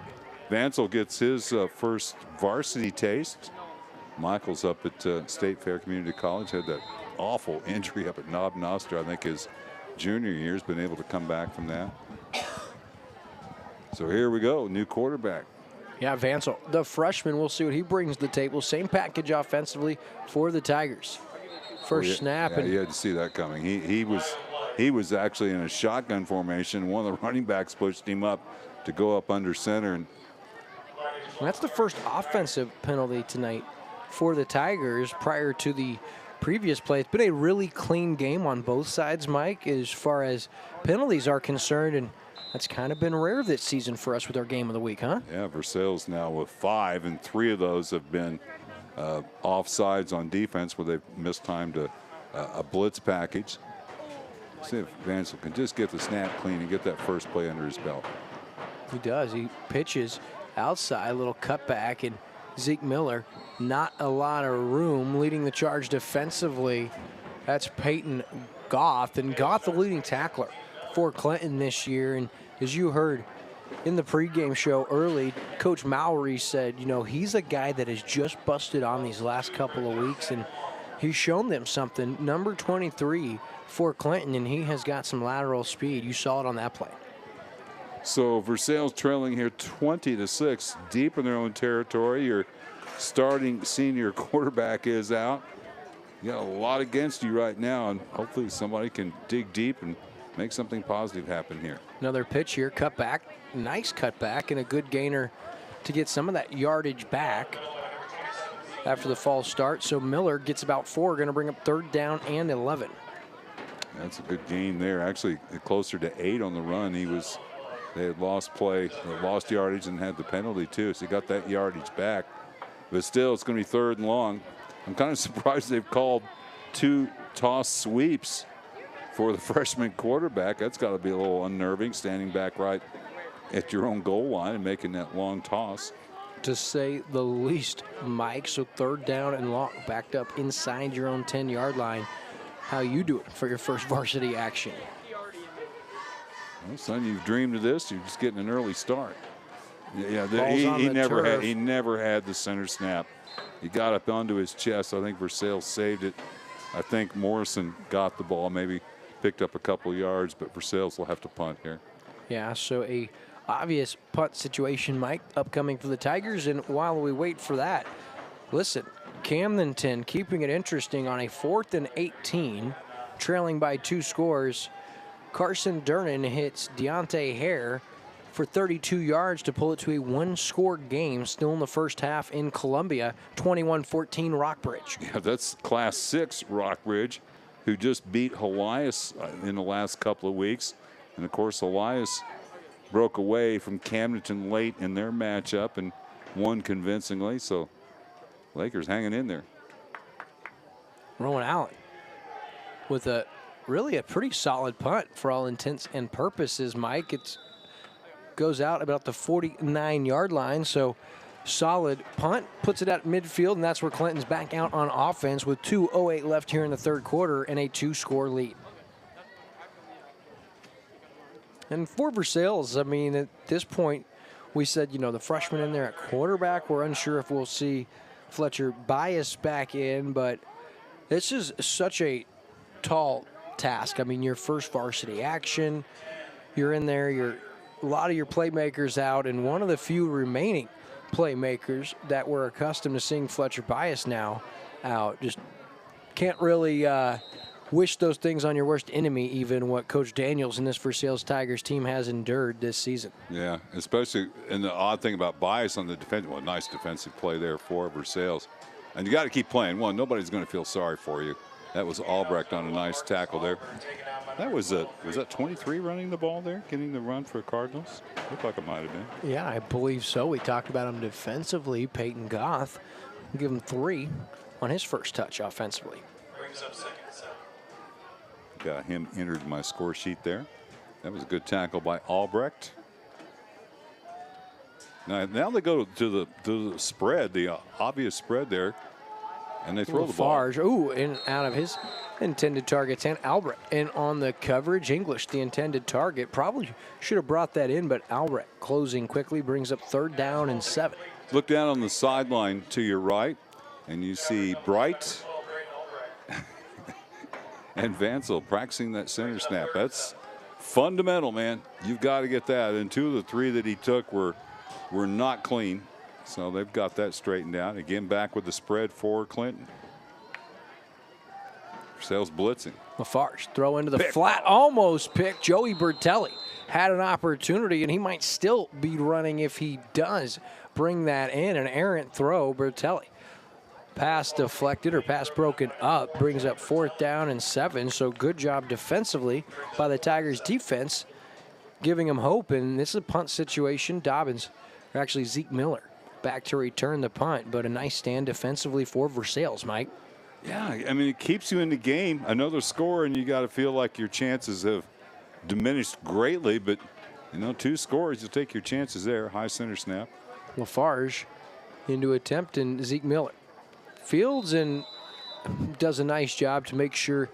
Vansel gets his first varsity taste. Michael's up at State Fair Community College. Had that awful injury up at Knob Noster, I think his junior year. Has been able to come back from that. So here we go, new quarterback. Yeah, Vansel, the freshman. We'll see what he brings to the table. Same package offensively for the Tigers. First snap. Yeah, you had to see that coming. He was actually in a shotgun formation. One of the running backs pushed him up to go up under center. And that's the first offensive penalty tonight for the Tigers prior to the previous play. It's been a really clean game on both sides, Mike, as far as penalties are concerned, and that's kind of been rare this season for us with our game of the week, huh? Yeah, Versailles now with 5, and 3 of those have been offsides on defense where they've mistimed a blitz package. See if Vansel can just get the snap clean and get that first play under his belt. He does. He pitches outside, a little cutback, and Zeke Miller, not a lot of room, leading the charge defensively. That's Peyton Goff, and Goff the leading tackler for Clinton this year. And as you heard in the pregame show early, Coach Mowry said, you know, he's a guy that has just busted on these last couple of weeks, and he's shown them something. Number 23 for Clinton, and he has got some lateral speed. You saw it on that play. So Versailles trailing here 20-6, deep in their own territory. Your starting senior quarterback is out. You got a lot against you right now, and hopefully somebody can dig deep and make something positive happen here. Another pitch here, cut back, nice cut back, and a good gainer to get some of that yardage back after the false start. So Miller gets about 4, going to bring up 3rd down and 11. That's a good gain there. Actually, closer to 8 on the run. They had lost lost yardage and had the penalty too, so he got that yardage back. But still, it's going to be 3rd and long. I'm kind of surprised they've called 2 toss sweeps for the freshman quarterback. That's got to be a little unnerving, standing back right at your own goal line and making that long toss. To say the least, Mike. So 3rd down and long, backed up inside your own 10-yard line. How you do it for your first varsity action? Well, son, you've dreamed of this. You're just getting an early start. Yeah, he never had the center snap. He got up onto his chest. I think Versailles saved it. I think Morrison got the ball, maybe picked up a couple of yards, but Versailles will have to punt here. Yeah, so a obvious punt situation, Mike, upcoming for the Tigers. And while we wait for that, listen, Camdenton keeping it interesting on a 4th and 18, trailing by 2 scores. Carson Durnan hits Deontay Hare for 32 yards to pull it to a 1-score game, still in the first half in Columbia, 21-14 Rockbridge. Yeah, that's Class 6 Rockbridge, who just beat Elias in the last couple of weeks. And, of course, Elias broke away from Camdenton late in their matchup and won convincingly. So Lakers hanging in there. Rowan Allen with really a pretty solid punt for all intents and purposes, Mike. It's goes out about the 49-yard line. So solid punt, puts it at midfield, and that's where Clinton's back out on offense with 2:08 left here in the third quarter and a 2-score lead. And for Versailles, I mean, at this point, we said, the freshman in there at quarterback, we're unsure if we'll see Fletcher Bias back in, but this is such a tall task. I mean, your first varsity action, you're in there, a lot of your playmakers out, and one of the few remaining playmakers that we're accustomed to seeing Fletcher Bias now out. Just can't really wish those things on your worst enemy, even what Coach Daniels and this Versailles Tigers team has endured this season. Yeah, especially, and the odd thing about Bias on the defense, well, nice defensive play there for Versailles. And you got to keep playing. One, nobody's going to feel sorry for you. That was Albrecht on a nice tackle there. That was that 23 running the ball there, getting the run for Cardinals? Looked like it might have been. Yeah, I believe so. We talked about him defensively. Peyton Goff, give him 3 on his first touch offensively. Brings up second and 7. Got him entered in my score sheet there. That was a good tackle by Albrecht. Now they go to the spread, the obvious spread there, and they throw the ball. Farge, ooh, in and out of his intended targets, and Albrecht. And on the coverage, English, the intended target, probably should have brought that in, but Albrecht closing quickly brings up 3rd down and 7. Look down on the sideline to your right, and you see Bright and Vansel practicing that center snap. That's fundamental, man. You've got to get that. And 2 of the 3 that he took were not clean. So they've got that straightened out. Again, back with the spread for Clinton. Versailles blitzing. Lafarge throw into the flat, almost picked. Joey Bertelli had an opportunity, and he might still be running if he does bring that in. An errant throw, Bertelli. Pass deflected or pass broken up, brings up 4th down and 7. So good job defensively by the Tigers defense, giving them hope. And this is a punt situation. Dobbins, or actually Zeke Miller, back to return the punt, but a nice stand defensively for Versailles, Mike. Yeah, I mean, it keeps you in the game. Another score, and you got to feel like your chances have diminished greatly. But, 2 scores, you'll take your chances there. High center snap. Lafarge into attempt, and Zeke Miller fields and does a nice job to make sure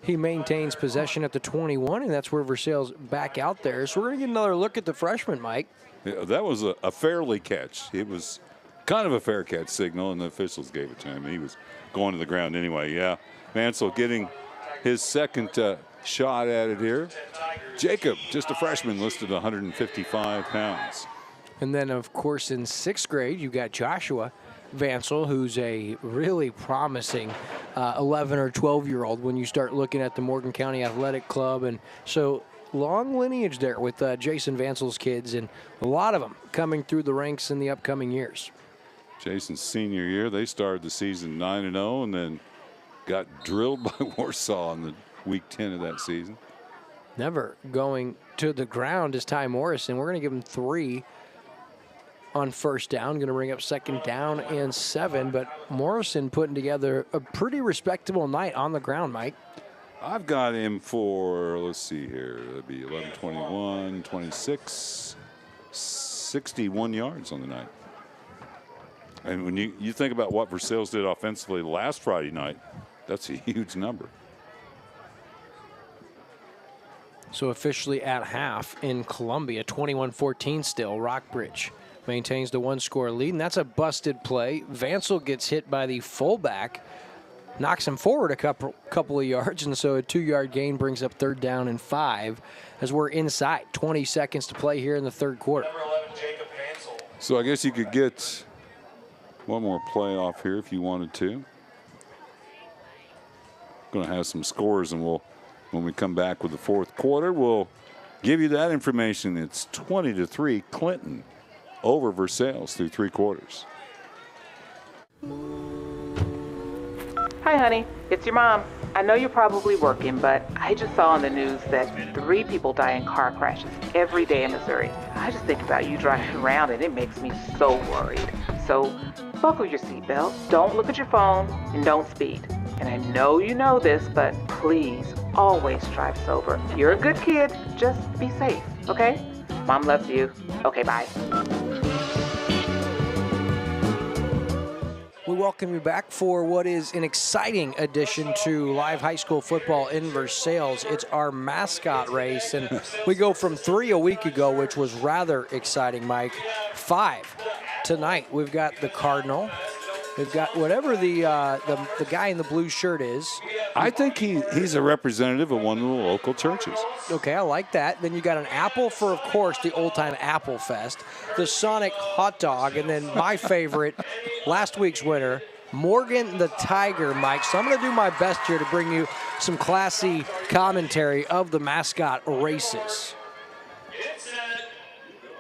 he maintains possession at the 21, and that's where Versailles back out there. So we're going to get another look at the freshman, Mike. Yeah, that was a fairly catch. It was kind of a fair catch signal, and the officials gave it to him. He was going to the ground anyway. Yeah, Vansel getting his second shot at it here. Jacob, just a freshman, listed 155 pounds. And then, of course, in 6th grade, you got Joshua Vansel, who's a really promising 11 or 12-year-old when you start looking at the Morgan County Athletic Club. And so long lineage there with Jason Vansel's kids, and a lot of them coming through the ranks in the upcoming years. Jason's senior year, they started the season 9-0 and then got drilled by Warsaw in the week 10 of that season. Never going to the ground is Ty Morrison. We're going to give him 3 on 1st down. Going to bring up 2nd down and 7, but Morrison putting together a pretty respectable night on the ground, Mike. I've got him for, let's see here, that'd be 11, 21, 26, 61 yards on the night. And when you think about what Versailles did offensively last Friday night, that's a huge number. So officially at half in Columbia, 21-14 still. Rockbridge maintains the 1-score lead, and that's a busted play. Vansel gets hit by the fullback, knocks him forward a couple of yards, and so a 2-yard gain brings up 3rd down and 5 as we're inside. 20 seconds to play here in the 3rd quarter. So I guess you could get one more play off here if you wanted to. Going to have some scores, and when we come back with the 4th quarter, we'll give you that information. It's 20-3 Clinton over Versailles through 3 quarters. Hi, honey. It's your mom. I know you're probably working, but I just saw on the news that 3 people die in car crashes every day in Missouri. I just think about you driving around, and it makes me so worried. So buckle your seatbelt, don't look at your phone, and don't speed. And I know you know this, but please always drive sober. You're a good kid. Just be safe, okay? Mom loves you. Okay, bye. We welcome you back for what is an exciting addition to live high school football in Versailles. It's our mascot race, and we go from 3 a week ago, which was rather exciting, Mike. 5 tonight. We've got the Cardinal. We've got whatever the guy in the blue shirt is. I think he's a representative of one of the local churches. Okay, I like that. Then you got an apple for, of course, the old-time Apple Fest, the Sonic hot dog, and then my favorite, last week's winner, Morgan the Tiger, Mike. So I'm going to do my best here to bring you some classy commentary of the mascot races.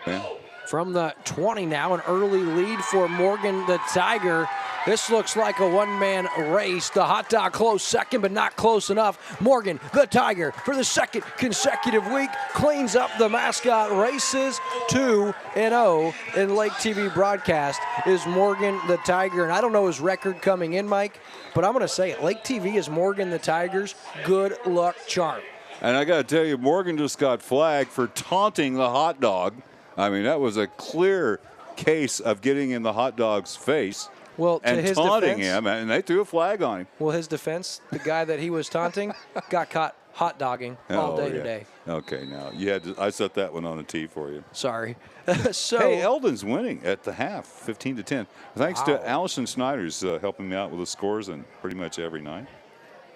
Yeah. From the 20 now, an early lead for Morgan the Tiger. This looks like a one-man race. The hot dog close second, but not close enough. Morgan the Tiger, for the second consecutive week, cleans up the mascot races. 2-0 in Lake TV broadcast is Morgan the Tiger. And I don't know his record coming in, Mike, but I'm going to say it. Lake TV is Morgan the Tiger's good luck charm. And I got to tell you, Morgan just got flagged for taunting the hot dog. I mean, that was a clear case of getting in the hot dog's face. Well, to his taunting defense, him, and they threw a flag on him. Well, his defense, the guy that he was taunting, got caught hot dogging all day today. Okay, now you had to, I set that one on a tee for you. Sorry. Hey, Eldon's winning at the half, 15-10. Thanks to Allison Snyder's helping me out with the scores and pretty much every night.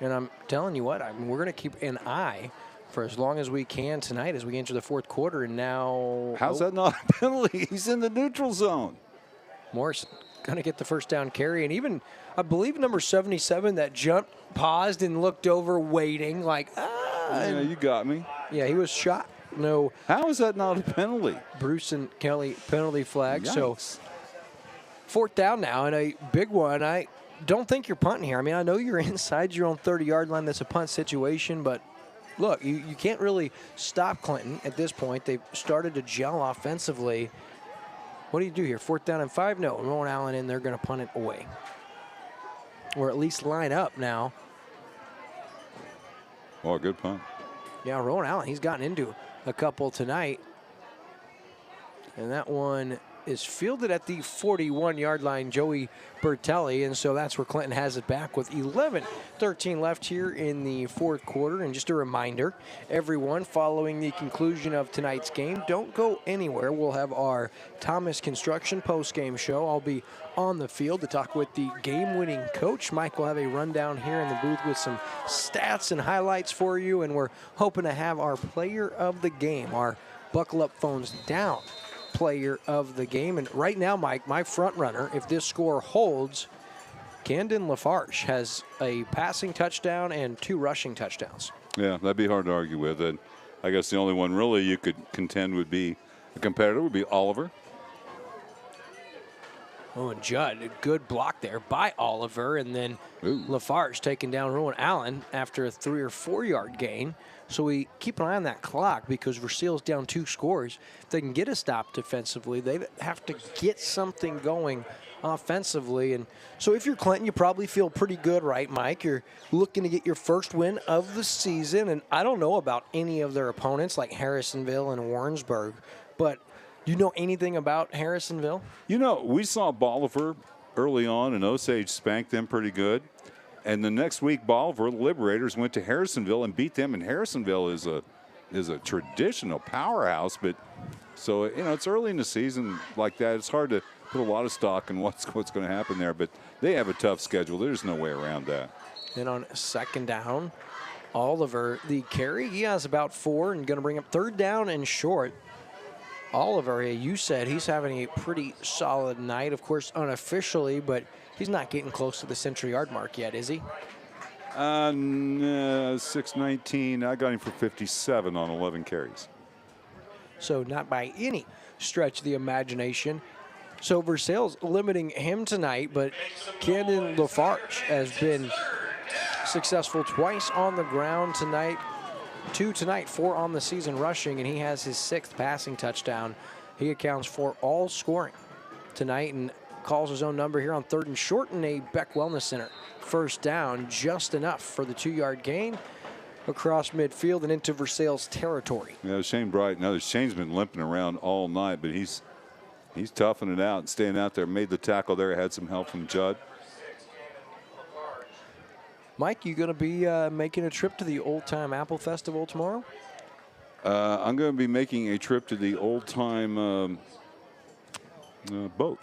And I'm telling you what, we're going to keep an eye for as long as we can tonight as we enter the fourth quarter. And now, how's that not a penalty? He's in the neutral zone. Morris going to get the first down carry, and even I believe number 77 that jumped, paused, and looked over, waiting like, Yeah, you got me. Yeah, he was shot. No. How is that not a penalty? Bruce and Kelly penalty flag. Yikes. So fourth down now, and a big one. I don't think you're punting here. I mean, I know you're inside your own 30-yard line. That's a punt situation, but look, you can't really stop Clinton at this point. They've started to gel offensively. What do you do here? 4th down and 5? No, Rowan Allen in there, going to punt it away. Or at least line up now. Oh, good punt. Yeah, Rowan Allen, he's gotten into a couple tonight. And that one is fielded at the 41-yard line, Joey Bertelli, and so that's where Clinton has it back with 11:13 left here in the fourth quarter. And just a reminder, everyone, following the conclusion of tonight's game, don't go anywhere. We'll have our Thomas Construction post-game show. I'll be on the field to talk with the game-winning coach. Mike will have a rundown here in the booth with some stats and highlights for you, and we're hoping to have our player of the game, our buckle up phones down player of the game. And right now, Mike, my front runner, if this score holds, Camden Lafarge has a passing touchdown and 2 rushing touchdowns. Yeah, that'd be hard to argue with. And I guess the only one really you could contend would be a competitor would be Oliver. Oh, and Judd, a good block there by Oliver, and then Lafarge taking down Rowan Allen after a 3 or 4 yard gain. So we keep an eye on that clock because Versailles down 2 scores. If they can get a stop defensively, they have to get something going offensively. And so if you're Clinton, you probably feel pretty good, right, Mike? You're looking to get your first win of the season. And I don't know about any of their opponents like Harrisonville and Warrensburg, but do you know anything about Harrisonville? You know, we saw Bolivar early on, and Osage spanked them pretty good. And the next week, Bolivar, the Liberators, went to Harrisonville and beat them. And Harrisonville is a traditional powerhouse. But so, you know, it's early in the season like that. It's hard to put a lot of stock in what's going to happen there. But they have a tough schedule. There's no way around that. Then on 2nd down, Oliver, the carry, he has about 4 and going to bring up 3rd down and short. Oliver, you said he's having a pretty solid night, of course, unofficially, but he's not getting close to the century-yard mark yet, is he? 619. I got him for 57 on 11 carries. So not by any stretch of the imagination. So Versailles limiting him tonight, but Camden Lafarge has been successful twice on the ground tonight. 2 tonight, 4 on the season rushing, and he has his 6th passing touchdown. He accounts for all scoring tonight and calls his own number here on 3rd and short in a Beck Wellness Center. 1st down, just enough for the 2 yard gain. across midfield and into Versailles territory. Yeah, Shane Bright. Now Shane's been limping around all night, but he's toughing it out and staying out there. Made the tackle there. Had some help from Judd. Mike, you going to be making a trip to the Old Time Apple Festival tomorrow? I'm going to be making a trip to the Old Time boat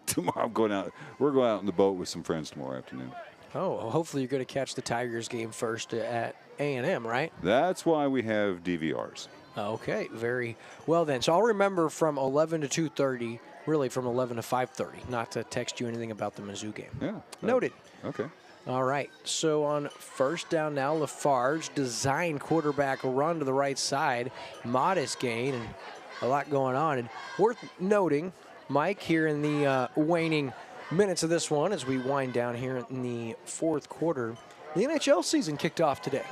tomorrow. I'm going out. We're going out in the boat with some friends tomorrow afternoon. Oh, well, hopefully you're going to catch the Tigers game first at A&M, right? That's why we have DVRs. Okay, very well then. So I'll remember from 11 to 2:30, really from 11 to 5:30, not to text you anything about the Mizzou game. Yeah. Noted. Okay. All right, so on first down now, Lafarge, design quarterback run to the right side, modest gain, and a lot going on. And worth noting, Mike, here in the waning minutes of this one, as we wind down here in the fourth quarter, the NHL season kicked off today.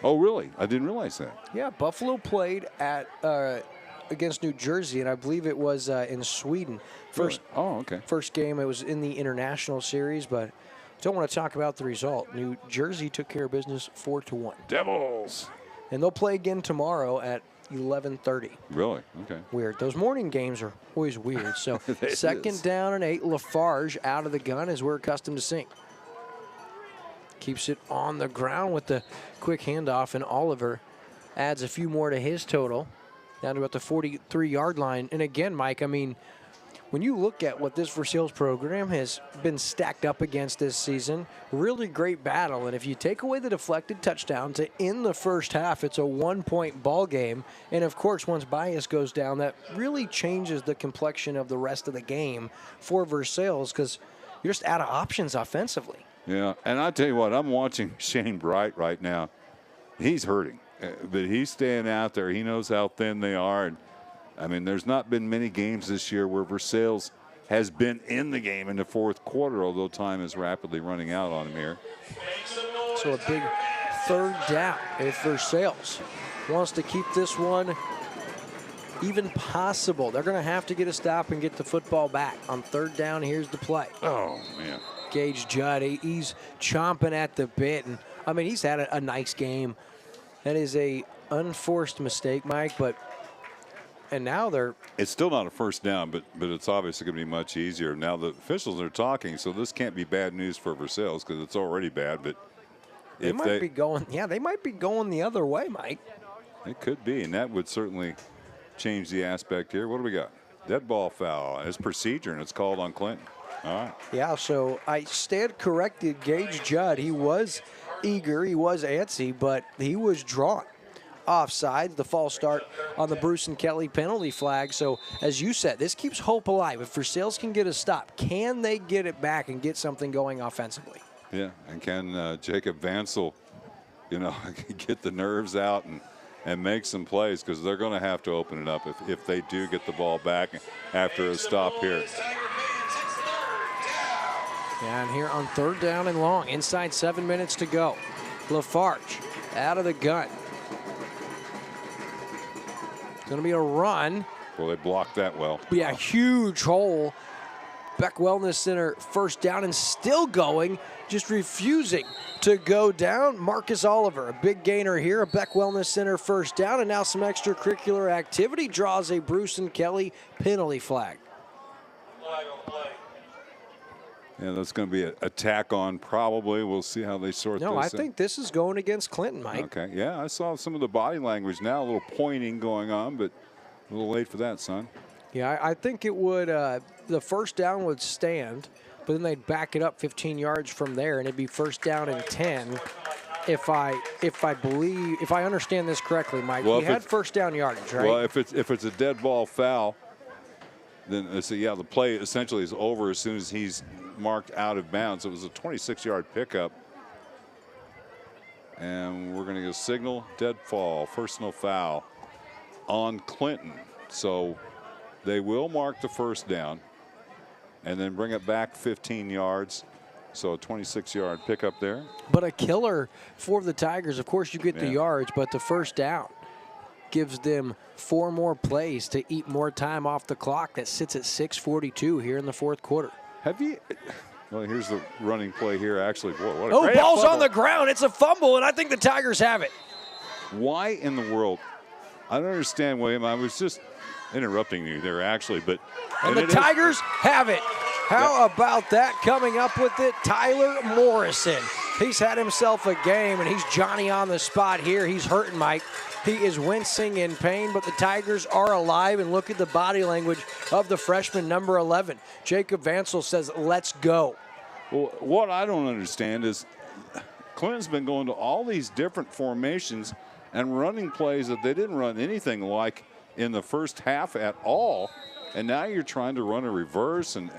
Oh, really? I didn't realize that. Yeah, Buffalo played at against New Jersey, and I believe it was in Sweden. First, Oh, okay. First game, it was in the international series, but don't want to talk about the result. New Jersey took care of business 4-1. Devils. And they'll play again tomorrow at 11:30. Really? Okay. Weird. Those morning games are always weird. So It second is. down and 8. Lafarge out of the gun, as we're accustomed to seeing. Keeps it on the ground with the quick handoff, and Oliver adds a few more to his total, down to about the 43-yard line. And again, Mike, I mean, when you look at what this Versailles program has been stacked up against this season, really great battle. And if you take away the deflected touchdown to end the first half, it's a 1-point ball game. And of course, once Bias goes down, that really changes the complexion of the rest of the game for Versailles, because you're just out of options offensively. Yeah, and I tell you what, I'm watching Shane Bright right now. He's hurting, but he's staying out there. He knows how thin they are. And I mean, there's not been many games this year where Versailles has been in the game in the fourth quarter, although time is rapidly running out on him here. So a big third down if Versailles wants to keep this one even possible. They're going to have to get a stop and get the football back. On third down, here's the play. Oh, man. Gage Judd, he's chomping at the bit. And, I mean, he's had a nice game. That is a unforced mistake, Mike, but and now it's still not a first down, but it's obviously going to be much easier. Now the officials are talking, so this can't be bad news for Versailles because it's already bad. But they might be going the other way, Mike. It could be, and that would certainly change the aspect here. What do we got? Dead ball foul as procedure, and it's called on Clinton. All right. Yeah, so I stand corrected. Gage Judd, he was eager, he was antsy, but he was drawn. Offside, the false start on the Bruce and Kelly penalty flag. So, as you said, this keeps hope alive. If Versailles can get a stop, can they get it back and get something going offensively? Yeah, and can Jacob Vansel, get the nerves out and make some plays, because they're going to have to open it up if they do get the ball back after a stop here. And here on third down and long, inside 7 minutes to go. Lafarge out of the gun. It's going to be a run. Well, they blocked that well. Yeah, huge hole. Beck Wellness Center first down and still going, just refusing to go down. Marcus Oliver, a big gainer here. A Beck Wellness Center first down, and now some extracurricular activity draws a Bruce and Kelly penalty flag. Yeah, that's going to be a tack on probably. We'll see how they sort this out. No, I think this is going against Clinton, Mike. Okay, yeah, I saw some of the body language now, a little pointing going on, but a little late for that, son. Yeah, I think it would, the first down would stand, but then they'd back it up 15 yards from there, and it'd be first down and 10. If I understand this correctly, Mike. Well, we had first down yardage, right? Well, if it's a dead ball foul, then the play essentially is over as soon as he's marked out of bounds. It was a 26-yard pickup. And we're going to go signal dead fall, personal foul on Clinton. So they will mark the first down and then bring it back 15 yards. So a 26-yard pickup there. But a killer for the Tigers. Of course, you get the yards, but the first down gives them 4 more plays to eat more time off the clock. That sits at 6:42 here in the fourth quarter. Well, here's the running play here. Actually, boy, what a great great ball's fumble. on the ground. It's a fumble, and I think the Tigers have it. Why in the world? I don't understand, William. I was just interrupting you there, actually, but and the Tigers have it. How about that? Coming up with it, Tyler Morrison. He's had himself a game, and he's Johnny on the spot here. He's hurting, Mike. He is wincing in pain, but the Tigers are alive, and look at the body language of the freshman, number 11. Jacob Vansel says, let's go. Well, what I don't understand is Clinton's been going to all these different formations and running plays that they didn't run anything like in the first half at all, and now you're trying to run a reverse and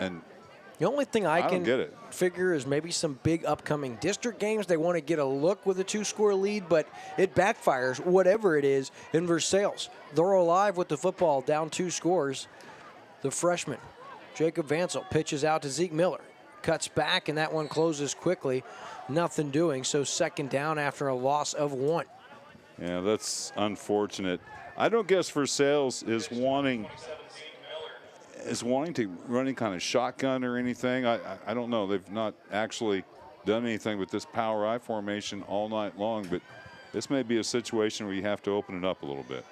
the only thing I can get it. figure is maybe some big upcoming district games. They want to get a look with a 2-score lead, but it backfires, whatever it is, in Versailles. They're alive with the football, down 2 scores. The freshman, Jacob Vansel, pitches out to Zeke Miller. Cuts back, and that one closes quickly. Nothing doing, so second down after a loss of 1. Yeah, that's unfortunate. I don't guess Versailles is wanting to run any kind of shotgun or anything. I don't know. They've not actually done anything with this power I formation all night long, but this may be a situation where you have to open it up a little bit.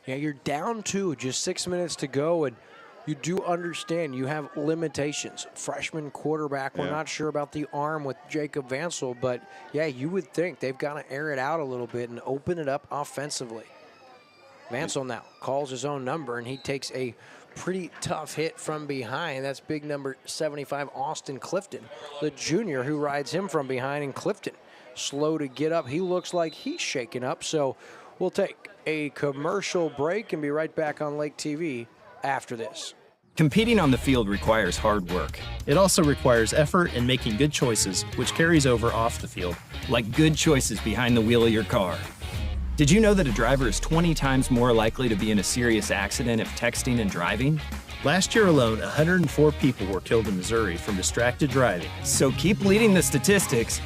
Yeah, you're down 2, just 6 minutes to go, and you do understand you have limitations. Freshman quarterback, we're not sure about the arm with Jacob Vansel, but yeah, you would think they've got to air it out a little bit and open it up offensively. Vansel now calls his own number, and he takes a pretty tough hit from behind. That's big number 75, Austin Clifton, the junior who rides him from behind. And Clifton, slow to get up. He looks like he's shaken up. So we'll take a commercial break and be right back on Lake TV after this. Competing on the field requires hard work. It also requires effort and making good choices, which carries over off the field. Like good choices behind the wheel of your car. Did you know that a driver is 20 times more likely to be in a serious accident if texting and driving? Last year alone, 104 people were killed in Missouri from distracted driving. So keep leading the statistics.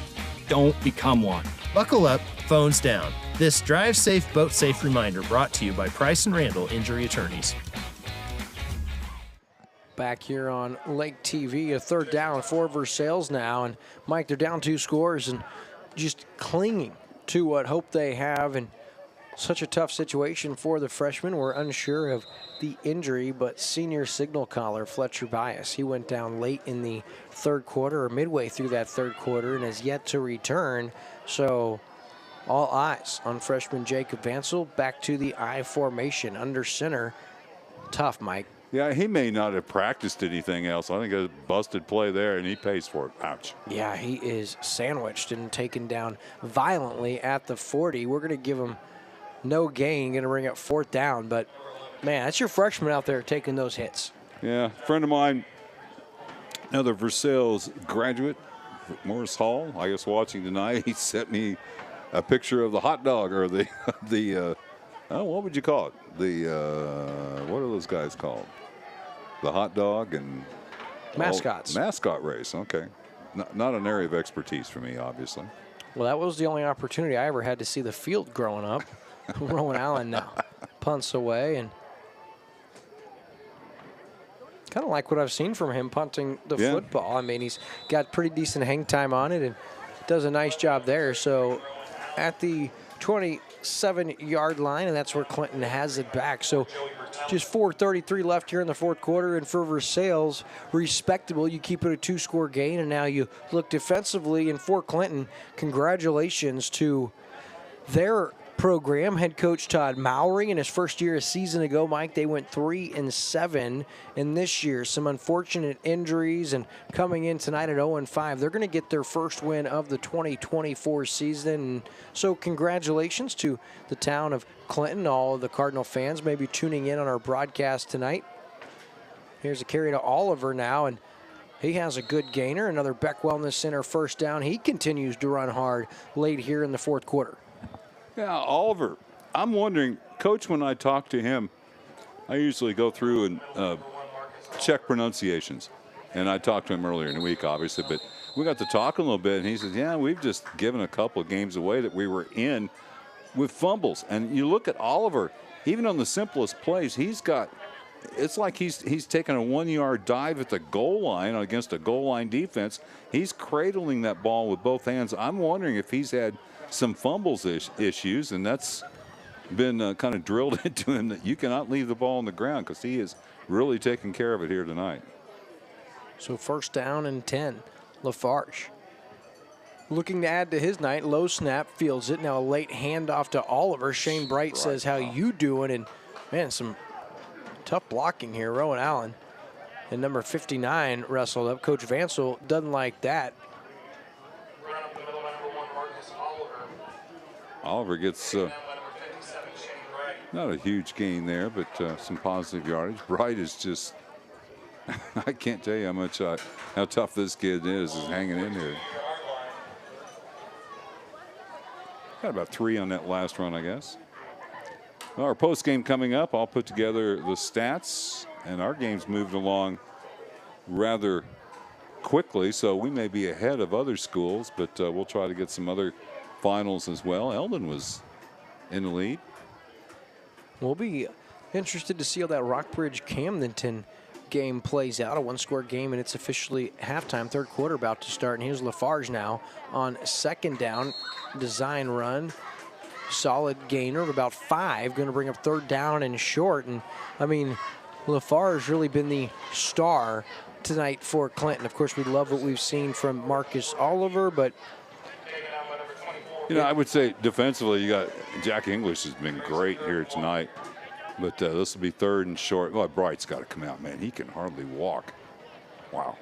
Don't become one. Buckle up, phones down. This Drive Safe, Boat Safe reminder brought to you by Price & Randall Injury Attorneys. Back here on Lake TV, a third down for Versailles now. And Mike, they're down 2 scores and just clinging to what hope they have, and such a tough situation for the freshmen. We're unsure of the injury, but senior signal caller Fletcher Bias, he went down late in the third quarter, or midway through that third quarter, and has yet to return. So all eyes on freshman Jacob Vansel. Back to the I formation under center. Tough, Mike. Yeah, he may not have practiced anything else. I think a busted play there, and he pays for it. Ouch. Yeah, he is sandwiched and taken down violently at the 40. We're going to give him no gain, going to bring up fourth down. But, man, that's your freshman out there taking those hits. Yeah, friend of mine, another Versailles graduate, Morris Hall, I guess watching tonight, he sent me a picture of the hot dog, or what would you call it? What are those guys called? The hot dog and mascots. Mascot race. Okay, not an area of expertise for me, obviously. Well, that was the only opportunity I ever had to see the field growing up. Rowan Allen now punts away, and kind of like what I've seen from him punting the football. I mean, he's got pretty decent hang time on it and does a nice job there. So at the 27-yard line, and that's where Clinton has it back. So just 4:33 left here in the fourth quarter, and for Versailles, respectable. You keep it a 2-score gain, and now you look defensively. And for Clinton, congratulations to their program. Head coach Todd Mowry, in his first year a season ago, Mike, they went 3-7. And this year, some unfortunate injuries, and coming in tonight at 0-5, they're going to get their first win of the 2024 season. So congratulations to the town of Clinton, all of the Cardinal fans maybe tuning in on our broadcast tonight. Here's a carry to Oliver now, and he has a good gainer. Another Beck Wellness Center first down. He continues to run hard late here in the fourth quarter. Yeah, Oliver, I'm wondering, Coach, when I talk to him, I usually go through and check pronunciations. And I talked to him earlier in the week, obviously, but we got to talk a little bit, and he says, yeah, we've just given a couple of games away that we were in with fumbles. And you look at Oliver, even on the simplest plays, it's like he's taking a 1-yard dive at the goal line against a goal line defense. He's cradling that ball with both hands. I'm wondering if he's had some fumbles issues, and that's been kind of drilled into him that you cannot leave the ball on the ground because he is really taking care of it here tonight. So first down and 10, Lafarge. Looking to add to his night, low snap, fields it. Now a late handoff to Oliver. Shane Bright says, how you doing? And man, some tough blocking here. Rowan Allen and number 59 wrestled up. Coach Vansel doesn't like that. Oliver gets not a huge gain there, but some positive yardage. Bright is just, I can't tell you how tough this kid is hanging in here. Got about 3 on that last run, I guess. Well, our post game coming up. I'll put together the stats, and our game's moved along rather quickly, so we may be ahead of other schools, but we'll try to get some other finals as well. Eldon was in the lead. We'll be interested to see how that Rockbridge Camdenton game plays out. A one-score game, and it's officially halftime. Third quarter about to start, and here's Lafarge now on second down. Design run, solid gainer of about 5, going to bring up third down and short. And I mean, Lafarge really been the star tonight for Clinton. Of course, we love what we've seen from Marcus Oliver, but I would say defensively, you got Jack English has been great here tonight, but this will be third and short. Well, Bright's got to come out, man. He can hardly walk. Wow.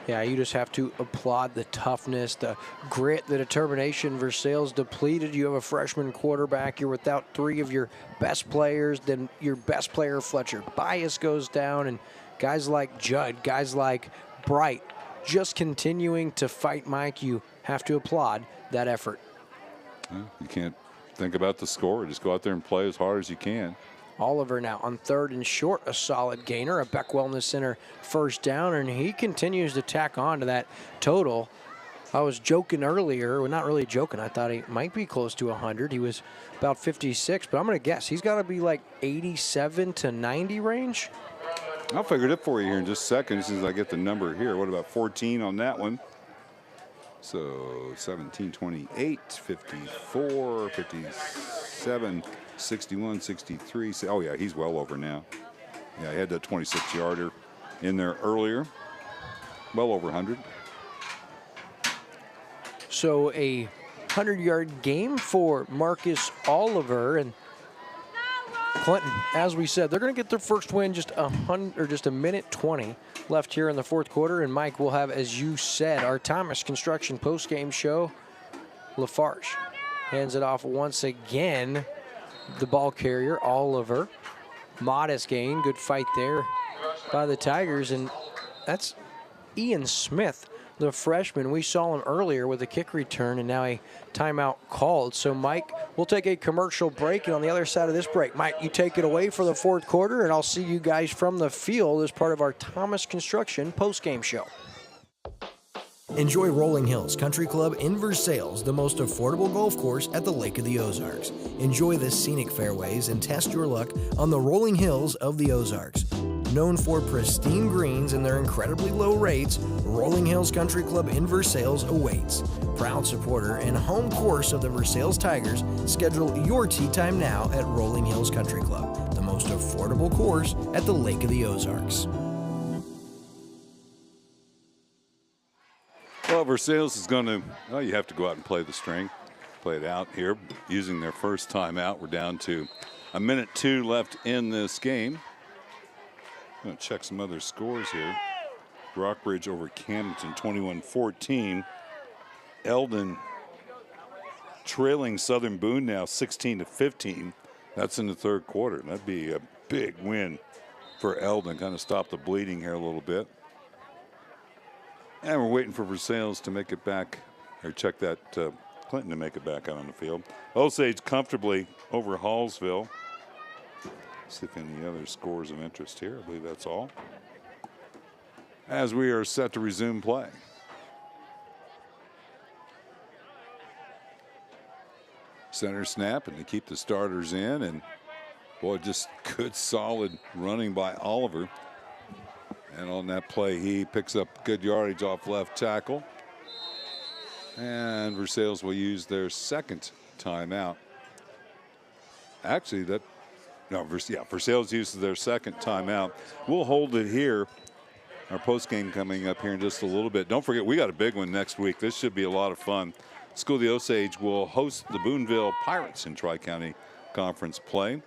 Yeah, you just have to applaud the toughness, the grit, the determination. Versailles depleted. You have a freshman quarterback. You're without 3 of your best players. Then your best player, Fletcher Bias, goes down. And guys like Judd, guys like Bright, just continuing to fight, Mike. You have to applaud that effort. Well, you can't think about the score. Just go out there and play as hard as you can. Oliver now on third and short, a solid gainer, a Beck Wellness Center first down, and he continues to tack on to that total. I was joking earlier, well, not really joking. I thought he might be close to 100. He was about 56, but I'm going to guess he's got to be like 87 to 90 range. I'll figure it up for you here in just a second since I get the number here. What about 14 on that one? So 17, 28, 54, 57, 61, 63. Oh, yeah, he's well over now. Yeah, he had that 26-yarder in there earlier. Well over 100. So a 100-yard game for Marcus Oliver. And Clinton, as we said, they're going to get their first win just a minute 20 left here in the fourth quarter. And Mike, will have, as you said, our Thomas Construction post-game show. Lafarge hands it off once again. The ball carrier, Oliver. Modest gain, good fight there by the Tigers. And that's Ian Smith, the freshman. We saw him earlier with a kick return and now a timeout called. So, Mike, we'll take a commercial break. And on the other side of this break, Mike, you take it away for the fourth quarter, and I'll see you guys from the field as part of our Thomas Construction post-game show. Enjoy Rolling Hills Country Club in Versailles, the most affordable golf course at the Lake of the Ozarks. Enjoy the scenic fairways and test your luck on the rolling hills of the Ozarks. Known for pristine greens and their incredibly low rates, Rolling Hills Country Club in Versailles awaits. Proud supporter and home course of the Versailles Tigers, schedule your tee time now at Rolling Hills Country Club, the most affordable course at the Lake of the Ozarks. Well, Versailles is going to, well, you have to go out and play the string. Play it out here using their first time out. We're down to a minute 2 left in this game. I'm going to check some other scores here. Rockbridge over Camdenton, 21-14. Eldon trailing Southern Boone now 16-15. That's in the third quarter. That'd be a big win for Eldon. Kind of stop the bleeding here a little bit. And we're waiting for Versailles to make it back, or check that Clinton to make it back out on the field. Osage comfortably over Hallsville. See if any other scores of interest here. I believe that's all. As we are set to resume play. Center snap, and they keep the starters in, and boy, just good solid running by Oliver. And on that play, he picks up good yardage off left tackle. And Versailles will use their second timeout. Actually, Versailles uses their second timeout. We'll hold it here. Our postgame coming up here in just a little bit. Don't forget, we got a big one next week. This should be a lot of fun. School of the Osage will host the Boonville Pirates in Tri-County Conference play.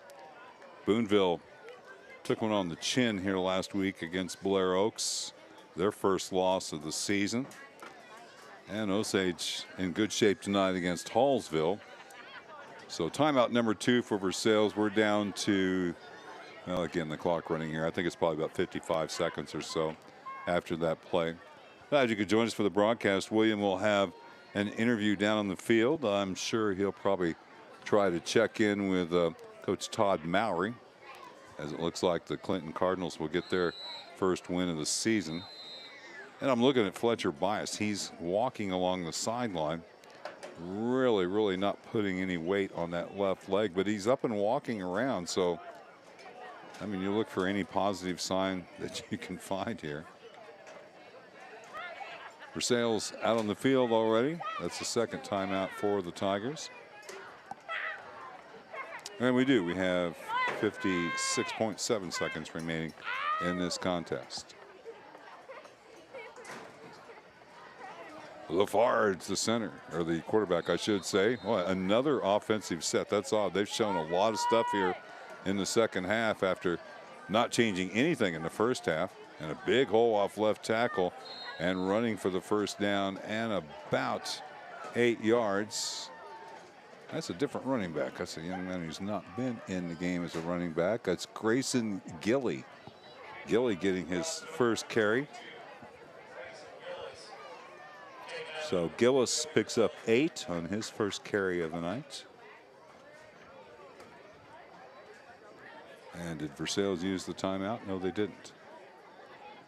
Boonville took one on the chin here last week against Blair Oaks, their first loss of the season. And Osage in good shape tonight against Hallsville. So timeout number 2 for Versailles. We're down to, well, again, the clock running here. I think it's probably about 55 seconds or so after that play. Glad you could join us for the broadcast. William will have an interview down on the field. I'm sure he'll probably try to check in with Coach Todd Mowry, as it looks like the Clinton Cardinals will get their first win of the season. And I'm looking at Fletcher Bias. He's walking along the sideline, really not putting any weight on that left leg, but he's up and walking around. So, I mean, you look for any positive sign that you can find here. Versailles out on the field already. That's the second timeout for the Tigers. And we have 56.7 seconds remaining in this contest. Lafarge, the center, or the quarterback, I should say. Well, another offensive set. That's odd. They've shown a lot of stuff here in the second half after not changing anything in the first half. And a big hole off left tackle and running for the first down and about 8 yards. That's a different running back. That's a young man who's not been in the game as a running back. That's Grayson Gilly. Gilly getting his first carry. So Gillis picks up 8 on his first carry of the night. And did Versailles use the timeout? No, they didn't.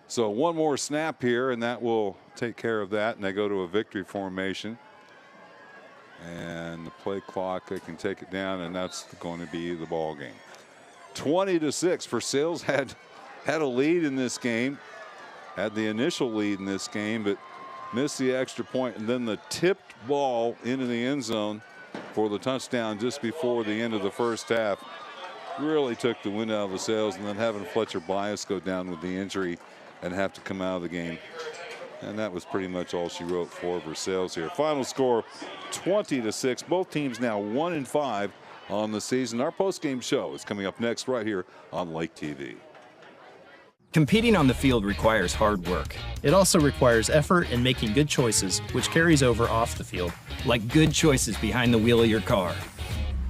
So one more snap here, and that will take care of that. And they go to a victory formation. And the play clock, they can take it down, and that's going to be the ball game. 20-6. Versailles had a lead in this game, had the initial lead in this game, but missed the extra point, and then the tipped ball into the end zone for the touchdown just before the end of the first half really took the wind out of the sails, and then having Fletcher Bias go down with the injury and have to come out of the game. And that was pretty much all she wrote for Versailles here. Final score 20-6. Both teams now 1-5 on the season. Our postgame show is coming up next right here on Lake TV. Competing on the field requires hard work. It also requires effort and making good choices, which carries over off the field. Like good choices behind the wheel of your car.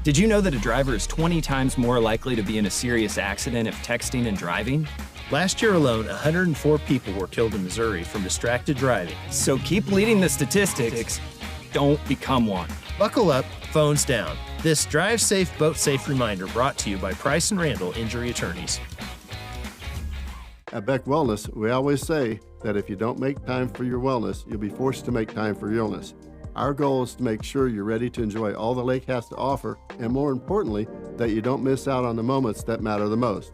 Did you know that a driver is 20 times more likely to be in a serious accident if texting and driving? Last year alone, 104 people were killed in Missouri from distracted driving. So keep leading the statistics. Don't become one. Buckle up, phones down. This Drive Safe, Boat Safe reminder brought to you by Price and Randall Injury Attorneys. At Beck Wellness, we always say that if you don't make time for your wellness, you'll be forced to make time for your illness. Our goal is to make sure you're ready to enjoy all the lake has to offer, and more importantly, that you don't miss out on the moments that matter the most.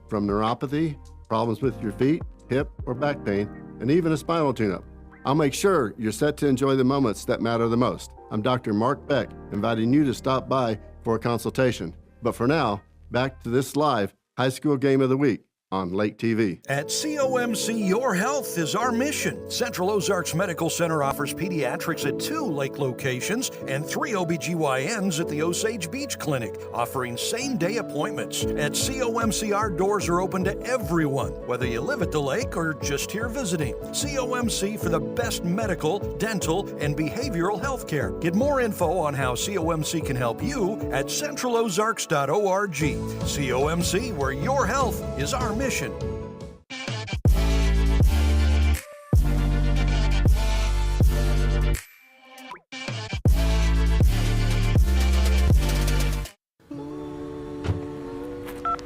From neuropathy, problems with your feet, hip, or back pain, and even a spinal tune-up. I'll make sure you're set to enjoy the moments that matter the most. I'm Dr. Mark Beck, inviting you to stop by for a consultation. But for now, back to this live high school game of the week on Lake TV. At COMC, your health is our mission. Central Ozarks Medical Center offers pediatrics at 2 lake locations and 3 OBGYNs at the Osage Beach Clinic, offering same-day appointments. At COMC, our doors are open to everyone, whether you live at the lake or just here visiting. COMC for the best medical, dental, and behavioral health care. Get more info on how COMC can help you at centralozarks.org. COMC, where your health is our mission.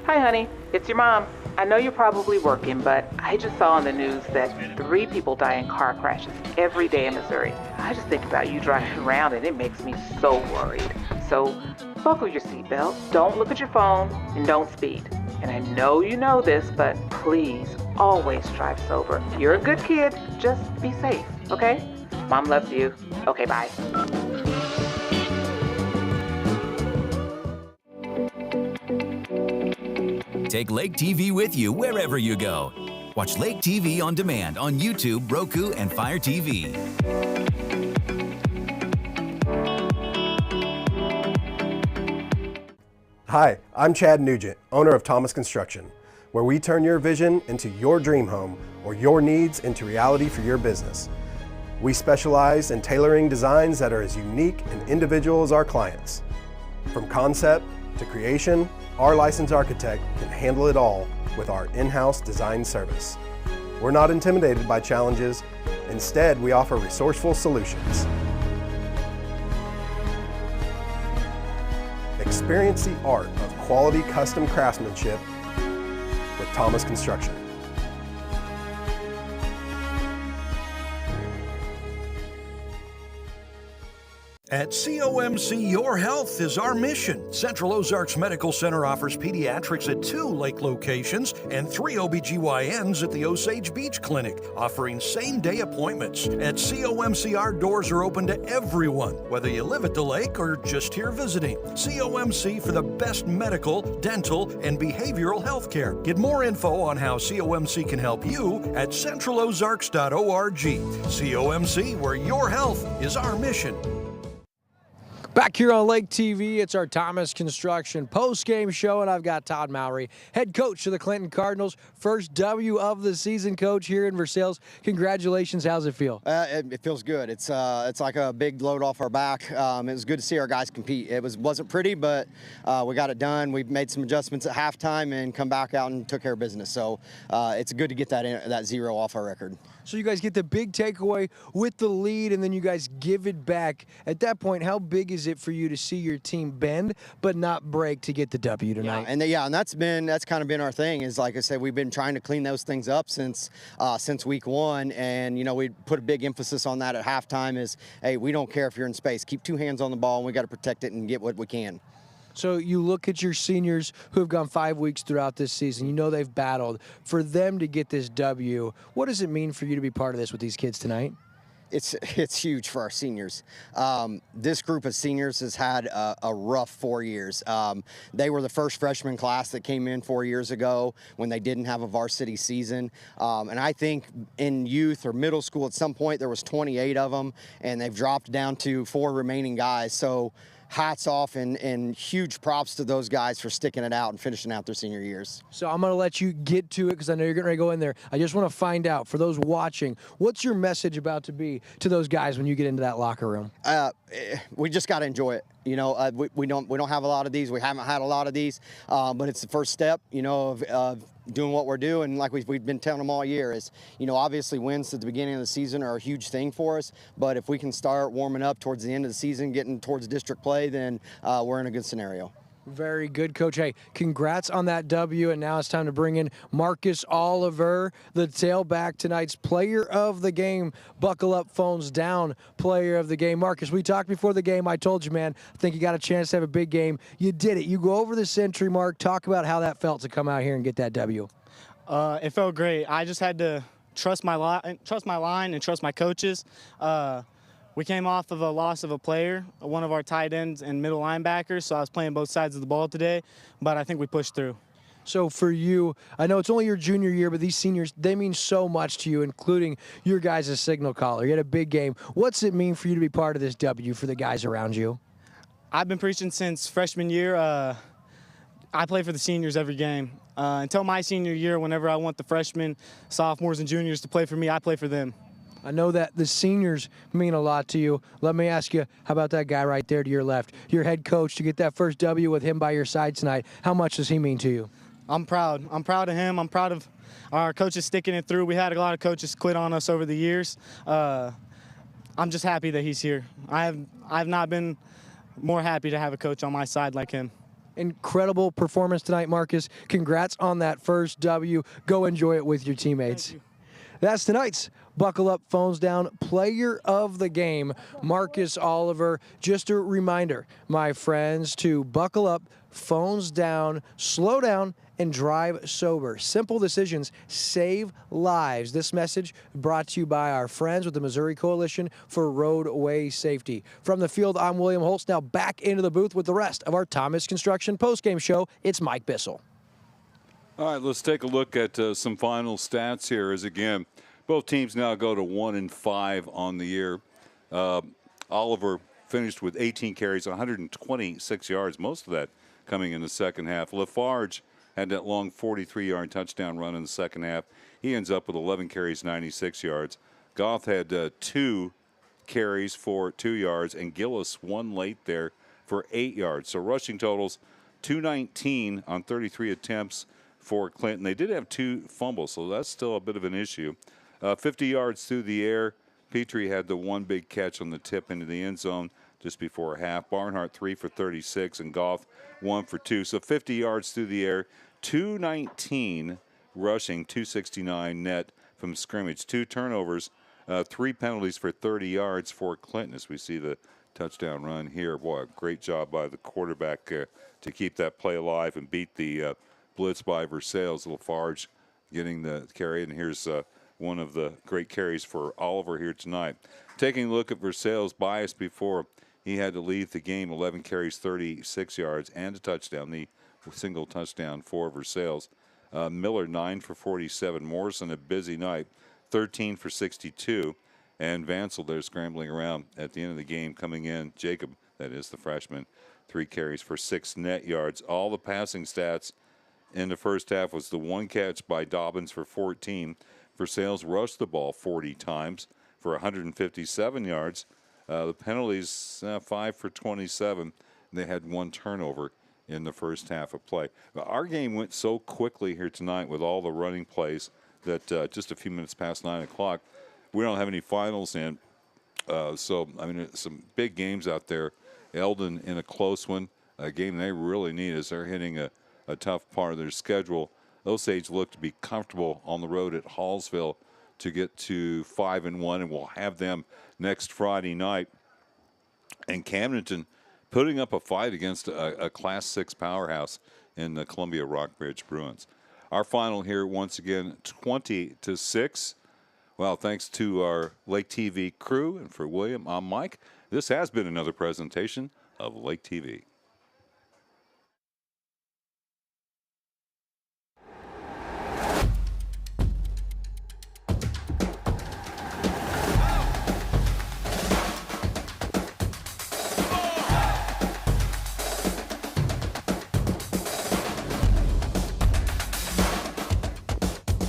Hi, honey. It's your mom. I know you're probably working, but I just saw on the news that 3 people die in car crashes every day in Missouri. I just think about you driving around, and it makes me so worried. So buckle your seatbelt, don't look at your phone, and don't speed. And I know you know this, but please always drive sober. You're a good kid. Just be safe, okay? Mom loves you. Okay, bye. Take Lake TV with you wherever you go. Watch Lake TV on demand on YouTube, Roku, and Fire TV. Hi, I'm Chad Nugent, owner of Thomas Construction, where we turn your vision into your dream home or your needs into reality for your business. We specialize in tailoring designs that are as unique and individual as our clients. From concept to creation, our licensed architect can handle it all with our in-house design service. We're not intimidated by challenges. Instead, we offer resourceful solutions. Experience the art of quality custom craftsmanship with Thomas Construction. At COMC, your health is our mission. Central Ozarks Medical Center offers pediatrics at 2 lake locations and 3 OBGYNs at the Osage Beach Clinic, offering same-day appointments. At COMC, our doors are open to everyone, whether you live at the lake or just here visiting. COMC for the best medical, dental, and behavioral health care. Get more info on how COMC can help you at centralozarks.org. COMC, where your health is our mission. Back here on Lake TV, it's our Thomas Construction post-game show, and I've got Todd Mowry, head coach of the Clinton Cardinals. First W of the season, coach, here in Versailles. Congratulations. How's it feel? It feels good. It's like a big load off our back. It was good to see our guys compete. It wasn't pretty, but we got it done. We made some adjustments at halftime and come back out and took care of business. So it's good to get that 0 off our record. So you guys get the big takeaway with the lead, and then you guys give it back. At that point, how big is it for you to see your team bend but not break to get the W tonight? Yeah, and that's kind of been our thing. Is like I said, we've been trying to clean those things up since week 1, and we put a big emphasis on that at halftime. Is hey, we don't care if you're in space, keep 2 hands on the ball, and we got to protect it and get what we can. So you look at your seniors who have gone 5 weeks throughout this season. You know they've battled. For them to get this W, what does it mean for you to be part of this with these kids tonight? It's huge for our seniors. This group of seniors has had a rough 4 years. They were the first freshman class that came in 4 years ago when they didn't have a varsity season. And I think in youth or middle school at some point there was 28 of them, and they've dropped down to 4 remaining guys. So hats off and huge props to those guys for sticking it out and finishing out their senior years. So I'm going to let you get to it because I know you're getting ready to go in there. I just want to find out, for those watching, what's your message about to be to those guys when you get into that locker room? We just got to enjoy it. We don't have a lot of these. We haven't had a lot of these, but it's the first step, of doing what we're doing. Like we've been telling them all year is, obviously wins at the beginning of the season are a huge thing for us. But if we can start warming up towards the end of the season, getting towards district play, then we're in a good scenario. Very good, Coach. Hey, congrats on that W, and now it's time to bring in Marcus Oliver, the tailback, tonight's player of the game. Buckle up, phones down, player of the game. Marcus, we talked before the game. I told you, man, I think you got a chance to have a big game. You did it. You go over the century mark. Talk about how that felt to come out here and get that W. It felt great. I just had to trust my line, and trust my coaches. We came off of a loss of a player, one of our tight ends and middle linebackers, so I was playing both sides of the ball today, but I think we pushed through. So for you, I know it's only your junior year, but these seniors, they mean so much to you, including your guys' signal caller. You had a big game. What's it mean for you to be part of this W for the guys around you? I've been preaching since freshman year. I play for the seniors every game. Until my senior year, whenever I want the freshmen, sophomores, and juniors to play for me, I play for them. I know that the seniors mean a lot to you. Let me ask you, how about that guy right there to your left, your head coach, to get that first W with him by your side tonight? How much does he mean to you? I'm proud. I'm proud of him. I'm proud of our coaches sticking it through. We had a lot of coaches quit on us over the years. I'm just happy that he's here. I've not been more happy to have a coach on my side like him. Incredible performance tonight, Marcus. Congrats on that first W. Go enjoy it with your teammates. Thank you. That's tonight's Buckle Up, Phones Down player of the game, Marcus Oliver. Just a reminder, my friends, to buckle up, phones down, slow down, and drive sober. Simple decisions save lives. This message brought to you by our friends with the Missouri Coalition for Roadway Safety. From the field, I'm William Holtz. Now back into the booth with the rest of our Thomas Construction postgame show. It's Mike Bissell. All right, let's take a look at some final stats here. As again, both teams now go to 1-5 on the year. Oliver finished with 18 carries, 126 yards, most of that coming in the second half. Lafarge had that long 43-yard touchdown run in the second half. He ends up with 11 carries, 96 yards. Goff had 2 carries for 2 yards, and Gillis 1 late there for 8 yards. So rushing totals, 219 on 33 attempts for Clinton. They did have 2 fumbles, so that's still a bit of an issue. 50 yards through the air. Petrie had the 1 big catch on the tip into the end zone just before half. Barnhart 3 for 36, and Goff 1 for 2. So 50 yards through the air, 219 rushing, 269 net from scrimmage. 2 turnovers, 3 penalties for 30 yards for Clinton as we see the touchdown run here. Boy, a great job by the quarterback to keep that play alive and beat the blitz by Versailles. Lafarge getting the carry, and here's one of the great carries for Oliver here tonight. Taking a look at Versailles' bias before he had to leave the game, 11 carries, 36 yards, and a touchdown, the single touchdown for Versailles. Miller, 9 for 47. Morrison, a busy night, 13 for 62. And Vansel there scrambling around at the end of the game, coming in. Jacob, that is the freshman, 3 carries for 6 net yards. All the passing stats in the first half was the 1 catch by Dobbins for 14. Versailles rushed the ball 40 times for 157 yards. The penalties, 5 for 27. They had 1 turnover in the first half of play. Our game went so quickly here tonight with all the running plays that just a few minutes past 9 o'clock, we don't have any finals in. So, I mean, some big games out there. Eldon in a close one, a game they really need as they're hitting a tough part of their schedule. Osage look to be comfortable on the road at Hallsville to get to 5-1, and we'll have them next Friday night. And Camdenton putting up a fight against a Class 6 powerhouse in the Columbia Rockbridge Bruins. Our final here, once again, 20-6. Well, thanks to our Lake TV crew, and for William, I'm Mike. This has been another presentation of Lake TV.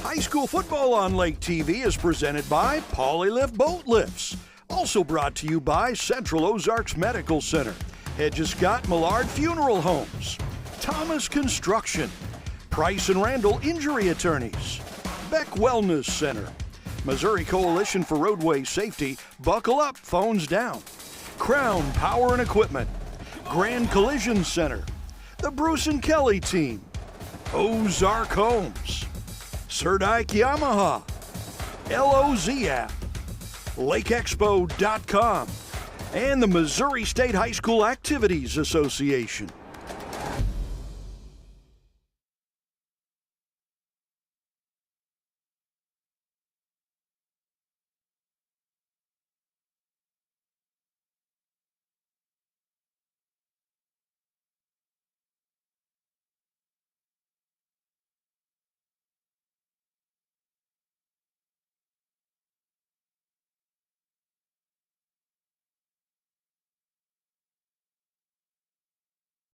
High school football on Lake TV is presented by Polylift Boat Lifts. Also brought to you by Central Ozarks Medical Center, Hedges Scott Millard Funeral Homes, Thomas Construction, Price and Randall Injury Attorneys, Beck Wellness Center, Missouri Coalition for Roadway Safety, Buckle Up, Phones Down, Crown Power and Equipment, Grand Collision Center, the Bruce and Kelly Team, Ozark Homes, Sir Dyke Yamaha, LOZ app, LakeExpo.com, and the Missouri State High School Activities Association.